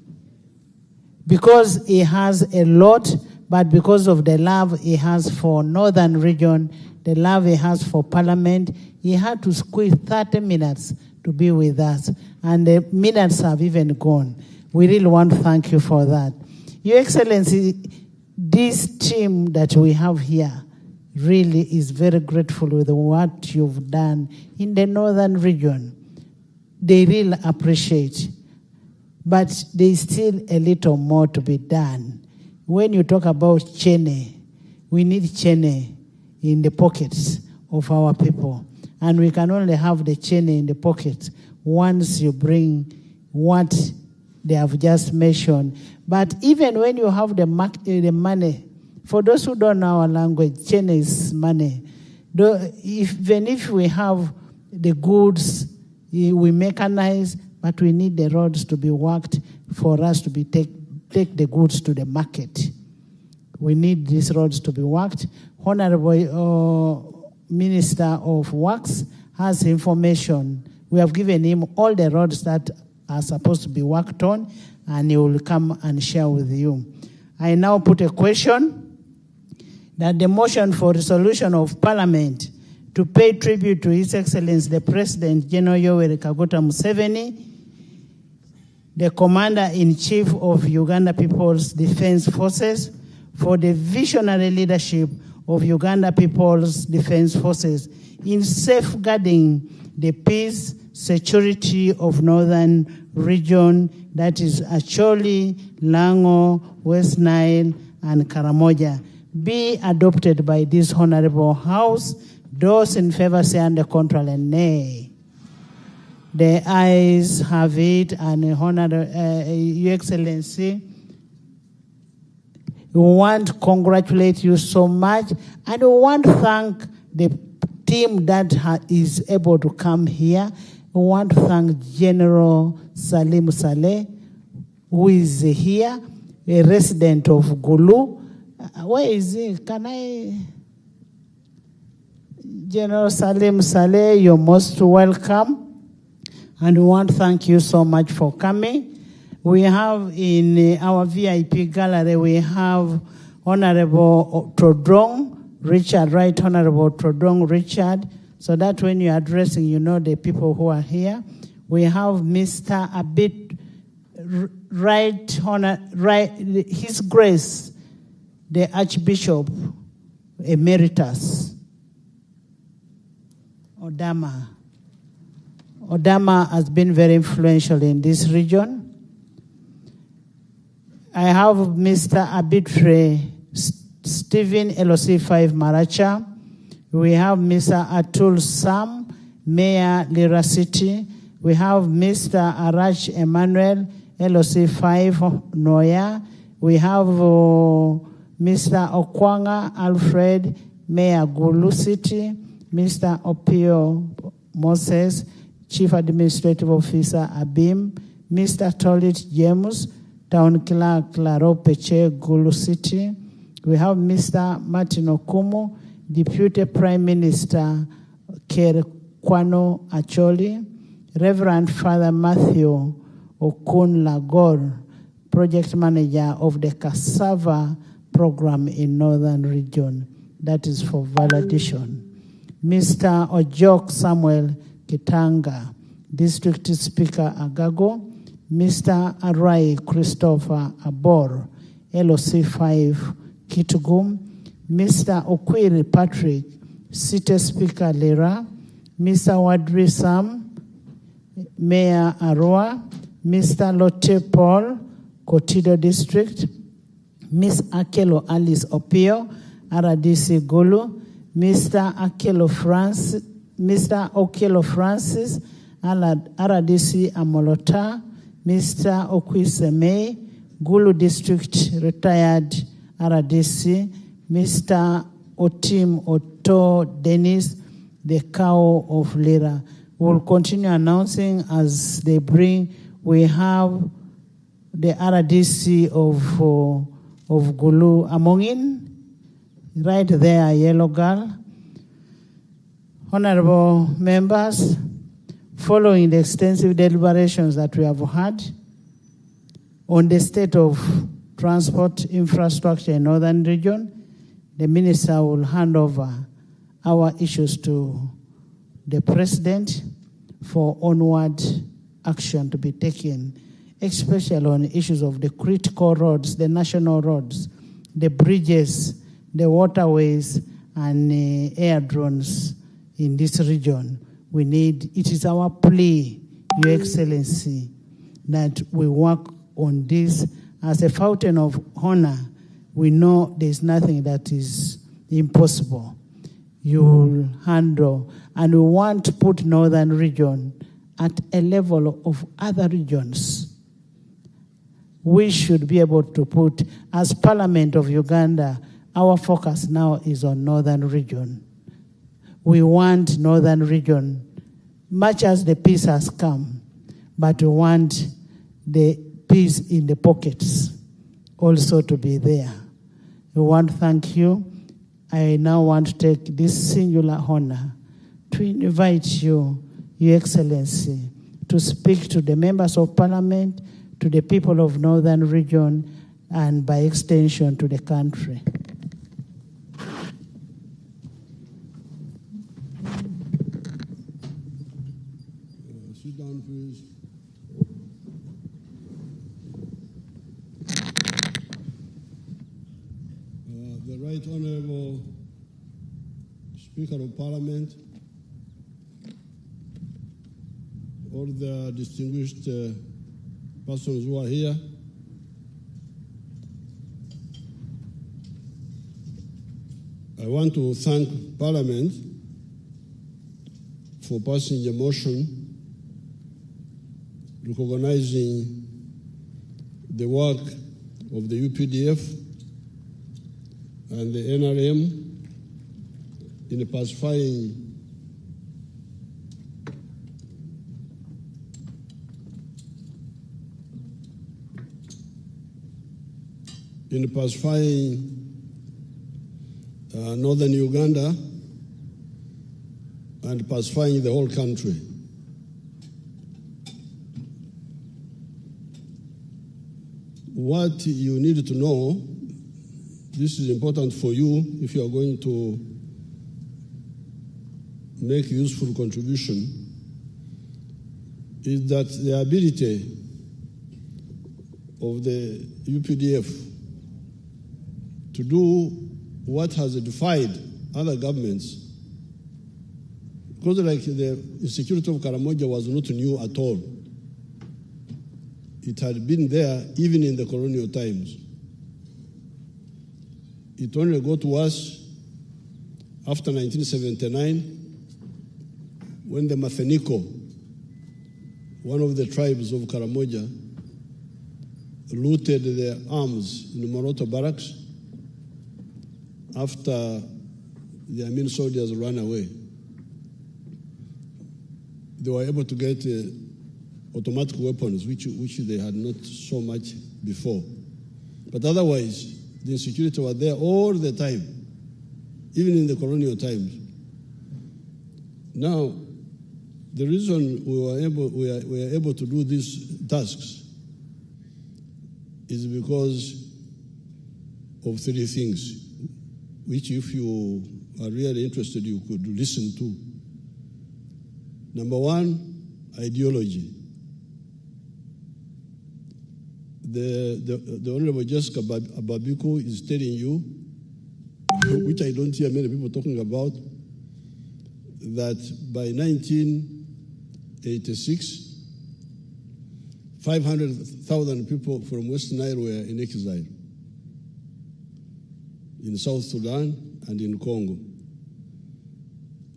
because he has a lot, but because of the love he has for Northern Region, the love he has for Parliament, he had to squeeze 30 minutes to be with us, and the minutes have even gone. We really want to thank you for that. Your Excellency, this team that we have here really is very grateful with what you've done in the Northern Region. They really appreciate, but there's still a little more to be done. When you talk about Chene, we need Chene in the pockets of our people. And we can only have the Chene in the pockets once you bring what they have just mentioned. But even when you have the money, for those who don't know our language, Chene is money. Even if we have the goods, we mechanize, but we need the roads to be worked for us to take the goods to the market. We need these roads to be worked. Honorable Minister of Works has information. We have given him all the roads that are supposed to be worked on, and he will come and share with you. I now put a question that the motion for resolution of Parliament to pay tribute to His Excellency the President General Yoweri Kaguta Museveni, the Commander-in-Chief of Uganda People's Defense Forces, for the visionary leadership of Uganda People's Defense Forces in safeguarding the peace, security of Northern Region, that is Acholi, Lango, West Nile, and Karamoja, be adopted by this Honorable House. Those in favor say under contrary and nay. The ayes have it, and Your Excellency, we want to congratulate you so much, and we want to thank the team that is able to come here. We want to thank General Salim Saleh, who is here, a resident of Gulu. Where is he? General Salim Saleh, you're most welcome. And we want to thank you so much for coming. We have in our VIP gallery, we have Honorable Todrong, Richard, Right Honorable Trodong Richard, so that when you're addressing, you know the people who are here. We have Mr. Abid His Grace, the Archbishop Emeritus, Odama. Odama has been very influential in this region. I have Mr. Abidre Stephen LOC 5 Maracha. We have Mr. Atul Sam, Mayor Lira City. We have Mr. Arach Emmanuel LOC 5 Noya. We have Mr. Okwanga Alfred, Mayor Gulu City. Mr. Opio Moses, Chief Administrative Officer Abim. Mr. Tolit James, Town Clerk Claro Peche, Gulu City. We have Mr. Martin Okumu, Deputy Prime Minister Ker Kwano Acholi. Reverend Father Matthew Okun Lagor, Project Manager of the Cassava Program in Northern Region. That is for validation. Mr. Ojok Samuel Kitanga, District Speaker Agago. Mr. Arai Christopher Abor, LOC 5 Kitugum. Mr. Okwiri Patrick, City Speaker Lira. Mr. Wadri Sam, Mayor Arua. Mr. Lotte Paul, Kotido District. Miss Akelo Alice Opio, RDC Gulu. Mr. Akelo Francis, RDC Amolota. Mr. Okwise May, Gulu District Retired RDC. Mr. Otim Otto Dennis, the cow of Lira. We'll continue announcing as they bring. We have the RDC of Gulu Amongin, right there, yellow girl. Honorable members, following the extensive deliberations that we have had on the state of transport infrastructure in Northern Region, the Minister will hand over our issues to the President for onward action to be taken, especially on issues of the critical roads, the national roads, the bridges, the waterways, and air drones in this region. It is our plea, Your Excellency, that we work on this as a fountain of honor. We know there's nothing that is impossible. You'll handle, and we want to put Northern Region at a level of other regions. We should be able to put, as Parliament of Uganda, our focus now is on Northern Region. We want Northern Region, much as the peace has come, but we want the peace in the pockets also to be there. We want to thank you. I now want to take this singular honor to invite you, Your Excellency, to speak to the members of Parliament, to the people of Northern Region, and by extension to the country. Sit down, please. The Right Honorable Speaker of Parliament, all the distinguished persons who are here, I want to thank Parliament for passing a motion recognizing the work of the UPDF and the NRM in pacifying northern Uganda and pacifying the whole country. What you need to know this is important for you if you are going to make useful contribution, is that the ability of the UPDF to do what has defied other governments, because like the insecurity of Karamoja was not new at all. It had been there even in the colonial times. It only got worse after 1979 when the Matheniko, one of the tribes of Karamoja, looted their arms in the Moroto barracks after the Amin soldiers ran away. They were able to get automatic weapons, which they had not so much before. But otherwise, the insecurity was there all the time, even in the colonial times. Now, the reason we were able to do these tasks is because of three things, which if you are really interested, you could listen to. Number one, ideology. The Honorable Jessica Ababiko is telling you, which I don't hear many people talking about, that by 1986, 500,000 people from West Nile were in exile in South Sudan and in Congo.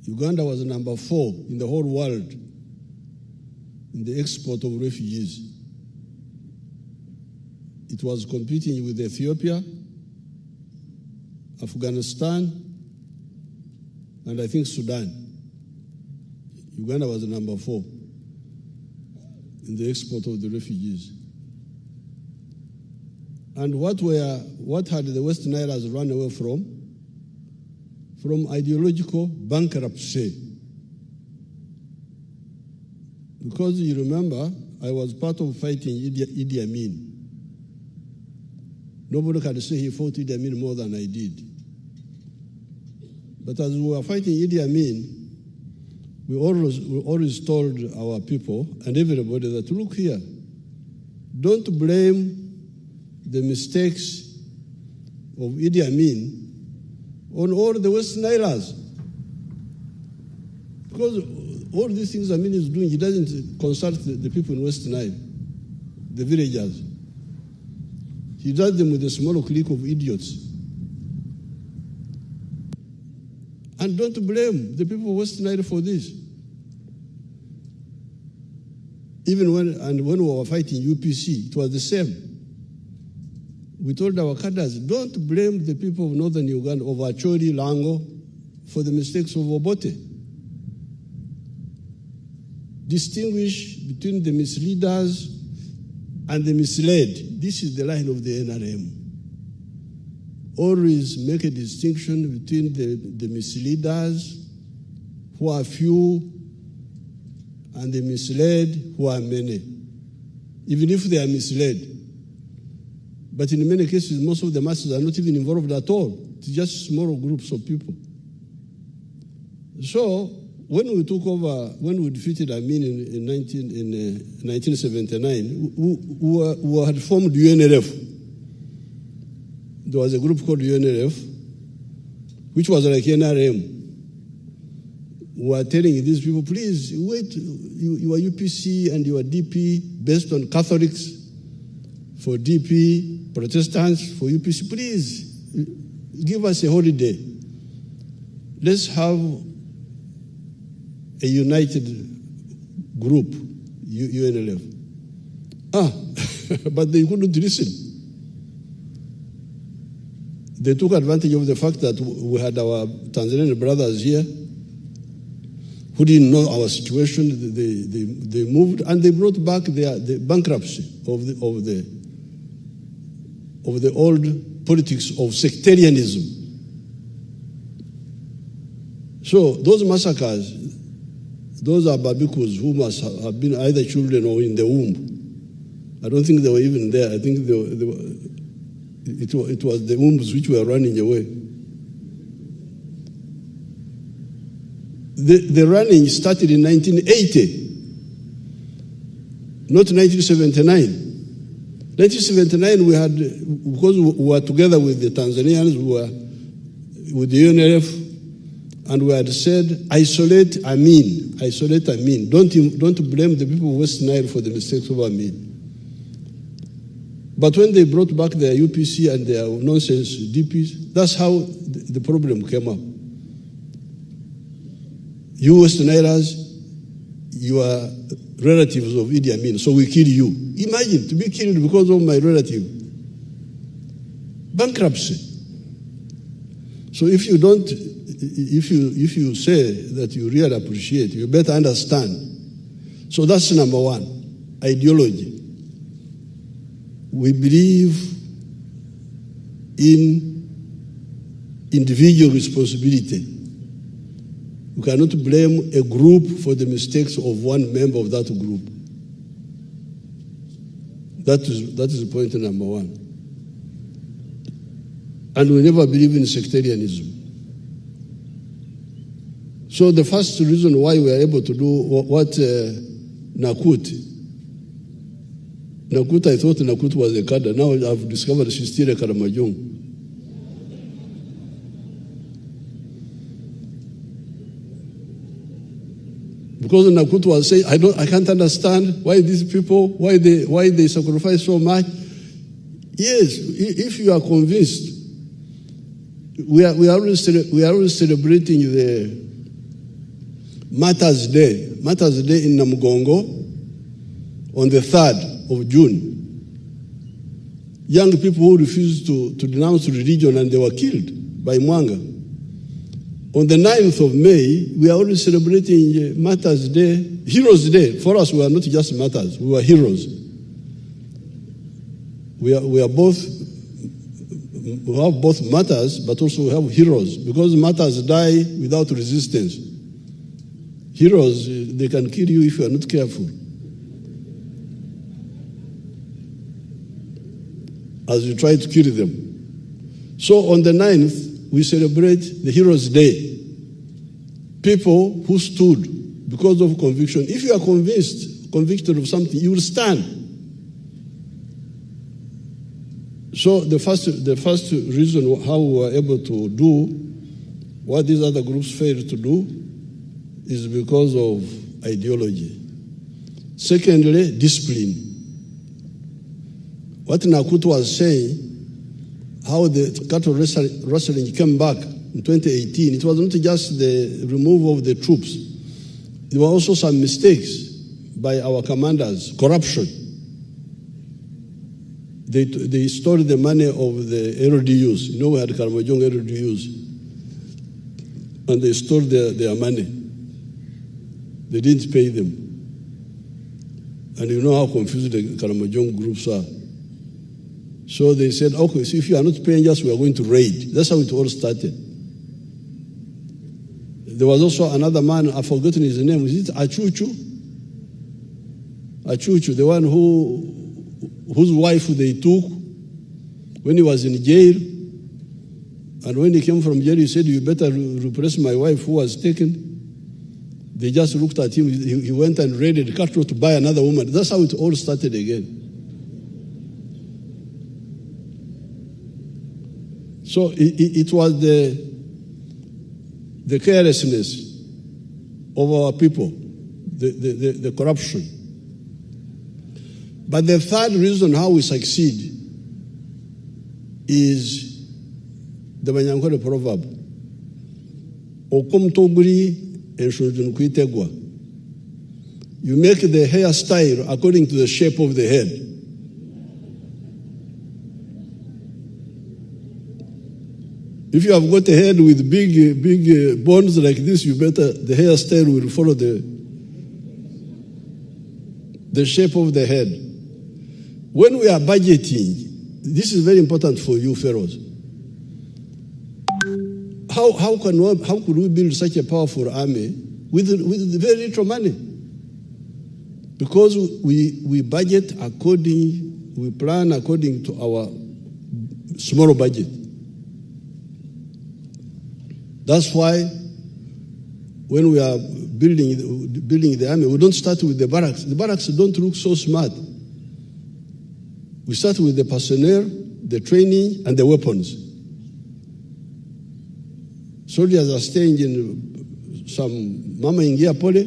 Uganda was number 4 in the whole world in the export of refugees. It was competing with Ethiopia, Afghanistan, and I think Sudan. Uganda was number 4 in the export of the refugees. And what had the West Nile's run away from? From ideological bankruptcy. Because you remember, I was part of fighting Idi Amin. Nobody can say he fought Idi Amin more than I did. But as we were fighting Idi Amin, we always told our people and everybody that, look here, don't blame the mistakes of Idi Amin on all the West Nilers. Because all these things Amin is doing, he doesn't consult the people in West Nile, the villagers. He does them with a small clique of idiots. And don't blame the people of West Nile for this. Even when we were fighting UPC, it was the same. We told our cadres, don't blame the people of northern Uganda, of Acholi, Lango, for the mistakes of Obote. Distinguish between the misleaders and the misled. This is the line of the NRM. Always make a distinction between the misleaders, who are few, and the misled, who are many, even if they are misled. But in many cases, most of the masses are not even involved at all. It's just small groups of people. So when we took over, when we defeated Amin in 1979, we had formed UNLF. There was a group called UNLF, which was like NRM. We were telling these people, please, wait, you are UPC and you are DP based on Catholics for DP, Protestants for UPC. Please, give us a holiday. Let's have a united group, UNLF. But they couldn't listen. They took advantage of the fact that we had our Tanzanian brothers here who didn't know our situation. They moved and they brought back the bankruptcy of the old politics of sectarianism. So those massacres, those are Babikus who must have been either children or in the womb. I don't think they were even there. I think they It was the wombs which were running away. The running started in 1980, not 1979. 1979, we had, because we were together with the Tanzanians, we were with the UNLF, and we had said, isolate Amin. Don't blame the people of West Nile for the mistakes of Amin. But when they brought back their UPC and their nonsense DPs, that's how the problem came up. You West Nilers, you are relatives of Idi Amin, so we kill you. Imagine to be killed because of my relative. Bankruptcy. So if you you say that you really appreciate, you better understand. So that's number one, ideology. We believe in individual responsibility. You cannot blame a group for the mistakes of one member of that group. That is point number one. And we never believe in sectarianism. So the first reason why we are able to do what Nakut, I thought Nakut was a cadre. Now I've discovered she's still a Karamajong. Because Nakut was saying, I can't understand why these people, why they sacrifice so much. Yes, if you are convinced, we are always celebrating the Martyrs' Day in Namugongo on the 3rd of June. Young people who refused to denounce religion and they were killed by Mwanga. On the 9th of May, we are always celebrating Martyrs' Day, Heroes' Day. For us, we are not just martyrs, we were heroes. We have both martyrs, but also we have heroes, because martyrs die without resistance. Heroes, they can kill you if you are not careful. As you try to kill them. So on the 9th, we celebrate the Heroes' Day. People who stood because of conviction. If you are convicted of something, you will stand. So the first reason how we were able to do what these other groups failed to do is because of ideology. Secondly, discipline. What Nakut was saying, how the cattle rustling came back in 2018, it was not just the removal of the troops. There were also some mistakes by our commanders, corruption. They stole the money of the LDUs. You know, we had Karamajong LDUs. And they stole their money. They didn't pay them. And you know how confused the Karamajong groups are. So they said, okay, so if you are not paying us, we are going to raid. That's how it all started. There was also another man, I've forgotten his name. Is it Achuchu? Achuchu, the one whose wife they took when he was in jail. And when he came from jail, he said, you better replace my wife who was taken. They just looked at him. He went and raided cattle to buy another woman. That's how it all started again. So it was the carelessness of our people, the corruption. But the third reason how we succeed is the Banyankole proverb. Okum toguri enshojun kuitegwa. You make the hairstyle according to the shape of the head. If you have got a head with big bones like this, the hairstyle will follow the shape of the head. When we are budgeting, this is very important for you, pharaohs. How could we build such a powerful army with very little money? Because we budget we plan according to our small budget. That's why when we are building the army, we don't start with the barracks. The barracks don't look so smart. We start with the personnel, the training, and the weapons. Soldiers are staying in some Mama Ingia Pole,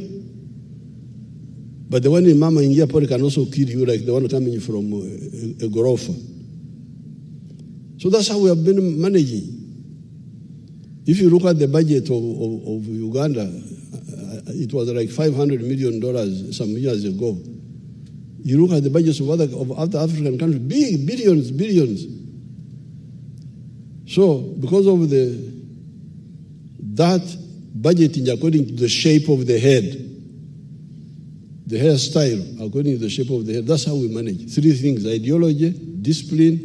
but the one in Mama Ingia Pole can also kill you, like the one coming from a Gorofa. So that's how we have been managing. If you look at the budget of Uganda, it was like $500 million some years ago. You look at the budgets of other African countries, big, billions. So because of that budgeting according to the shape of the head, the hairstyle according to the shape of the head, that's how we manage. Three things: ideology, discipline,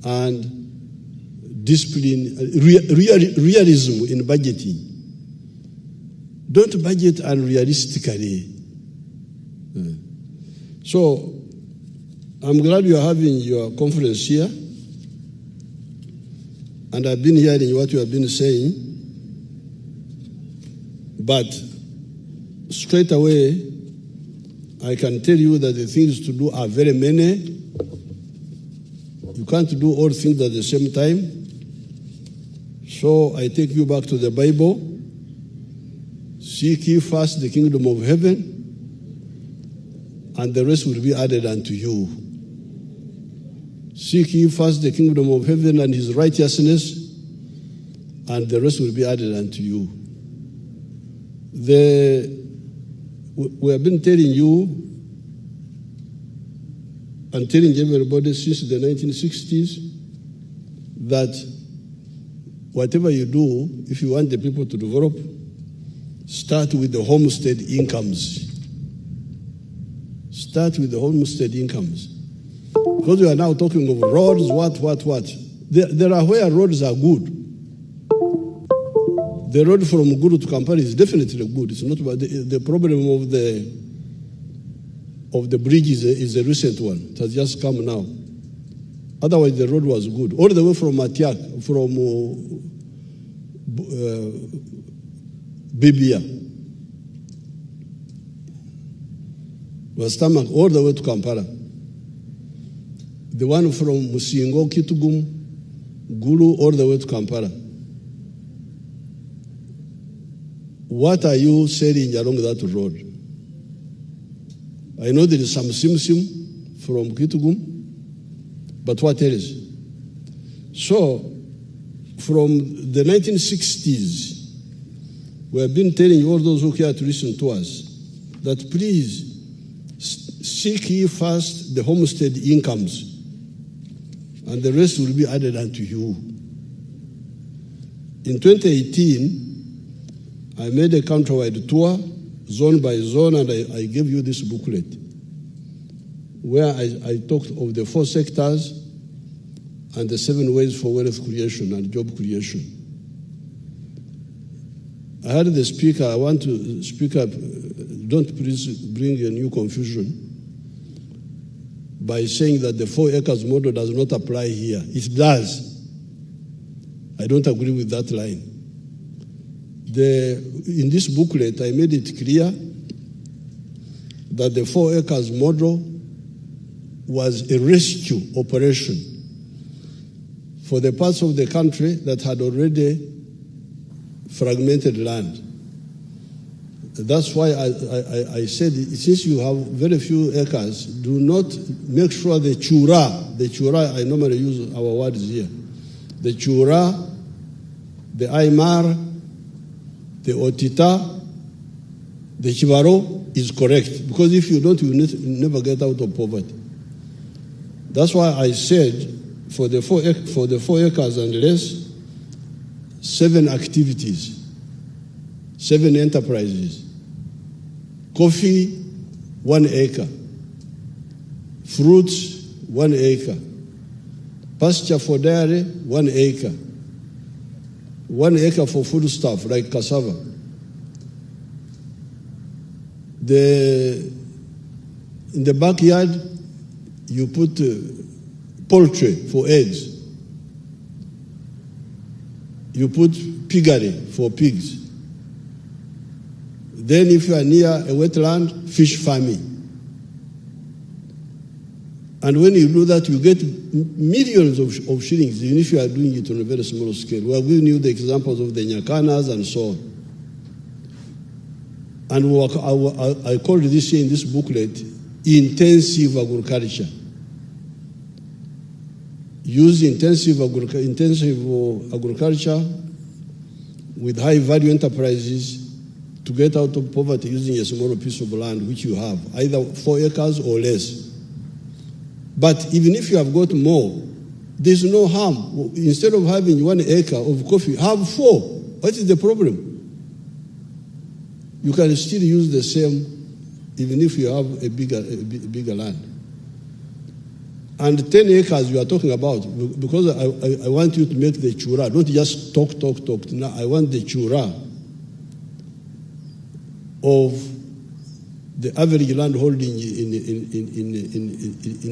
and realism in budgeting. Don't budget unrealistically. So I'm glad you are having your conference here, and I've been hearing what you have been saying, but straight away I can tell you that the things to do are very many. You can't do all things at the same time. So I take you back to the Bible. Seek ye first the kingdom of heaven, and the rest will be added unto you. Seek ye first the kingdom of heaven and his righteousness, and the rest will be added unto you. We have been telling you and telling everybody since the 1960s that whatever you do, if you want the people to develop, start with the homestead incomes. Start with the homestead incomes. Because we are now talking of roads, what. There are where roads are good. The road from Gulu to Kampala is definitely good. It's not about the problem of the bridge is a recent one. It has just come now. Otherwise, the road was good. All the way from Matiak, from Bibia, was tarmac all the way to Kampala. The one from Musingo, Kitugum, Gulu, all the way to Kampala. What are you selling along that road? I know there is some simsim from Kitugum, but what else? So, from the 1960s, we have been telling all those who care to listen to us that please seek ye first the homestead incomes, and the rest will be added unto you. In 2018, I made a countrywide tour, zone by zone, and I gave you this booklet where I talked of the 4 sectors and the 7 ways for wealth creation and job creation. I heard the speaker, I want to speak up, don't please bring a new confusion by saying that the 4 acres model does not apply here. It does. I don't agree with that line. In this booklet, I made it clear that the 4 acres model was a rescue operation for the parts of the country that had already fragmented land. That's why I said, since you have very few acres, do not make sure the chura, I normally use our words here, the chura, the Aymar, the Otita, the Chivaro is correct. Because if you don't, you will never get out of poverty. That's why I said, for the 4 acres and less, 7 activities, 7 enterprises. Coffee, 1 acre. Fruits, 1 acre. Pasture for dairy, 1 acre. 1 acre for foodstuff like cassava. In the backyard, you put poultry for eggs, you put piggery for pigs. Then if you are near a wetland, fish farming. And when you do that, you get millions of shillings, even if you are doing it on a very small scale. We are giving you the examples of the Nyakanas and so on. And I called this here in this booklet, intensive agriculture. Use intensive agriculture with high-value enterprises to get out of poverty using a small piece of land which you have, either 4 acres or less. But even if you have got more, there's no harm. Instead of having 1 acre of coffee, have 4. What is the problem? You can still use the same even if you have a bigger land. And 10 acres you are talking about, because I want you to make the chura, don't just talk. Now I want the chura of the average land holding in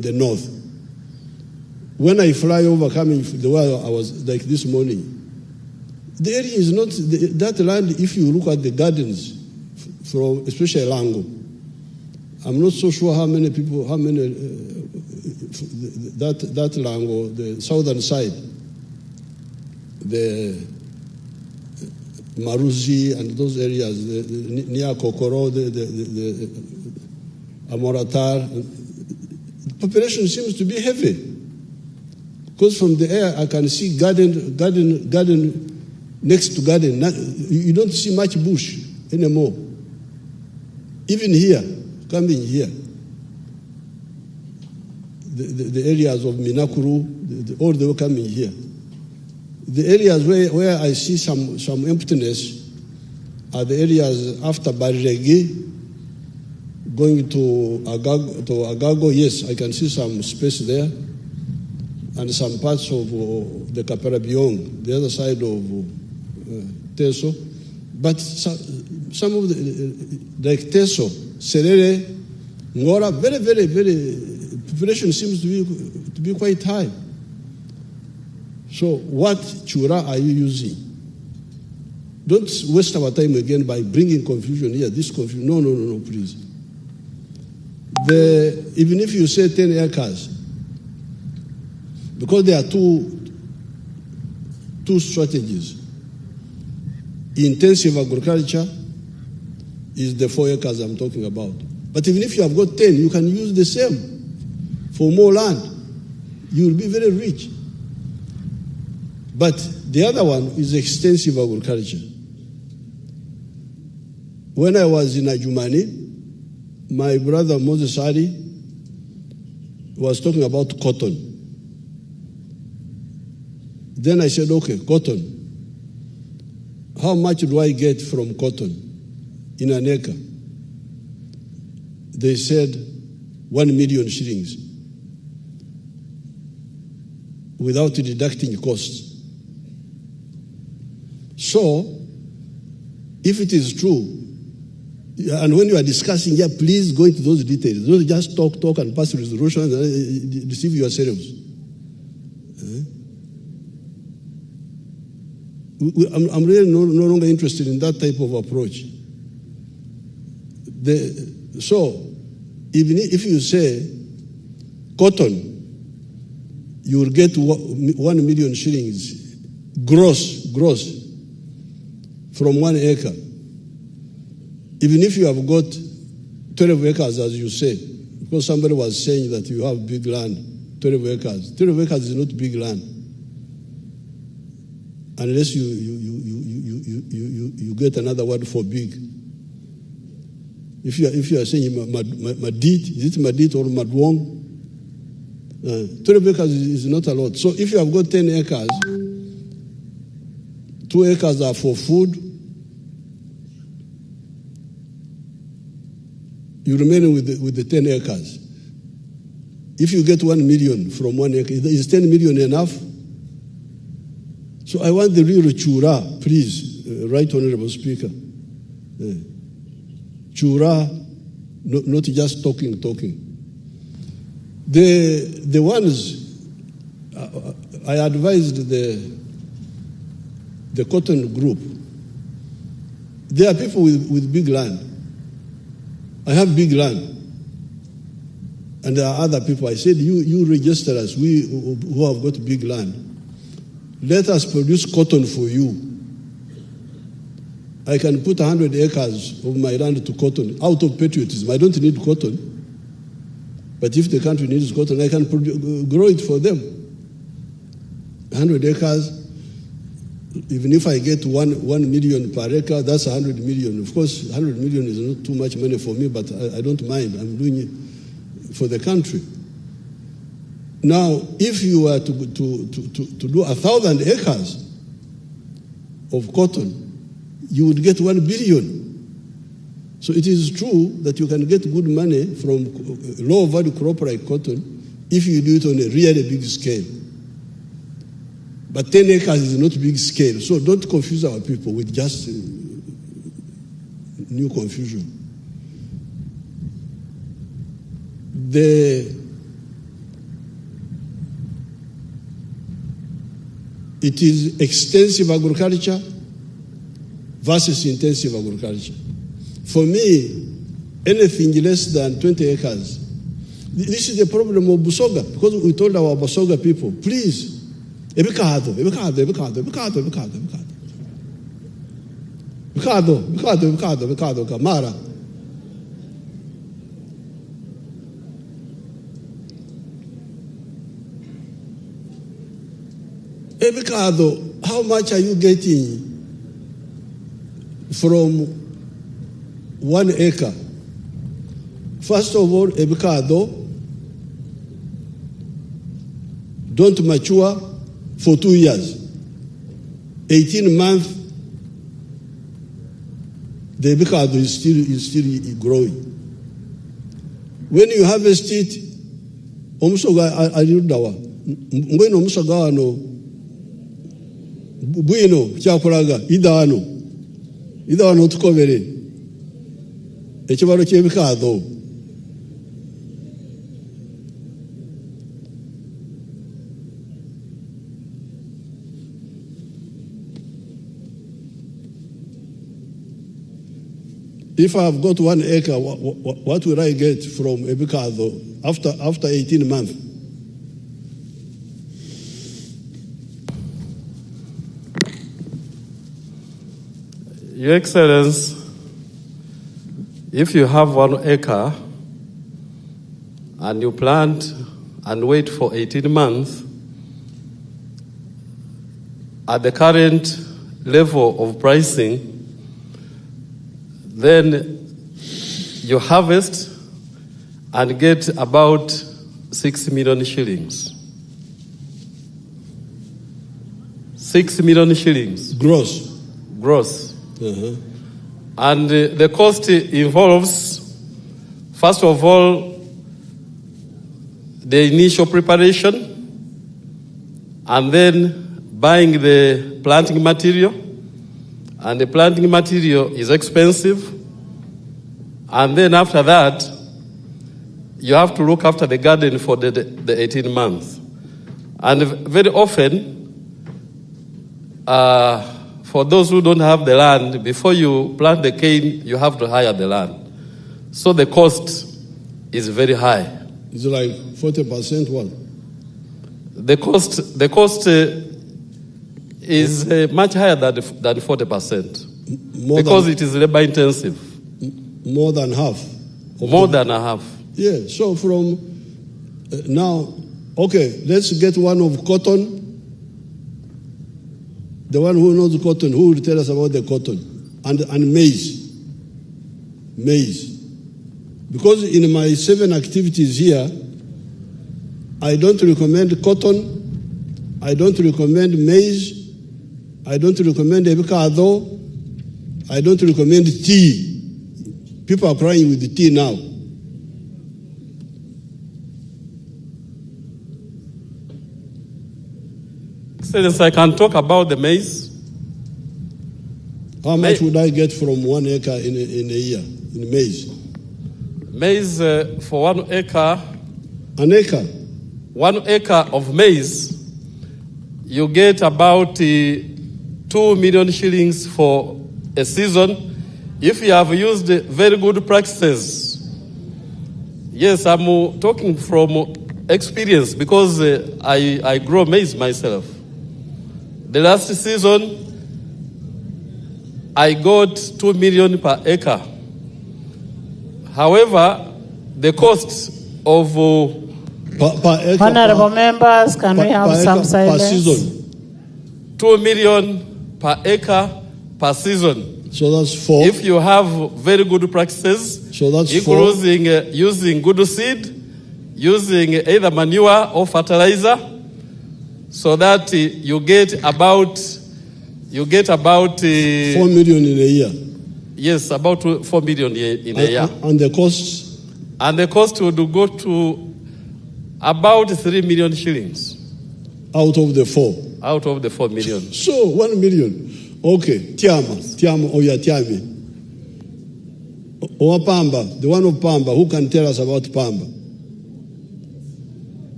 the north. When I fly over coming the way I was like this morning, the area is not, that land, if you look at the gardens, from especially Lango, I'm not so sure how many people, that Lango, the southern side, the Maruzi and those areas, near Kokoro, the Amoratar, the population seems to be heavy. Because from the air I can see garden next to garden. You don't see much bush anymore. Even here, coming here, the areas of Minakuru, all the way coming here. The areas where I see some emptiness are the areas after Bariregi, going to Agago. Yes, I can see some space there, and some parts of the Kaparabiong, the other side of Teso. But some of the, like Teso, Serere, Ngora, very, population seems to be quite high. So what chura are you using? Don't waste our time again by bringing confusion here, this confusion. No, please. Even if you say 10 acres, because there are two strategies. Intensive agriculture is the 4 acres I'm talking about. But even if you have got 10, you can use the same for more land. You will be very rich. But the other one is extensive agriculture. When I was in Ajumani, my brother Moses Ali was talking about cotton. Then I said, okay, cotton. How much do I get from cotton in an acre? They said 1 million shillings without deducting costs. So, if it is true, and when you are discussing, please go into those details. Don't just talk and pass resolutions and deceive yourselves. I'm really no longer interested in that type of approach. So, even if you say cotton, you will get 1 million shillings gross from 1 acre. Even if you have got 12 acres, as you say, because somebody was saying that you have big land, 12 acres. 12 acres is not big land, unless you get another word for big. If you are saying Madit, is it Madit or Madwong? 12 acres is not a lot. So if you have got 10 acres, 2 acres are for food. You remain with the 10 acres. If you get 1 million from 1 acre, is 10 million enough? So I want the real chura, please, Right Honorable Speaker. Chura, not just talking. The ones, I advised the the cotton group, there are people with big land. I have big land. And there are other people. I said, you register us, we who have got big land. Let us produce cotton for you. I can put 100 acres of my land to cotton out of patriotism. I don't need cotton. But if the country needs cotton, I can grow it for them. 100 acres, even if I get 1 million per acre, that's 100 million. Of course, 100 million is not too much money for me, but I don't mind. I'm doing it for the country. Now, if you were to do 1,000 acres of cotton, you would get 1 billion. So it is true that you can get good money from low value crop like cotton if you do it on a really big scale. But 10 acres is not big scale. So don't confuse our people with just new confusion. It is extensive agriculture versus intensive agriculture. For me, anything less than 20 acres, this is the problem of Busoga, because we told our Busoga people, please, ebikado, Kamara. Ebikado, how much are you getting from 1 acre? First of all, ebikado don't mature for 2 years. 18 months, the ebikado is still growing. When you harvest it, omusoga alirudawa. Ngweno omusoga wano bwino kyakolaga idawano tukobere ekibalo ky'ebikado. If I have got 1 acre, what will I get from ebikado after 18 months? Your Excellency, if you have 1 acre and you plant and wait for 18 months, at the current level of pricing, then you harvest and get about 6 million shillings. 6 million shillings. Gross. Uh-huh. And the cost involves, first of all, the initial preparation, and then buying the planting material. And the planting material is expensive. And then after that, you have to look after the garden for the 18 months. And very often, for those who don't have the land, before you plant the cane, you have to hire the land. So the cost is very high. It's like 40% what? The cost is much higher than 40%. Because it is labor intensive. More than half. More than a half. Yeah, so from now, okay, let's get one of cotton. The one who knows cotton, who will tell us about the cotton? And maize. Maize. Because in my 7 activities here, I don't recommend cotton, I don't recommend maize, I don't recommend avocado, I don't recommend tea. People are crying with the tea now. Excellency, I can talk about the maize. How much would I get from 1 acre in a year in maize? Maize for 1 acre. An acre? 1 acre of maize, you get about 2 million shillings for a season if you have used very good practices. Yes, I'm talking from experience because I grow maize myself. The last season, I got 2 million per acre. However, the cost of per acre, honorable members, can we have some silence? Per season. 2 million per acre per season. So that's 4. If you have very good practices, so that's including using good seed, using either manure or fertilizer, so that you get about 4 million in a year. Yes, about 4 million in a year. And the cost? And the cost would go to about 3 million shillings. Out of the 4? Out of the 4 million. So 1 million. Okay, Tiama, Oya Tiami. Or Pamba, the one of Pamba, who can tell us about Pamba?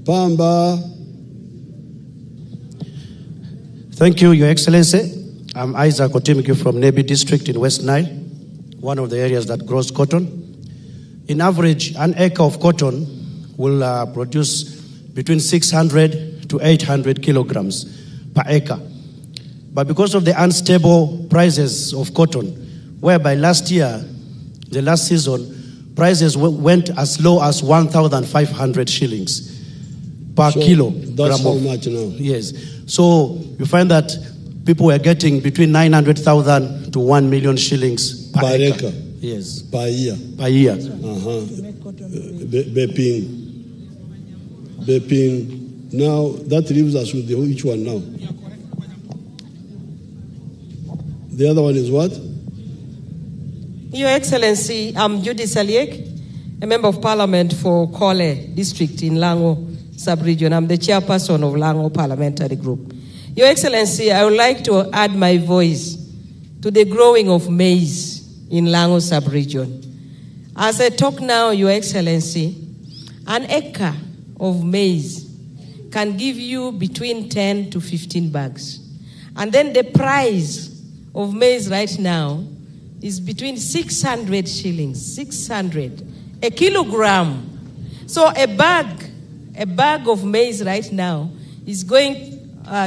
Pamba. Thank you, Your Excellency. I'm Isaac Otimiki from Nebi District in West Nile, one of the areas that grows cotton. In average, an acre of cotton will produce between 600 to 800 kilograms per acre. But because of the unstable prices of cotton, whereby last year, the last season, prices went as low as 1,500 shillings per kilo. That's how much now? Yes. So you find that people were getting between 900,000 to 1 million shillings per acre. Yes. Per year. Per year. Bepping. Now, that leaves us with which one now? The other one is what? Your Excellency, I'm Judy Saliek, a member of Parliament for Kole District in Lango Sub-Region. I'm the chairperson of Lango Parliamentary Group. Your Excellency, I would like to add my voice to the growing of maize in Lango Sub-Region. As I talk now, Your Excellency, an acre of maize can give you between 10 to 15 bags. And then the price of maize right now is between 600 shillings, 600, a kilogram. So a bag of maize right now is going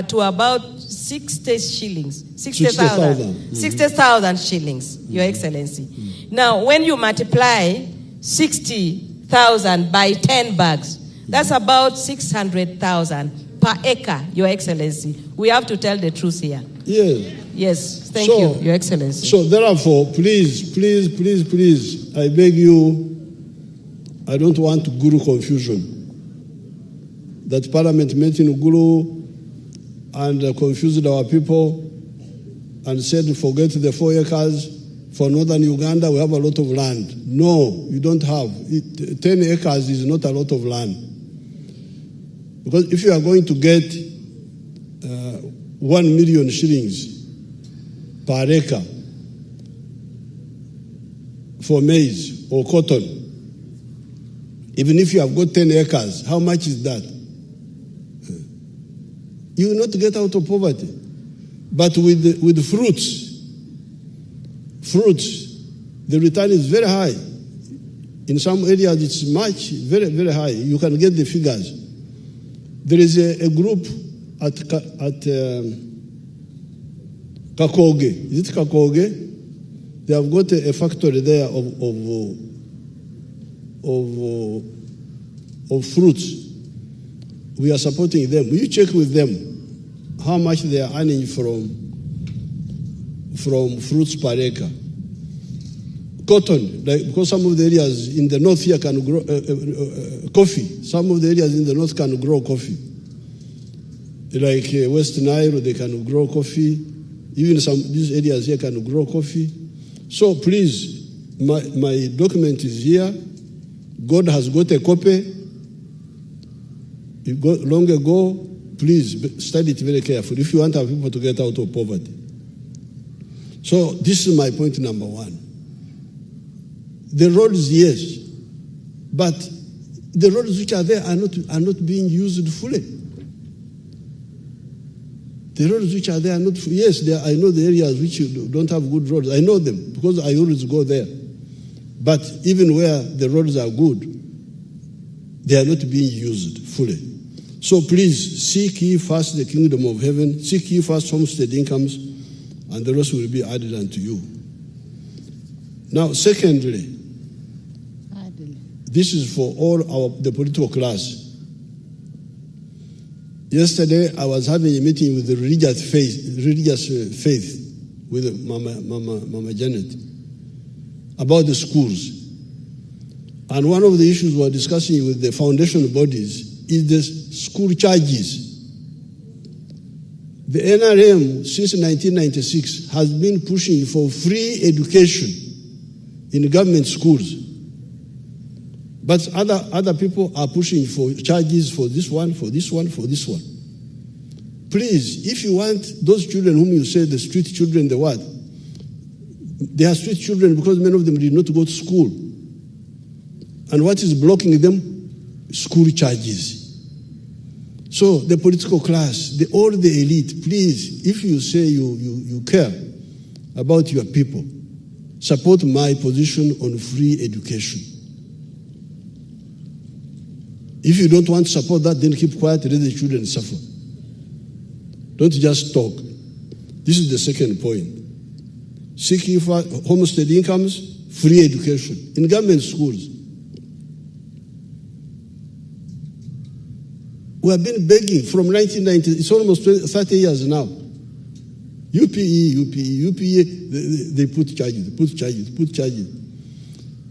to about 60 shillings, 60,000 60,000 shillings, Your Excellency. Now, when you multiply 60,000 by 10 bags, that's about 600,000 per acre, Your Excellency. We have to tell the truth here. Yes. Yes, thank you, Your Excellency. So therefore, please, I beg you, I don't want Gulu confusion. That Parliament met in Gulu and confused our people and said, forget the 4 acres. For northern Uganda, we have a lot of land. No, you don't have. 10 acres is not a lot of land. Because if you are going to get 1 million shillings per acre for maize or cotton, even if you have got 10 acres, how much is that? You will not get out of poverty. But with fruits, the return is very high. In some areas, it's very, very high. You can get the figures. There is a group at Kakoge. Is it Kakoge? They have got a factory there of fruits. We are supporting them. Will you check with them how much they are earning from fruits per acre? Cotton, because some of the areas in the north here can grow coffee. Some of the areas in the north can grow coffee. Like West Nile, they can grow coffee. Even these areas here can grow coffee. So please, my document is here. God has got a copy. It got long ago. Please study it very carefully if you want our people to get out of poverty. So this is my point number one. The roads, yes, but the roads which are there are not being used fully. The roads which are there are not, yes, I know the areas which don't have good roads. I know them because I always go there. But even where the roads are good, they are not being used fully. So please, seek ye first the kingdom of heaven, seek ye first homestead incomes, and the rest will be added unto you. Now, secondly, this is for all the political class. Yesterday, I was having a meeting with the religious faith with Mama Janet about the schools. And one of the issues we were discussing with the foundation bodies is the school charges. The NRM, since 1996, has been pushing for free education in government schools. But other people are pushing for charges for this one, for this one, for this one. Please, if you want those children whom you say the street children, the what? They are street children because many of them did not go to school. And what is blocking them? School charges. So the political class, all the elite, please, if you say you care about your people, support my position on free education. If you don't want to support that, then keep quiet, let the children suffer. Don't just talk. This is the second point. Seeking for homestead incomes, free education in government schools. We have been begging from 1990, it's almost 30 years now. UPE, they put charges.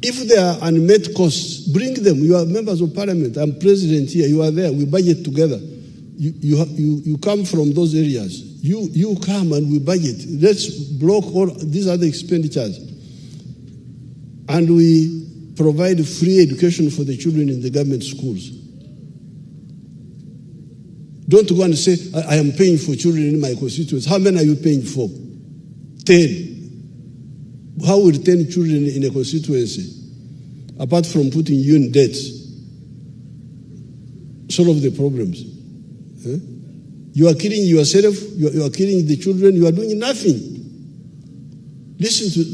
If there are unmet costs, bring them. You are members of parliament. I'm president here. You are there. We budget together. You come from those areas. You come and we budget. Let's block all these other expenditures. And we provide free education for the children in the government schools. Don't go and say, I am paying for children in my constituency. How many are you paying for? 10. How will 10 children in a constituency, apart from putting you in debt, solve the problems? You are killing yourself, you are killing the children, you are doing nothing. Listen to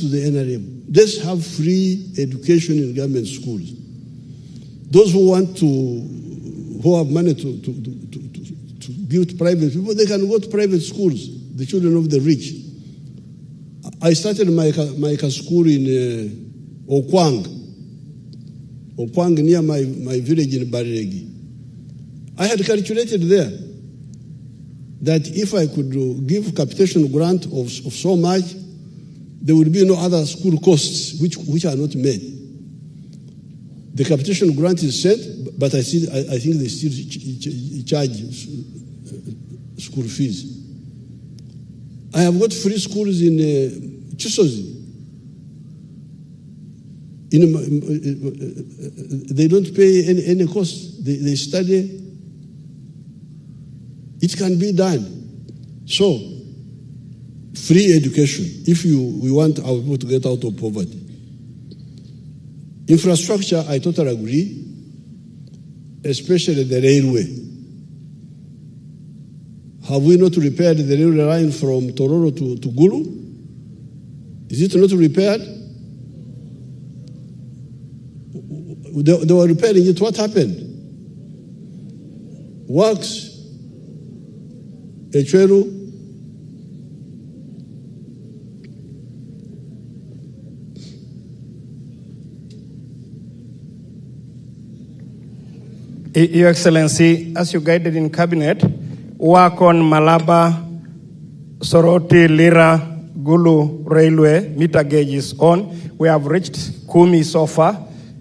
the NRM. Let's have free education in government schools. Those who have money to give to private people, they can go to private schools, the children of the rich. I started my school in Okwang near my village in Barregi. I had calculated there that if I could give capitation grant of so much, there would be no other school costs which are not made. The capitation grant is set, but I think they still charge school fees. I have got free schools in Chisozi. They don't pay any cost. They study. It can be done. So, free education, if we want our people to get out of poverty. Infrastructure, I totally agree, especially the railway. Have we not repaired the railway line from Tororo to Gulu? Is it not repaired? They were repairing it. What happened? Works. Echweru. Your Excellency, as you guided in Cabinet, work on Malaba, Soroti, Lira, Gulu Railway meter gauge is on. We have reached Kumi so far.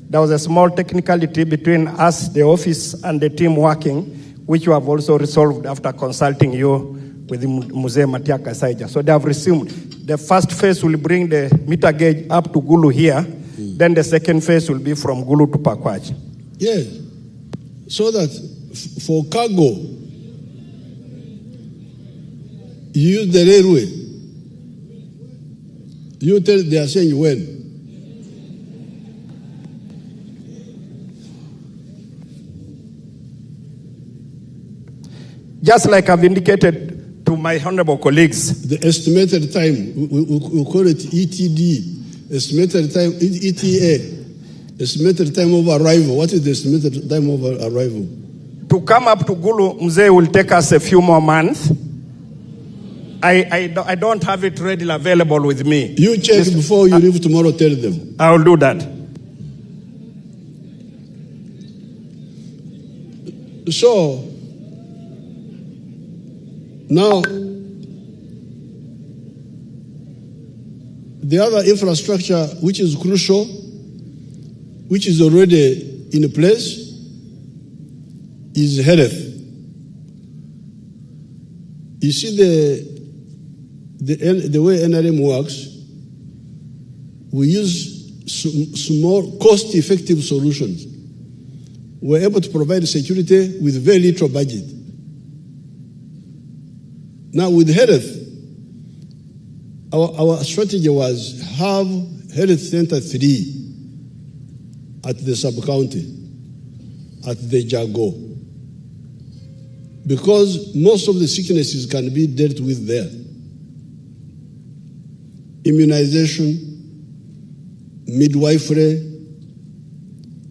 There was a small technicality between us, the office, and the team working, which we have also resolved after consulting you with Muzee Matiaka Saija. So they have resumed. The first phase will bring the meter gauge up to Gulu here. Then the second phase will be from Gulu to Pakwach. Yes. So that for cargo, you use the railway. They are saying when. Just like I've indicated to my honorable colleagues. The estimated time, we call it ETD, estimated time, ETA, estimated time of arrival. What is the estimated time of arrival? To come up to Gulu, Mzee, will take us a few more months. I don't have it readily available with me. You check before you leave tomorrow, tell them. I will do that. So, now, the other infrastructure which is crucial, which is already in place, is health. You see the way NRM works, we use small, cost-effective solutions. We're able to provide security with very little budget. Now with health, our strategy was have health center 3 at the sub-county, at the Jago, because most of the sicknesses can be dealt with there. Immunization, midwifery,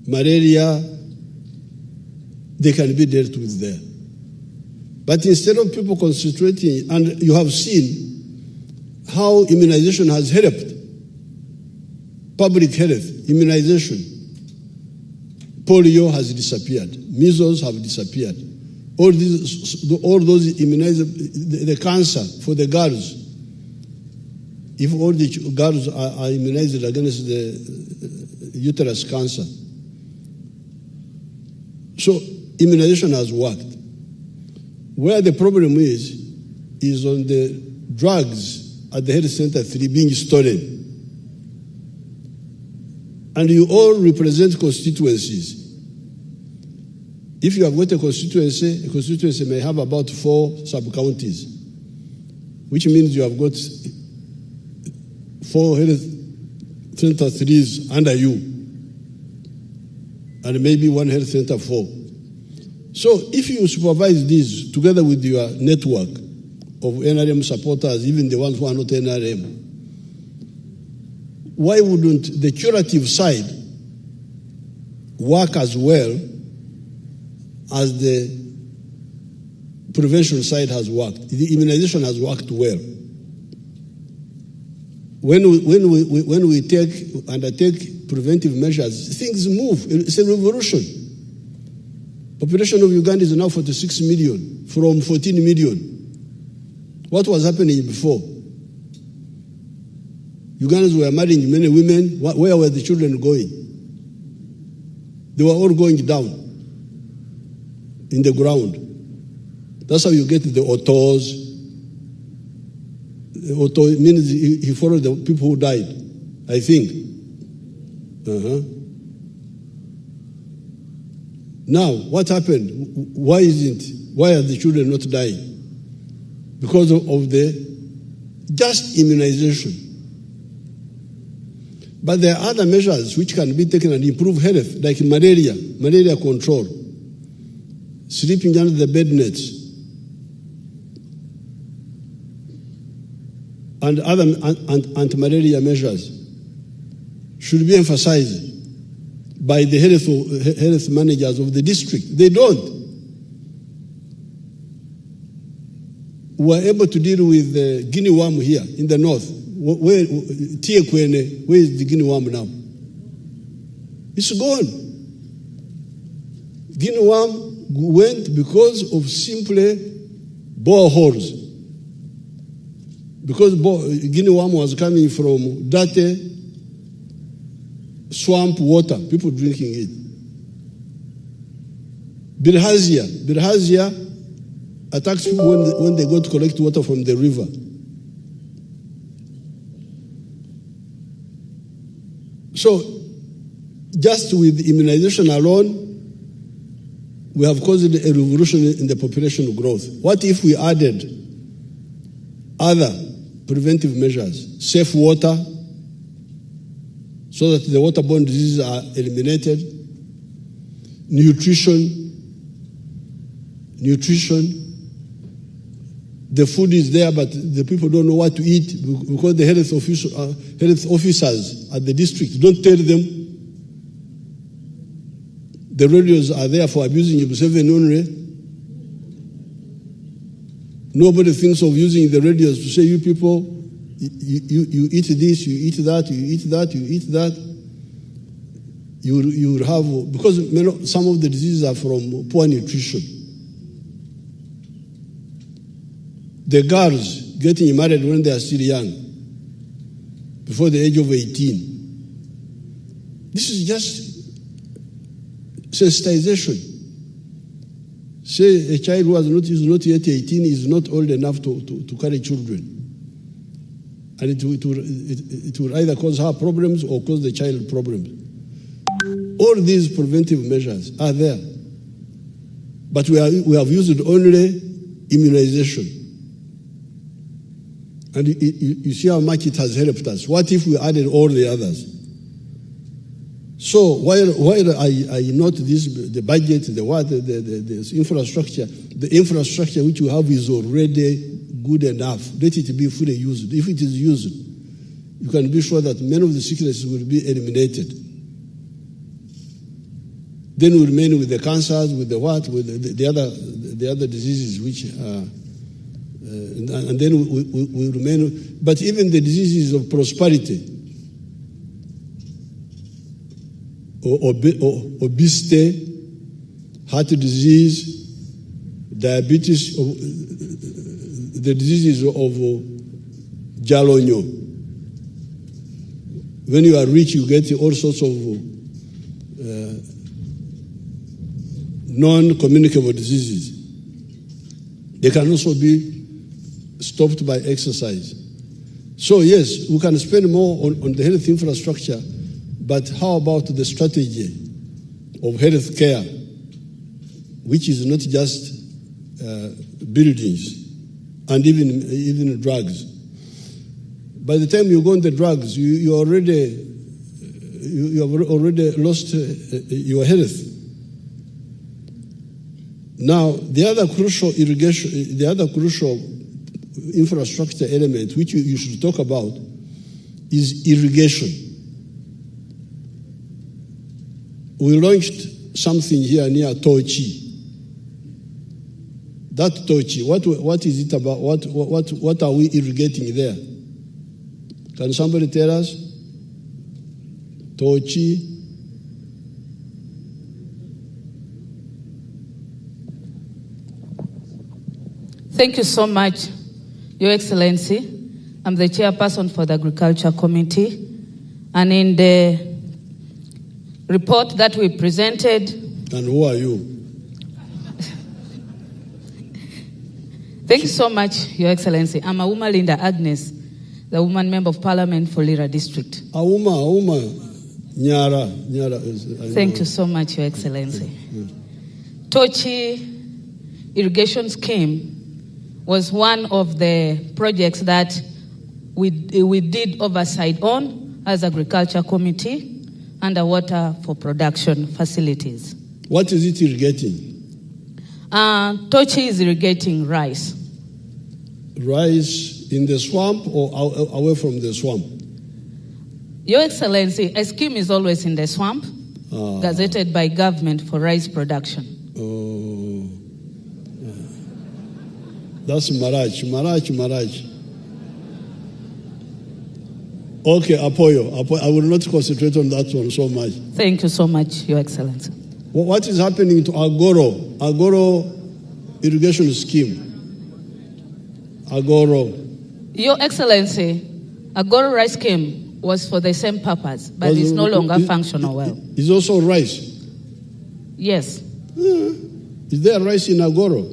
malaria, they can be dealt with there. But instead of people concentrating, and you have seen how immunization has helped public health, immunization. Polio has disappeared. Measles have disappeared. All those immunized, the cancer for the girls. If all the girls are immunized against the uterus cancer. So immunization has worked. Where the problem is on the drugs at the health center 3 being stolen. And you all represent constituencies. If you have got a constituency may have about 4 sub-counties, which means you have got 4 health center 3s under you, and maybe 1 health center 4. So if you supervise this together with your network of NRM supporters, even the ones who are not NRM, why wouldn't the curative side work as well as the prevention side has worked? The immunization has worked well. When we undertake preventive measures, things move. It's a revolution. Population of Uganda is now 46 million from 14 million. What was happening before? Ugandans were marrying many women. Where were the children going? They were all going down in the ground. That's how you get the autos. The auto means he followed the people who died, I think. Now, what happened? Why are the children not dying? Because of the just immunization. But there are other measures which can be taken and improve health, like malaria control, sleeping under the bed nets, and other anti-malaria measures should be emphasized by the health managers of the district. They don't. We were able to deal with the guinea worm here in the north. Where is the guinea worm now? It's gone. Guinea worm went because of simply boreholes. Because guinea worm was coming from dirty swamp water, people drinking it. Bilharzia attacks people when they go to collect water from the river. So, just with immunization alone, we have caused a revolution in the population growth. What if we added other preventive measures, safe water, so that the waterborne diseases are eliminated, nutrition, The food is there, but the people don't know what to eat because the health officers at the district don't tell them. The radios are there for abusing Museveni only. Nobody thinks of using the radios to say, you people, you eat this, you eat that, you eat that, you eat that. You will have, because some of the diseases are from poor nutrition. The girls getting married when they are still young, before the age of 18. This is just sensitization. Say a child who is not yet 18 is not old enough to carry children. And it will either cause her problems or cause the child problems. All these preventive measures are there. But we have used only immunization. And you see how much it has helped us. What if we added all the others? So while I note this, the budget, the infrastructure, the infrastructure which you have is already good enough. Let it be fully used. If it is used, you can be sure that many of the sicknesses will be eliminated. Then we remain with the cancers, with the other diseases which are, and then we remain. But even the diseases of prosperity, or obesity, heart disease, diabetes, the diseases of Jalonyo. When you are rich, you get all sorts of non-communicable diseases. They can also be stopped by exercise. So yes, we can spend more on the health infrastructure, but how about the strategy of health care, which is not just buildings and even drugs? By the time you go on the drugs, you have already lost your health. Now, the other crucial infrastructure element which you should talk about is irrigation. We launched something here near Tochi. That Tochi, what is it about? What are we irrigating there? Can somebody tell us? Tochi. Thank you so much, Your Excellency. I'm the chairperson for the Agriculture Committee. And in the report that we presented... And who are you? Thank you so much, Your Excellency. I'm Auma Linda Agnes, the woman member of parliament for Lira District. Auma, Nyara. Thank you so much, Your Excellency. Tochi irrigation scheme was one of the projects that we did oversight on as Agriculture Committee under water for production facilities. What is it irrigating? Tochi is irrigating rice. Rice in the swamp or away from the swamp? Your Excellency, a scheme is always in the swamp, gazetted by government for rice production. Oh. That's Marach. Okay, Apoyo. I will not concentrate on that one so much. Thank you so much, Your Excellency. What is happening to Agoro irrigation scheme? Agoro. Your Excellency, Agoro rice scheme was for the same purpose, but it's no longer functional well. It's also rice? Yes. Is there rice in Agoro?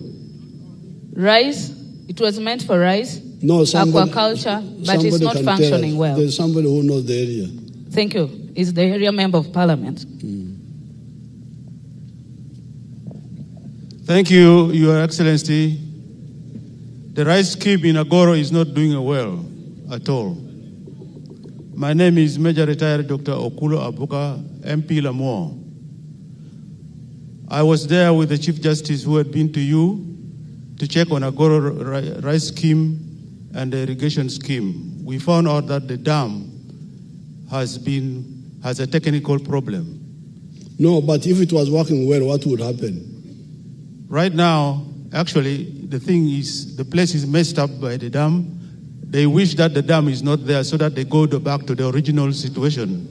Rice, it was meant for rice, no, aquaculture, but it's not functioning well. There's somebody who knows the area. Thank you. It's the area member of parliament. Thank you, Your Excellency. The rice scheme in Agoro is not doing well at all. My name is Major Retired Dr. Okulo Abuka, MP Lamour. I was there with the Chief Justice who had been to you to check on Agoro rice scheme and the irrigation scheme. We found out that the dam has a technical problem. No, but if it was working well, what would happen? Right now, actually, the thing is, the place is messed up by the dam. They wish that the dam is not there so that they go back to the original situation.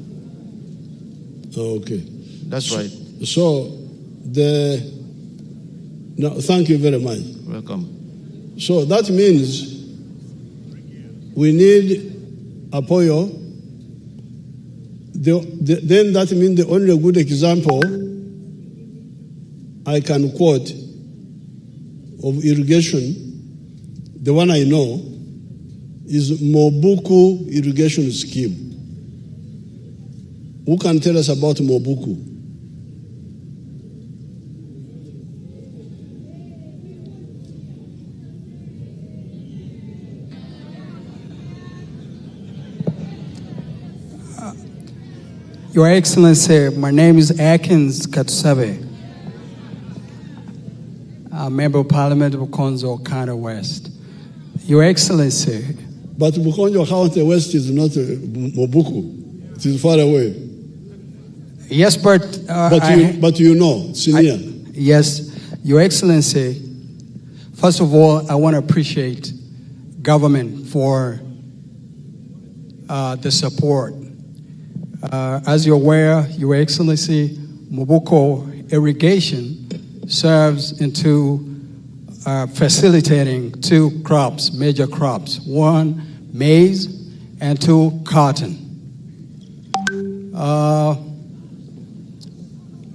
Okay. That's right. So, no, thank you very much. Welcome. So that means we need apoyo. Then that means the only good example I can quote of irrigation, the one I know, is Mobuku irrigation scheme. Who can tell us about Mobuku? Your Excellency, my name is Atkins Katsabe. I'm a member of Parliament of Bukonzo County West. Your Excellency. But Bukonzo County West is not Mobuku. It is far away. Yes, but... but you know, senior. Yes, Your Excellency. First of all, I want to appreciate government for the support. As you're aware, Your Excellency, Mobuko irrigation serves into facilitating two crops, major crops. One, maize, and two, cotton.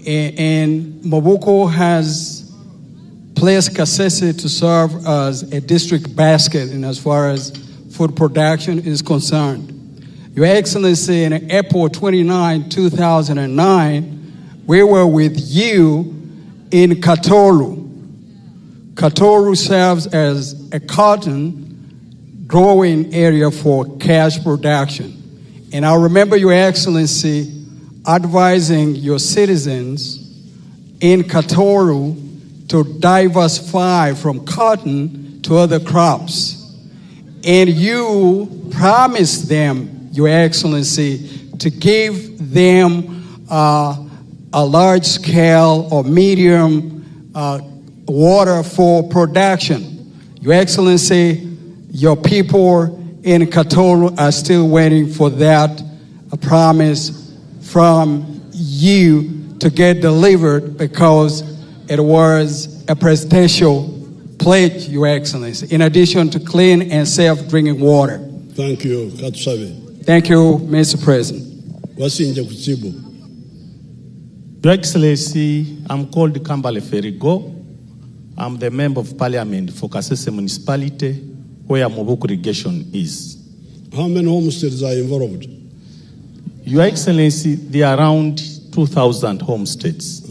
And Mobuko has placed Kasese to serve as a district basket in as far as food production is concerned. Your Excellency, in April 29, 2009, we were with you in Katoru. Katoru serves as a cotton growing area for cash production. And I remember Your Excellency advising your citizens in Katoru to diversify from cotton to other crops. And you promised them, Your Excellency, to give them a large scale or medium water for production. Your Excellency, your people in Katoru are still waiting for that promise from you to get delivered because it was a presidential pledge, Your Excellency, in addition to clean and safe drinking water. Thank you, Katsabe. Thank you, Mr. President. Your Excellency, I'm called Kambale Ferigo. I'm the Member of Parliament for Kasese Municipality, where Mobuku irrigation is. How many homesteads are involved? Your Excellency, there are around 2,000 homesteads.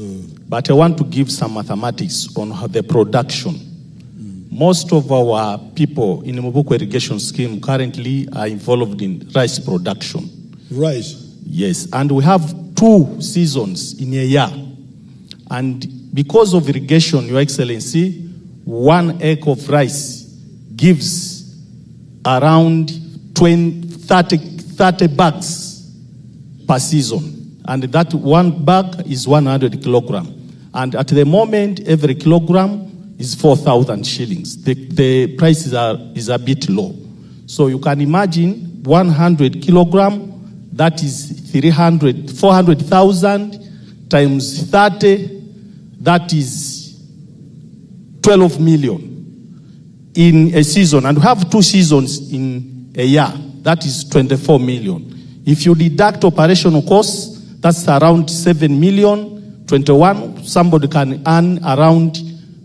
But I want to give some mathematics on the production. Most of our people in the Mobuku irrigation scheme currently are involved in rice production. Rice? Yes, and we have 2 seasons in a year. And because of irrigation, Your Excellency, 1 acre of rice gives around 30 bags per season. And that 1 bag is 100 kilograms. And at the moment, every kilogram is 4,000 shillings. The price is a bit low. So you can imagine 100 kilogram, that is 400,000 times 30, that is 12 million in a season. And we have 2 seasons in a year, that is 24 million. If you deduct operational costs, that's around 7 million, 21, somebody can earn around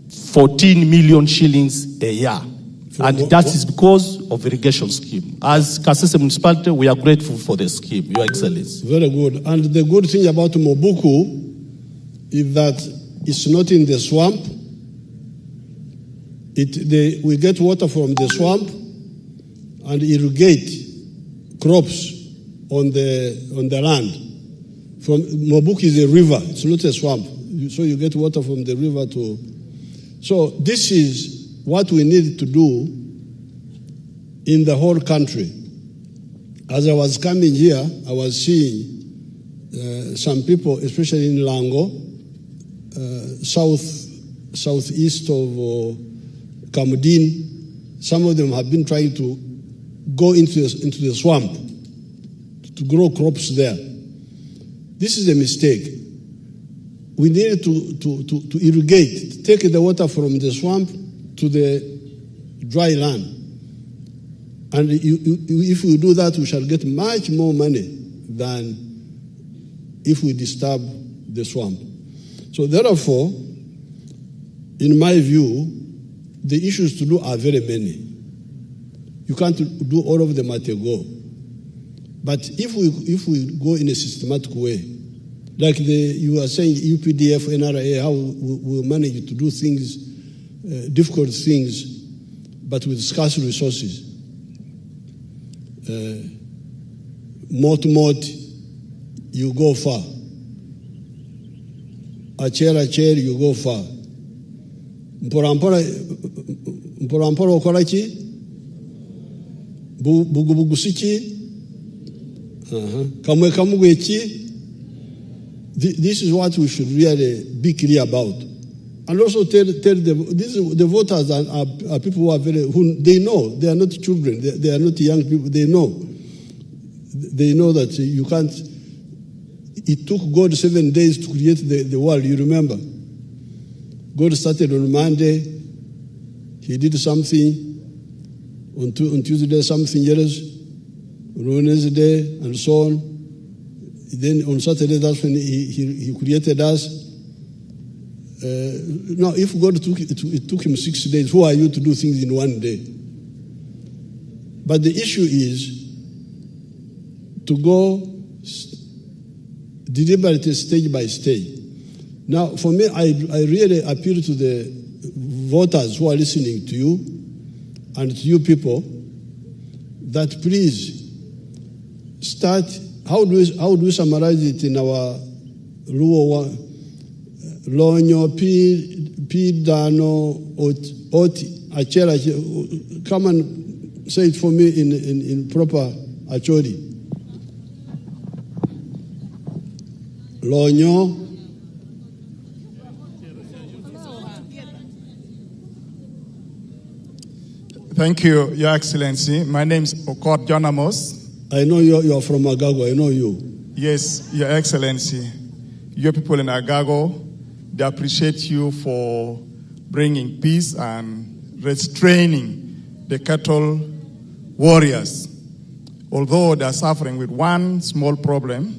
14 million shillings a year. And that is because of irrigation scheme. As Kasese Municipality, we are grateful for the scheme, Your Excellency. Very good. And the good thing about Mobuku is that it's not in the swamp. We get water from the swamp and irrigate crops on the land. From Mobuku is a river, it's not a swamp. So you get water from the river to... So this is what we need to do in the whole country. As I was coming here, I was seeing some people, especially in Lango, southeast of Kamudin. Some of them have been trying to go into the swamp to grow crops there. This is a mistake. We need to irrigate, take the water from the swamp to the dry land. And if we do that, we shall get much more money than if we disturb the swamp. So therefore, in my view, the issues to do are very many. You can't do all of them at a go. But if we go in a systematic way, like you are saying UPDF, NRA, how we manage to do things, difficult things, but with scarce resources. Mot, you go far. A chair, you go far. Mpora okolachi? Bugusichi? Kamwe kamugwechi? This is what we should really be clear about. And also tell the voters are people who are who they know, they are not children, they are not young people, they know that you can't. It took God 7 days to create the world, you remember. God started on Monday, he did something, on Tuesday something else, on Wednesday, and so on. Then on Saturday, that's when he created us. Now, if God it took him 6 days, who are you to do things in 1 day? But the issue is to go deliberately, stage by stage. Now, for me, I really appeal to the voters who are listening to you and to you people that please start. How do we summarize it in our Luo? Lonyo Pidano Oti Achera. Come and say it for me in proper Achori. Lonyo. Thank you, Your Excellency. My name is Okot John Amos. I know you are from Agago. I know you. Yes, Your Excellency. Your people in Agago, they appreciate you for bringing peace and restraining the cattle warriors. Although they are suffering with one small problem,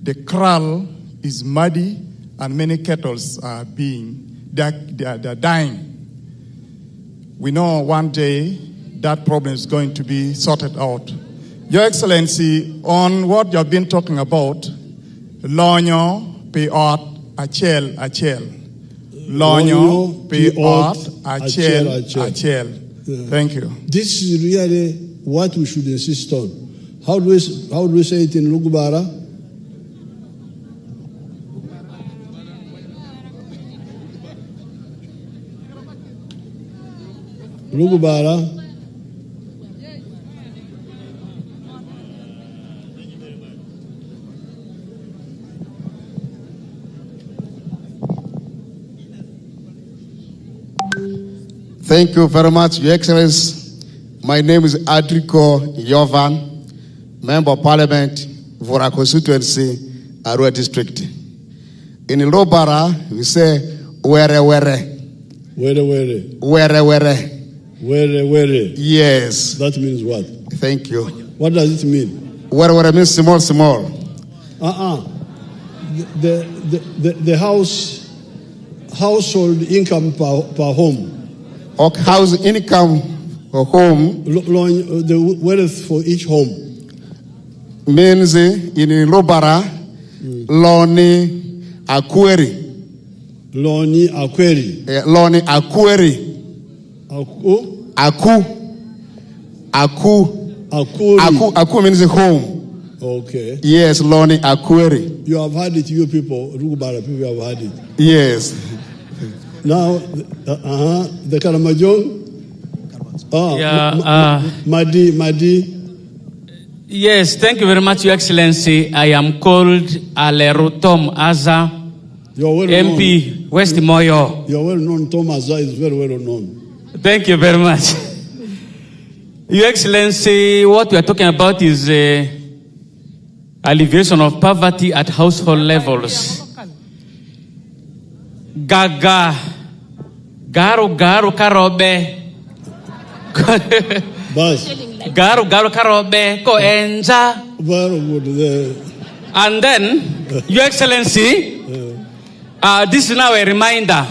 the kraal is muddy and many cattle are dying. We know one day that problem is going to be sorted out. Your Excellency, on what you have been talking about, Lonyo Piot Achel. Lonyo Piot Achel. Thank you. This is really what we should insist on. How do we say it in Lugubara? Lugubara. Thank you very much, Your Excellency. My name is Adrico Yovan, Member of Parliament for our constituency, Arua District. In Lobara, we say, were. Were. Yes. That means what? Thank you. What does it mean? Were means small. The household income per home. Okay, house income per home. The wealth for each home. Means in Lobara, Loni Akweri. Loni Akweri. Loni Akweri. Aku means home. Okay. Yes, Loni Akweri. You have had it, you people, Rugubara people have had it. Yes. Now, the Karamojong. Madi. Yes, thank you very much, Your Excellency. I am called Aleru Tom Aza, MP known. West Moyo. You're well known. Tom Aza is very well known. Thank you very much. Your Excellency, what we are talking about is alleviation of poverty at household levels. Gaga, garu karobe. Garu karobe ko enza. Very good. And then, Your Excellency, this is now a reminder.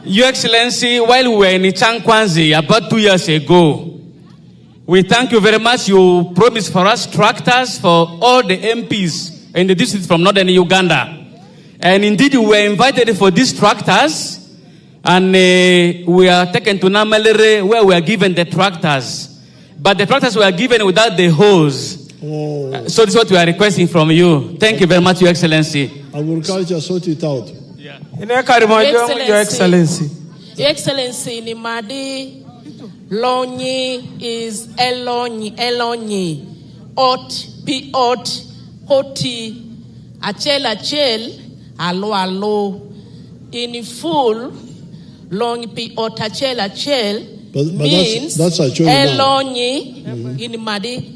Your Excellency, while we were in Chankwanzi about 2 years ago, we thank you very much. You promised for us tractors for all the MPs in the district from northern Uganda. And indeed, we were invited for these tractors. And we are taken to Namalere where we are given the tractors. But the tractors were given without the hose. Oh. So this is what we are requesting from you. Thank you very much, Your Excellency. Agriculture sort it out. Yeah. Your Excellency. Your Excellency, Nimadi Lonyi is Elonyi. Ot, be ot, hoti, achel, alo. In full, long be otachel means that's Elonyi in Madi.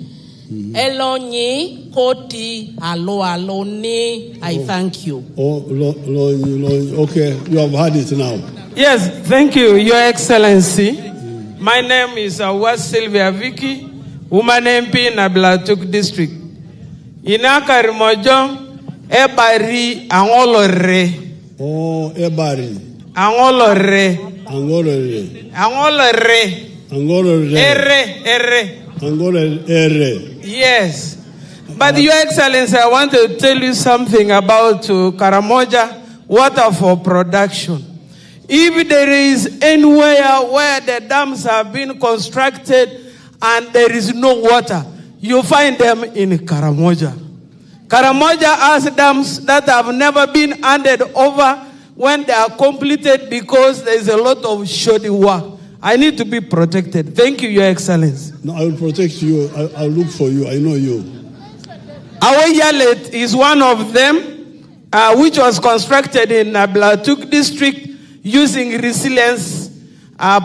Elonyi koti alo ni. I thank you. Okay, you have had it now. Yes, thank you, Your Excellency. My name is West Sylvia Vicky, woman MP in Ablatuk District. Inaka Rimojo, Ebari Angolore. Oh, Ebari. Angolore. Ere. Yes. But Your Excellency, I want to tell you something about Karamoja water for production. If there is anywhere where the dams have been constructed and there is no water, you find them in Karamoja. Karamoja has dams that have never been handed over when they are completed because there is a lot of shoddy work. I need to be protected. Thank you, Your Excellency. No, I will protect you. I'll look for you. I know you. Awayalet is one of them, which was constructed in Ablatuk District using resilience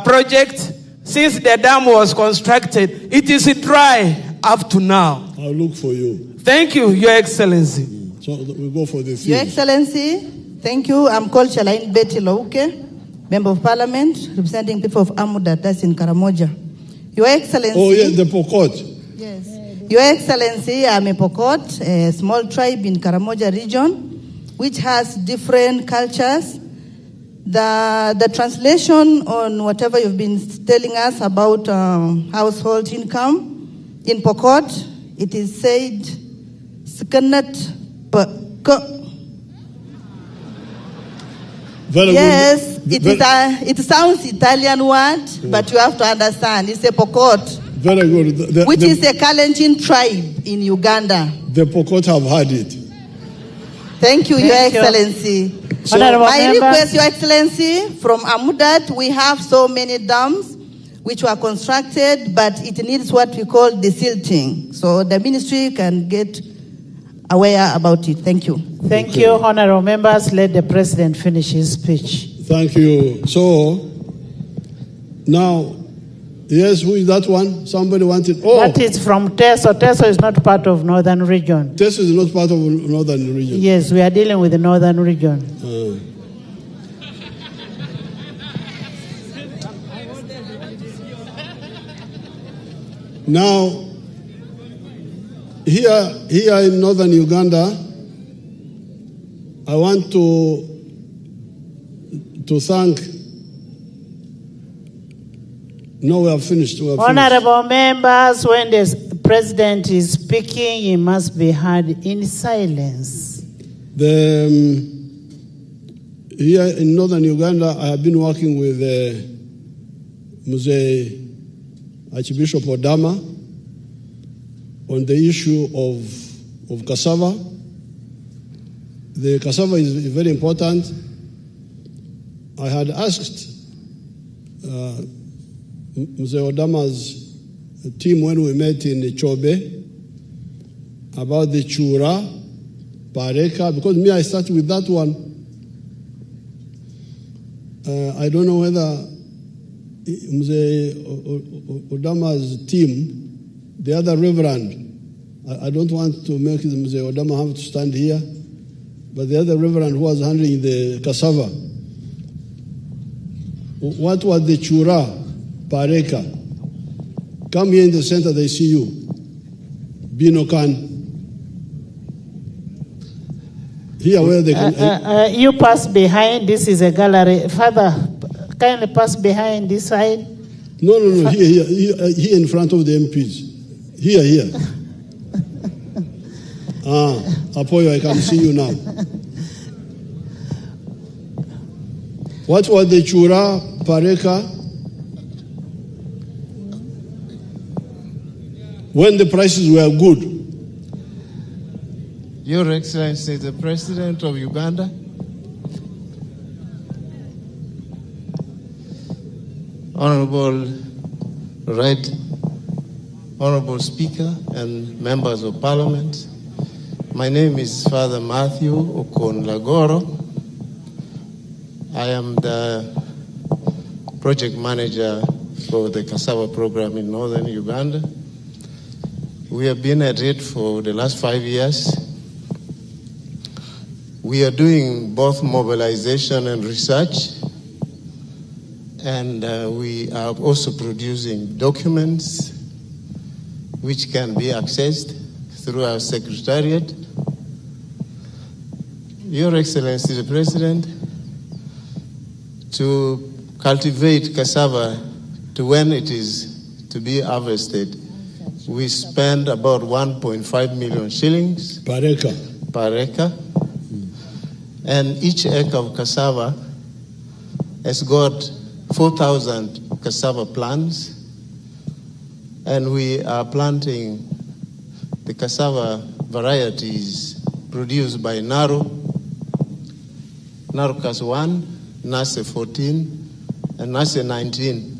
project. Since the dam was constructed, it is dry up to now. I'll look for you. Thank you, Your Excellency. So we'll go for the field. Your Excellency, thank you. I'm called Chalain Betty Louke, Member of Parliament, representing people of Amuda, that's in Karamoja. Your Excellency. Oh, yes, the Pokot. Yes. Your Excellency, I'm a Pokot, a small tribe in Karamoja region, which has different cultures. The translation on whatever you've been telling us about household income in Pokot, it is said, yes, it sounds Italian word, but you have to understand, it's a Pokot. Very good. Which is a Kalenjin tribe in Uganda. The Pokot have had it. Thank you, Your Excellency. So my request, Your Excellency, from Amudat, we have so many dams which were constructed, but it needs what we call desilting. So the ministry can get aware about it. Thank you. Thank you, honorable members. Let the president finish his speech. Thank you. So now, yes, who is that one? Somebody wanted. Oh, that is from Teso. Teso is not part of northern region. Teso is not part of northern region. Yes, we are dealing with the northern region. Now, here in northern Uganda, I want to thank. No, we have finished. Honorable members, when the president is speaking, he must be heard in silence. Here in northern Uganda, I have been working with Archbishop Odama on the issue of cassava. The cassava is very important. I had asked Mzee Odama's team when we met in Chobe about the Chura, Pareka, because me, I started with that one. I don't know whether Mzee Odama's team, the other reverend, I don't want to make Mzee Odama have to stand here, but the other reverend who was handling the cassava, what was the Chura, Pareka? Come here in the center, they see you. Bino Khan. Here where they can... you pass behind, this is a gallery. Father, kindly pass behind this side. No, here in front of the MPs. Here. Apoyo, I can see you now. What was the Chura, Pareka? When the prices were good. Your Excellency, the President of Uganda, Honorable Speaker and members of Parliament, my name is Father Matthew Okonlagoro. I am the project manager for the cassava program in northern Uganda. We have been at it for the last 5 years. We are doing both mobilization and research, and we are also producing documents which can be accessed through our secretariat. Your Excellency, the President, to cultivate cassava to when it is to be harvested, we spend about 1.5 million shillings per acre. And each acre of cassava has got 4,000 cassava plants, and we are planting the cassava varieties produced by Narukas 1, Nase 14, and Nase 19.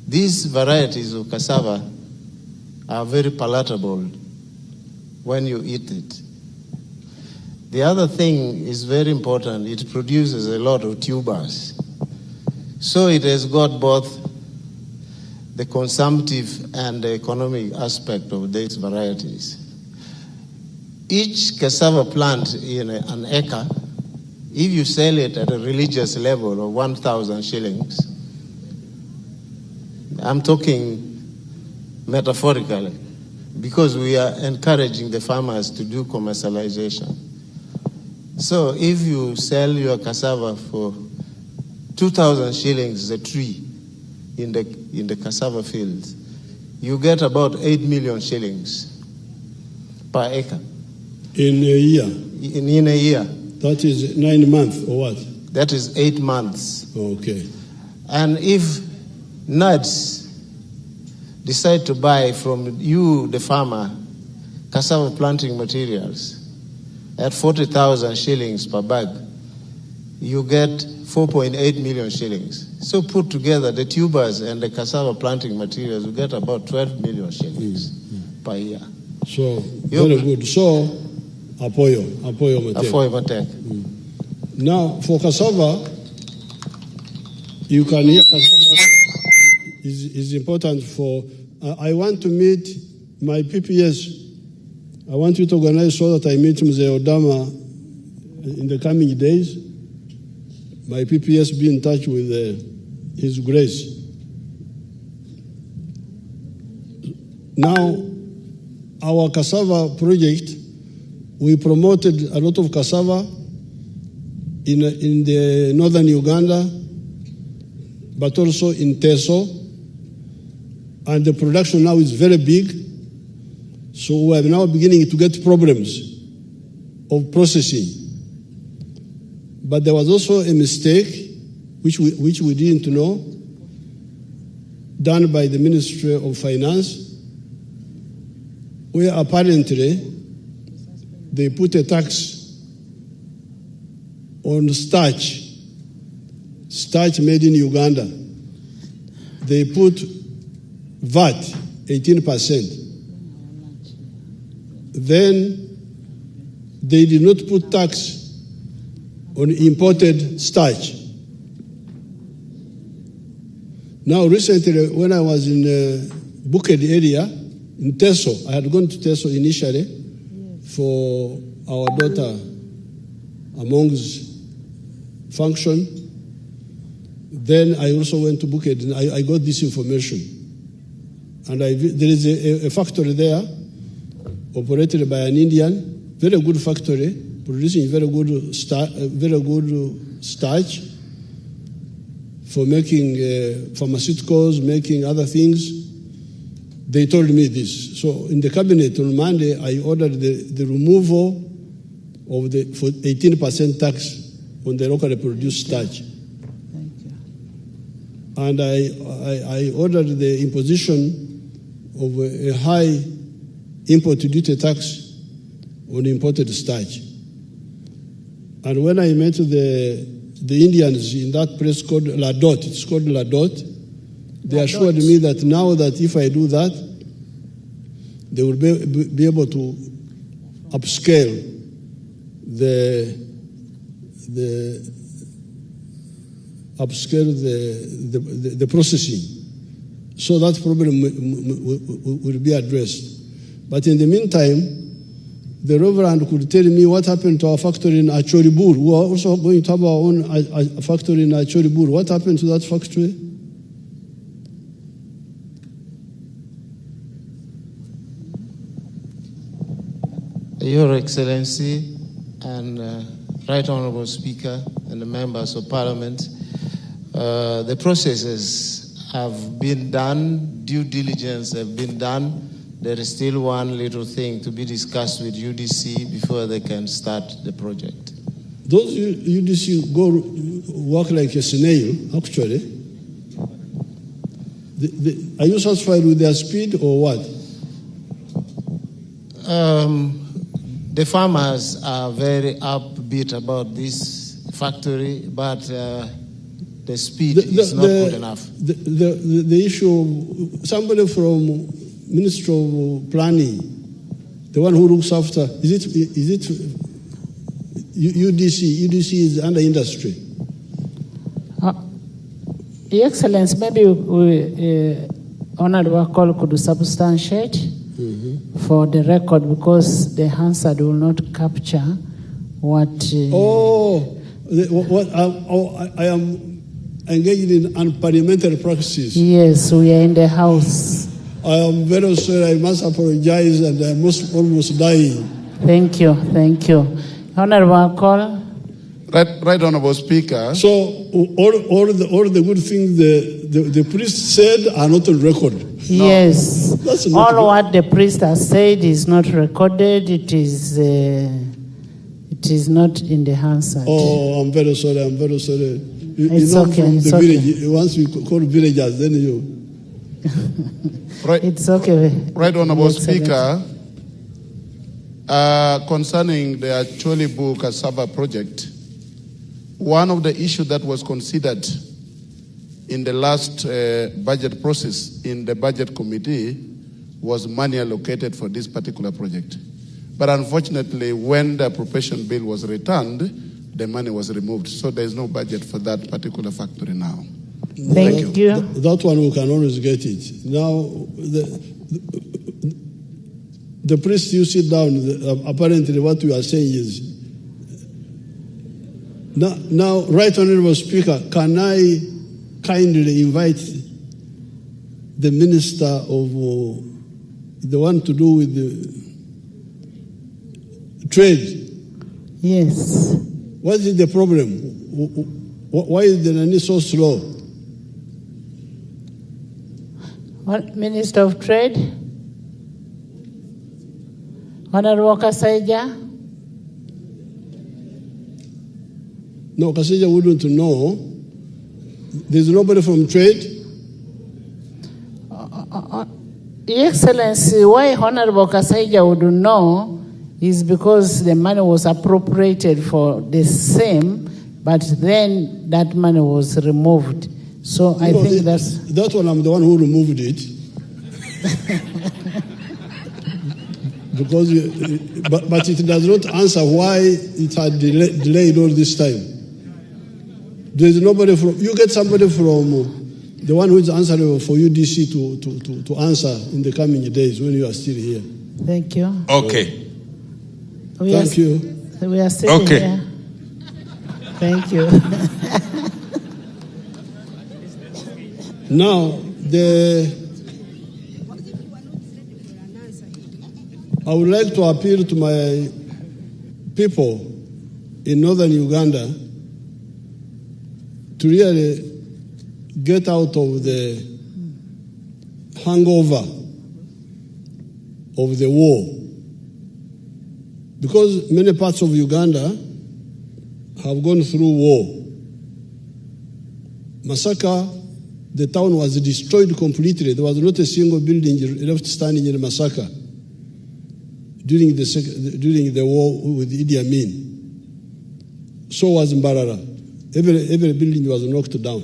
These varieties of cassava are very palatable when you eat it. The other thing is very important. It produces a lot of tubers. So it has got both the consumptive and the economic aspect of these varieties. Each cassava plant in an acre, if you sell it at a religious level of 1,000 shillings, I'm talking metaphorically, because we are encouraging the farmers to do commercialization. So if you sell your cassava for 2,000 shillings a tree in the cassava fields, you get about 8 million shillings per acre. In a year? In a year. That is 9 months or what? That is 8 months. Okay. And if nuts decide to buy from you, the farmer, cassava planting materials at 40,000 shillings per bag, you get 4.8 million shillings. So put together the tubers and the cassava planting materials, you get about 12 million shillings per year. So, very good. So, Apoyo Matek. Now, for cassava, you can hear cassava is important for... I want to meet my PPS. I want you to organize so that I meet Mzee Odama in the coming days. My PPS be in touch with His Grace. Now, our cassava project, we promoted a lot of cassava in the northern Uganda, but also in Teso. And the production now is very big. So we are now beginning to get problems of processing. But there was also a mistake, which we didn't know, done by the Ministry of Finance, where apparently they put a tax on starch made in Uganda. They put VAT 18%. Then they did not put tax on imported starch. Now recently, when I was in Buked area, in Teso, I had gone to Teso initially for our daughter Among's function. Then I also went to Buked and I got this information. And there is a factory there operated by an Indian, very good factory, producing very good starch for making pharmaceuticals, making other things. They told me this. So in the cabinet on Monday, I ordered the removal of the 18% tax on the locally produced starch. Thank you. And I ordered the imposition of a high import duty tax on imported starch. And when I met the Indians in that place called Ladot, it's called Ladot, they assured me that now that if I do that, they will be able to upscale the processing, so that problem will be addressed. But in the meantime, the Reverend could tell me what happened to our factory in Achoribur. We are also going to have our own factory in Achoribur. What happened to that factory? Your Excellency and Right Honorable Speaker and the members of Parliament, the processes have been done, due diligence have been done. There is still one little thing to be discussed with UDC before they can start the project. Those UDC go work like a snail, actually. Are you satisfied with their speed or what? The farmers are very upbeat about this factory, but the speed is not good enough. The issue, somebody from Ministry of Planning, the one who looks after, is it UDC? UDC is under industry. Your Excellency, maybe Honorable Call could substantiate for the record, because the Hansard will not capture what. I am engaged in unparliamentary practices. Yes, we are in the House. I am very sorry. I must apologize, and I must almost dying. Thank you. Honorable Call. Right, Honorable Speaker. So all the good things the priest said are not on record. Yes. That's not all what the priest has said is not recorded. It is not in the Hansard. Oh, I'm very sorry. It's okay. From It's the okay. village. Once we call villagers, then you. Right. It's okay. Right, Honorable Speaker. Concerning the Acholibu Cassava project, one of the issues that was considered in the last budget process in the budget committee was money allocated for this particular project. But unfortunately, when the appropriation bill was returned, the money was removed. So there is no budget for that particular factory now. Thank you. That one we can always get it. Now, the priest, you sit down. Apparently, what you are saying is now, Right Honorable Speaker, can I kindly invite the Minister of the one to do with the trade? Yes. What is the problem? Why is the Nani so slow? What, Minister of Trade? Honorable Kasaija? No, Kasaija wouldn't know. There's nobody from trade. Your Excellency, why Honorable Kasaija wouldn't know is because the money was appropriated for the same But then that money was removed. So I think that's... That one, I'm the one who removed it. Because, but it does not answer why it had delayed all this time. There's nobody from... You get somebody from... the one who is answerable for UDC to answer in the coming days when you are still here. Thank you. Okay. Thank you. We are still here. Thank you. Now, I would like to appeal to my people in northern Uganda to really get out of the hangover of the war. Because many parts of Uganda have gone through war. Masaka, the town was destroyed completely. There was not a single building left standing in Masaka during the war with Idi Amin. So was Mbarara. Every building was knocked down.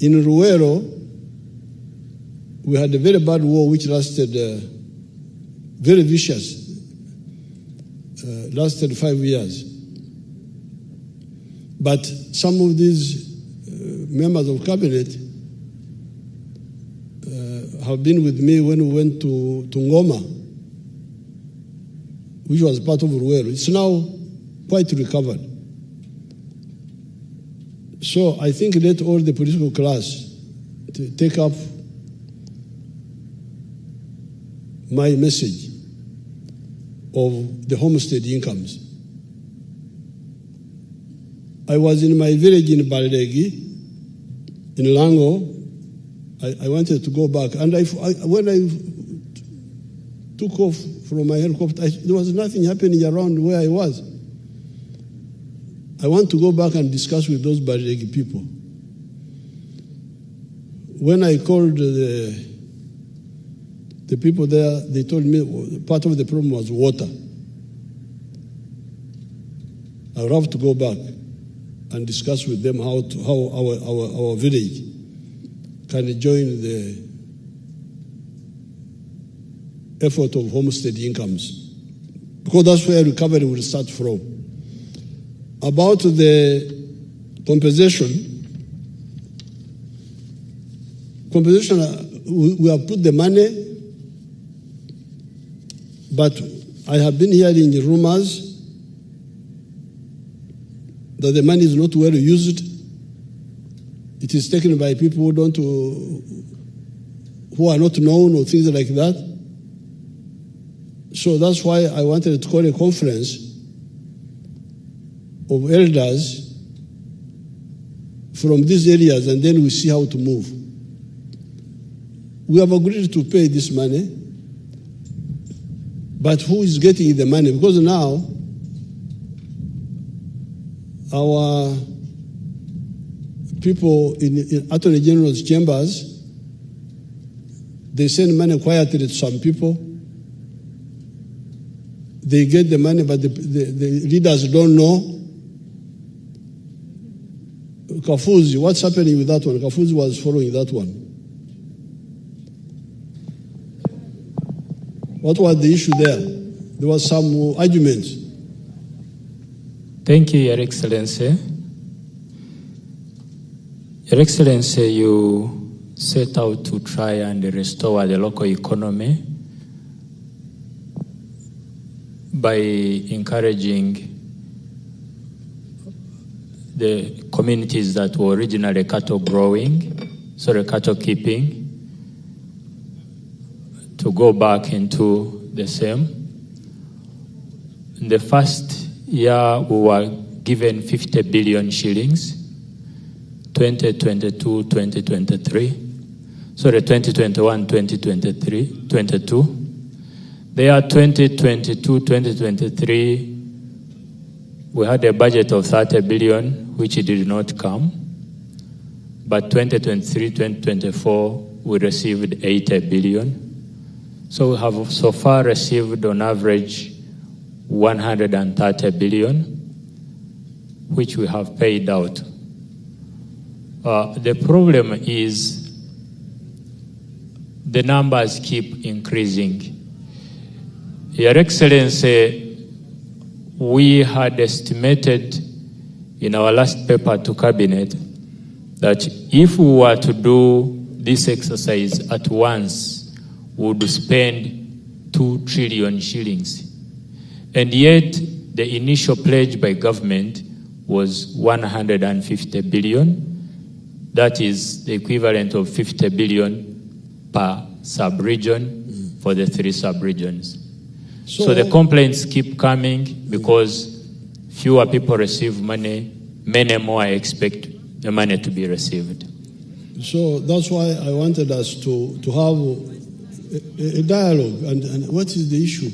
In Ruwero, we had a very bad war which lasted, very vicious, lasted 5 years. But some of these members of cabinet have been with me when we went to Ngoma, which was part of Ruwero. It's now quite recovered. So I think let all the political class to take up my message of the homestead incomes. I was in my village in Baldegi, in Lango. I wanted to go back. And when I took off from my helicopter, there was nothing happening around where I was. I want to go back and discuss with those Baldegi people. When I called the people there, they told me part of the problem was water. I would have to go back and discuss with them how our village can join the effort of homestead incomes, because that's where recovery will start from. About the compensation, we have put the money, but I have been hearing rumors that the money is not well used. It is taken by people who are not known or things like that. So that's why I wanted to call a conference of elders from these areas, and then we see how to move. We have agreed to pay this money, but who is getting the money? Because now our people in Attorney General's chambers, they send money quietly to some people. They get the money, but the leaders don't know. Kafuzi, what's happening with that one? Kafuzi was following that one. What was the issue there? There was some arguments. Thank you, Your Excellency. Your Excellency, you set out to try and restore the local economy by encouraging the communities that were originally cattle keeping, to go back into the same. In the first year, we were given 50 billion shillings, 2022-2023. Sorry, 2021-2022. The year 2022-2023, we had a budget of 30 billion, which did not come. But 2023-2024, we received 80 billion. So we have so far received on average 130 billion. which we have paid out. The problem is the numbers keep increasing. Your Excellency, we had estimated in our last paper to Cabinet that if we were to do this exercise at once, we would spend 2 trillion shillings. And yet, the initial pledge by government was 150 billion. That is the equivalent of 50 billion per sub-region for the 3 sub-regions. So the complaints keep coming because fewer people receive money, many more expect the money to be received. So that's why I wanted us to have a dialogue. And what is the issue?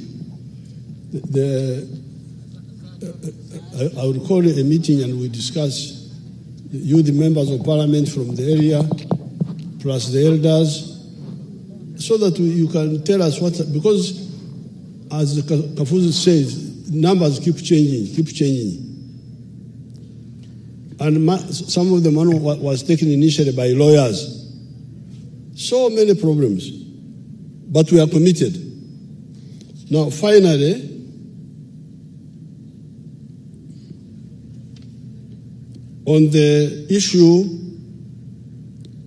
I would call a meeting and we discuss, you, the members of parliament from the area, plus the elders, so that you can tell us what, because as Kafuzi says, numbers keep changing. And some of the money was taken initially by lawyers. So many problems. But we are committed. Now, finally, on the issue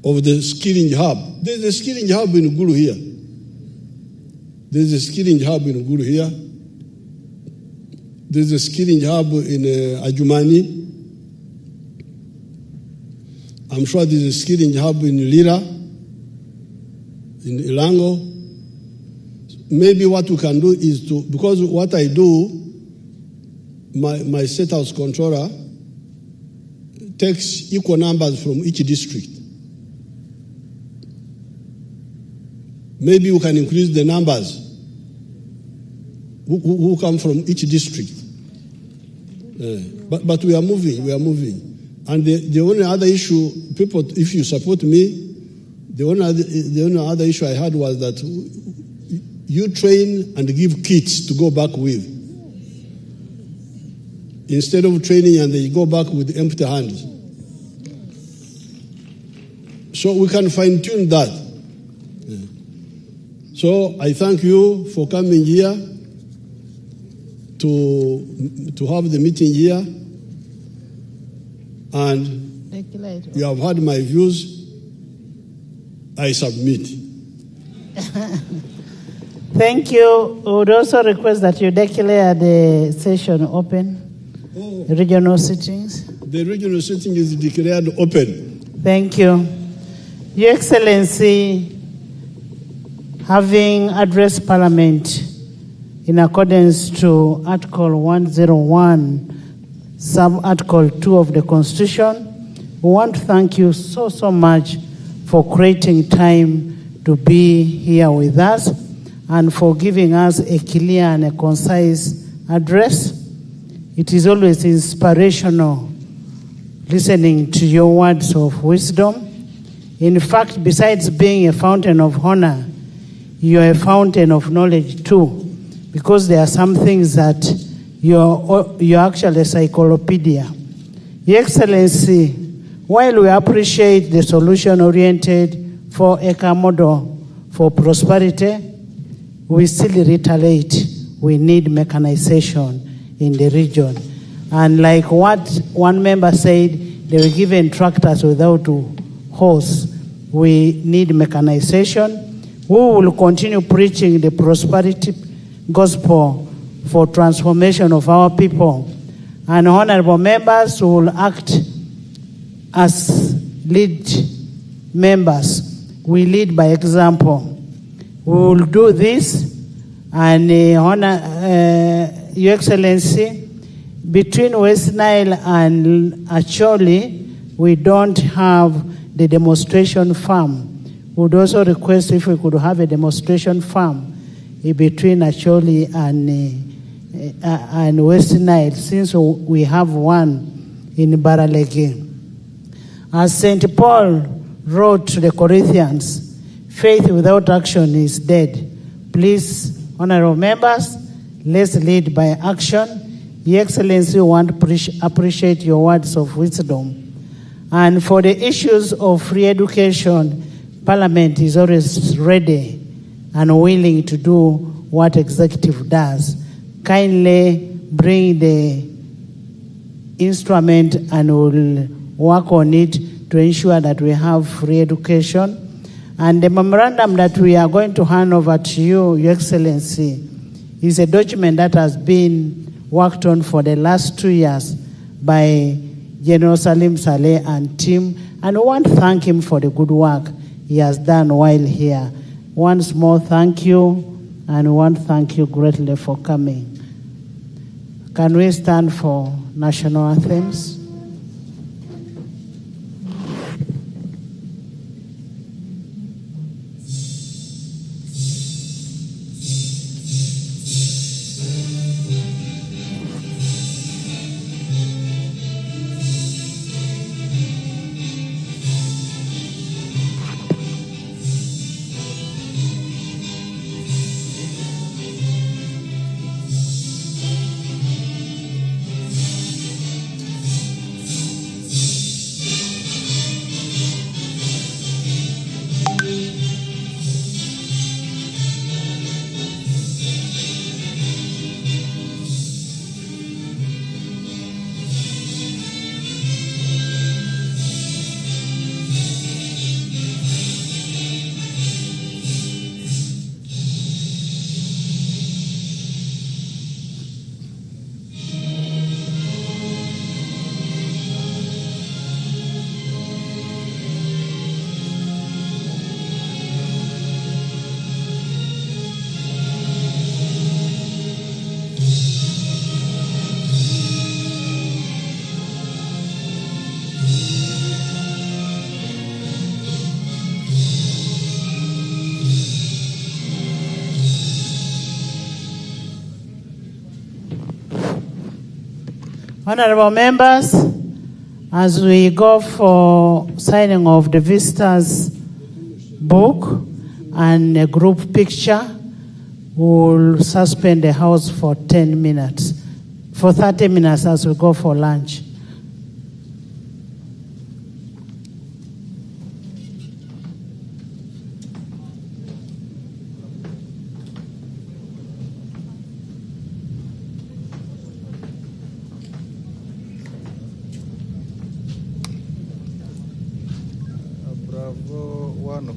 of the skilling hub, there's a skilling hub in Gulu here. There's a skilling hub in Gulu here. There's a skilling hub in Ajumani. I'm sure there's a skilling hub in Lira, in Ilango. Maybe what we can do is to, because what I do, my state house controller takes equal numbers from each district. Maybe we can increase the numbers who come from each district. But we are moving. And the only other issue, people, if you support me, the only other issue I had was that you train and give kits to go back with, instead of training and they go back with empty hands. So we can fine-tune that. So I thank you for coming here to have the meeting here. And you have heard my views. I submit. Thank you. We would also request that you declare the session open, regional sittings. The regional sitting is declared open. Thank you. Your Excellency, having addressed Parliament in accordance to Article 101, Sub-Article 2 of the Constitution, we want to thank you so much for creating time to be here with us and for giving us a clear and a concise address. It is always inspirational listening to your words of wisdom. In fact, besides being a fountain of honor, you are a fountain of knowledge too, because there are some things that you're actually a encyclopedia. Your Excellency, while we appreciate the solution-oriented 4-acre model for prosperity, we still reiterate we need mechanization in the region. And like what one member said, they were given tractors without horse. We need mechanization. We will continue preaching the prosperity gospel for transformation of our people. And honorable members will act as lead members. We lead by example. We will do this, and Your Excellency, between West Nile and Acholi, we don't have the demonstration farm. We would also request if we could have a demonstration farm between Acholi and West Nile, since we have one in Baralege. As St. Paul wrote to the Corinthians, faith without action is dead. Please, honorable members, let's lead by action. Your Excellency, we want to appreciate your words of wisdom. And for the issues of free education, Parliament is always ready and willing to do what executive does. Kindly bring the instrument and we'll work on it to ensure that we have free education. And the memorandum that we are going to hand over to you, Your Excellency, is a document that has been worked on for the last 2 years by General Salim Saleh and team. And we want to thank him for the good work he has done while here. Once more, thank you, and we want to thank you greatly for coming. Can we stand for national anthems? Honorable members, as we go for signing of the visitors book and a group picture, we'll suspend the House for 10 minutes, for 30 minutes as we go for lunch.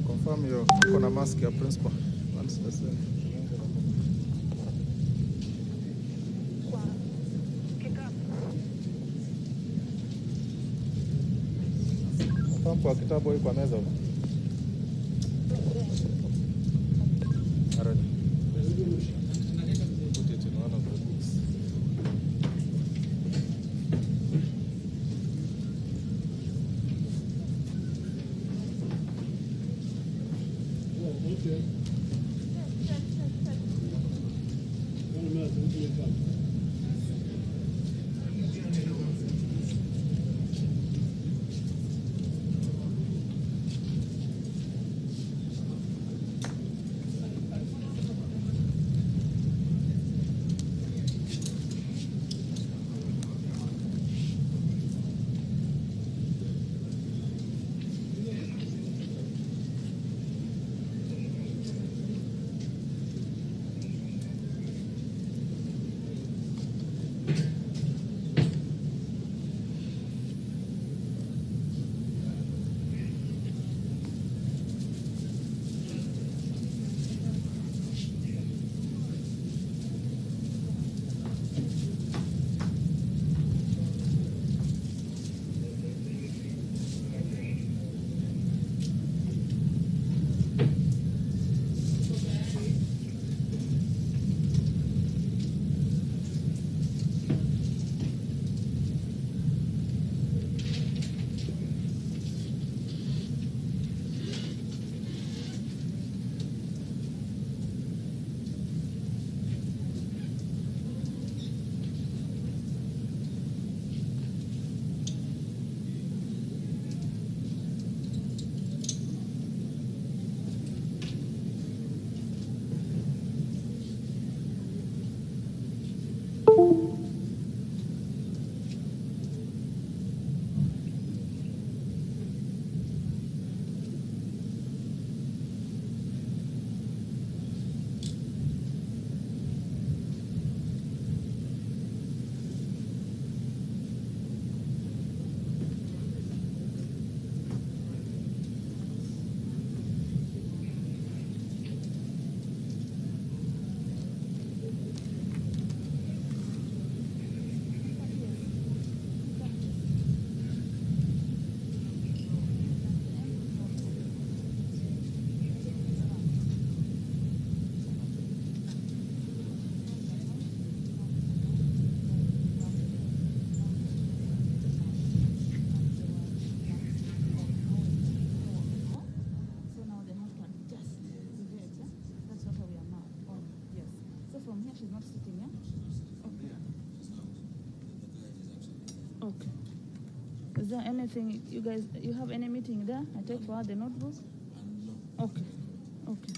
Confirm your corner mask, your principal. Confirm kwa kitabu hii kwa meza. Put it in one of the books. Is there anything you have any meeting there? I take for the notebook. Okay. Okay.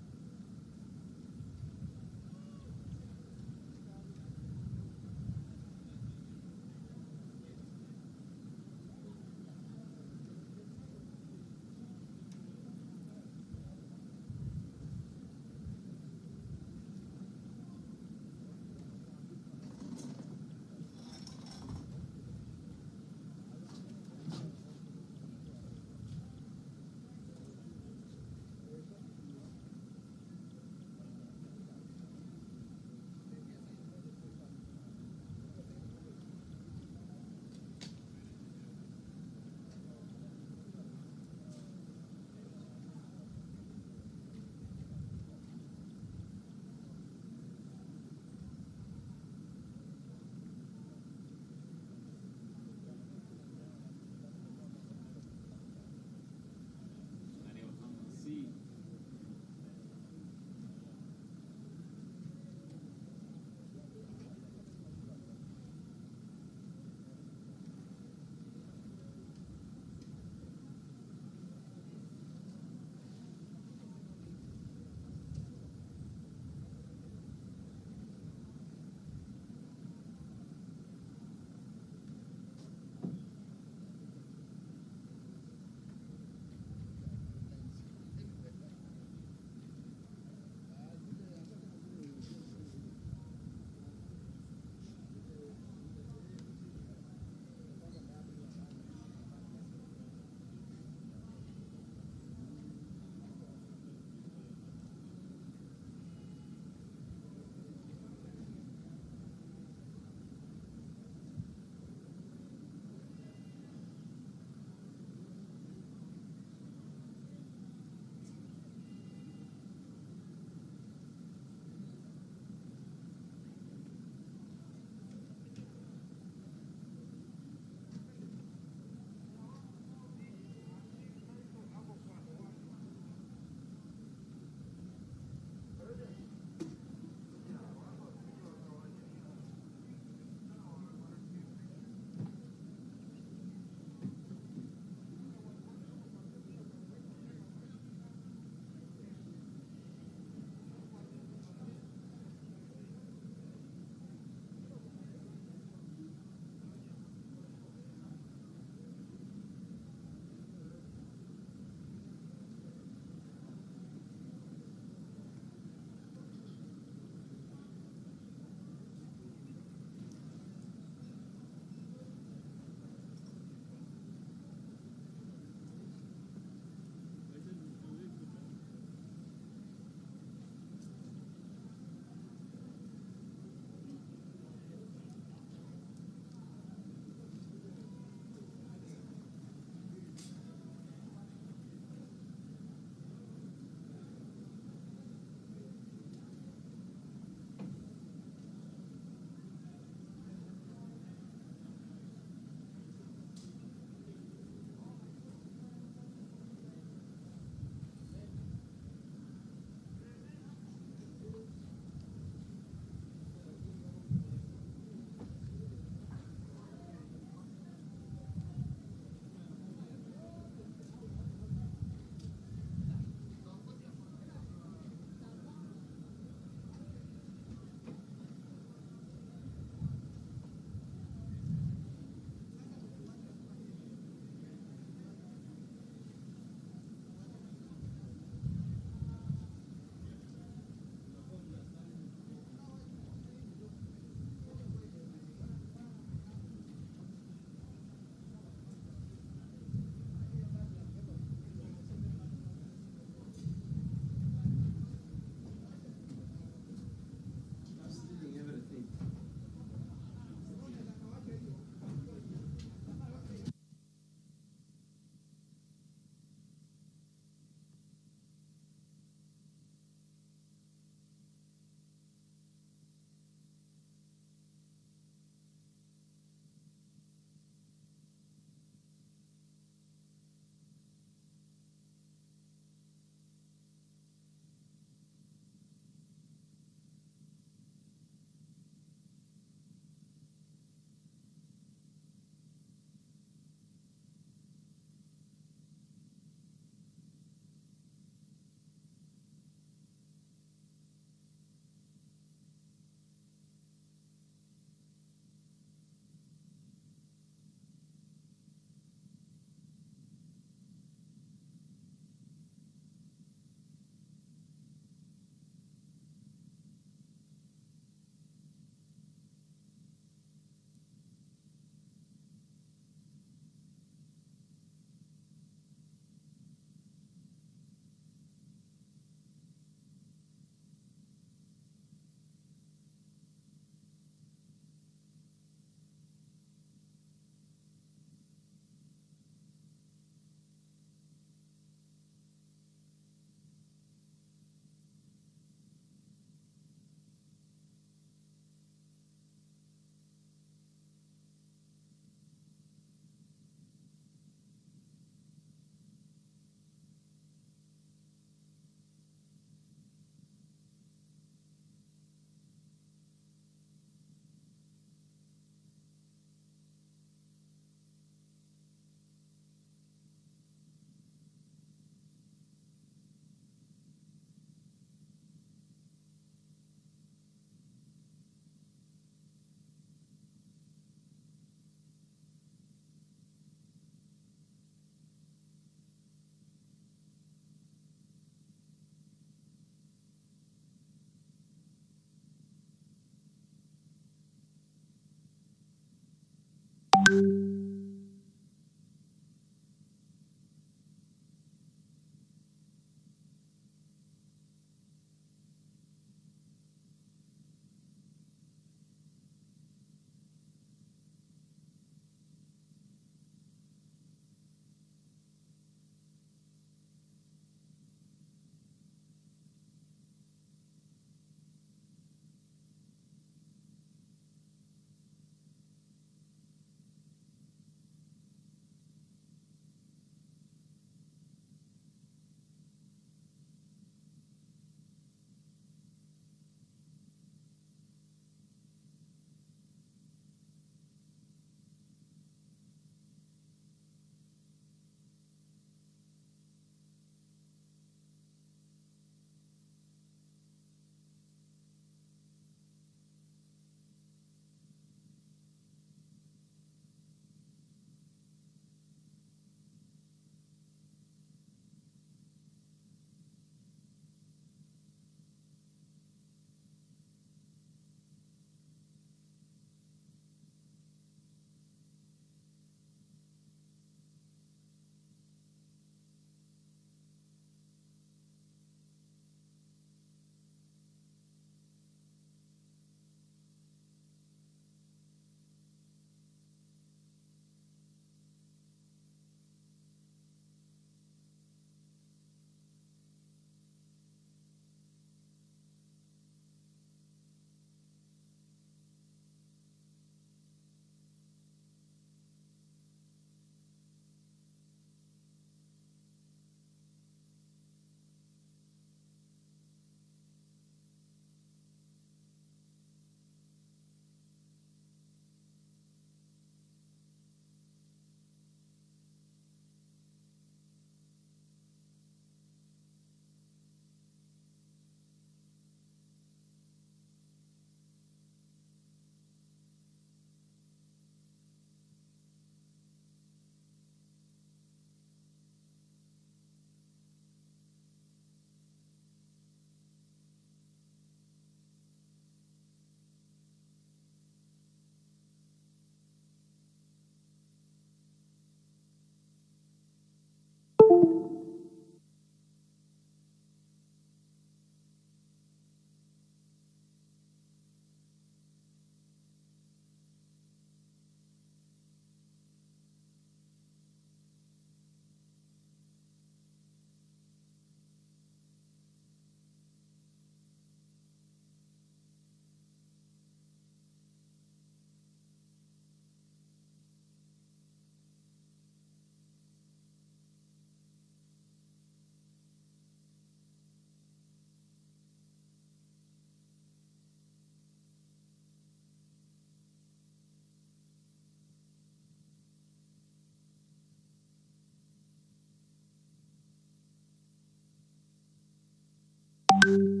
Bye.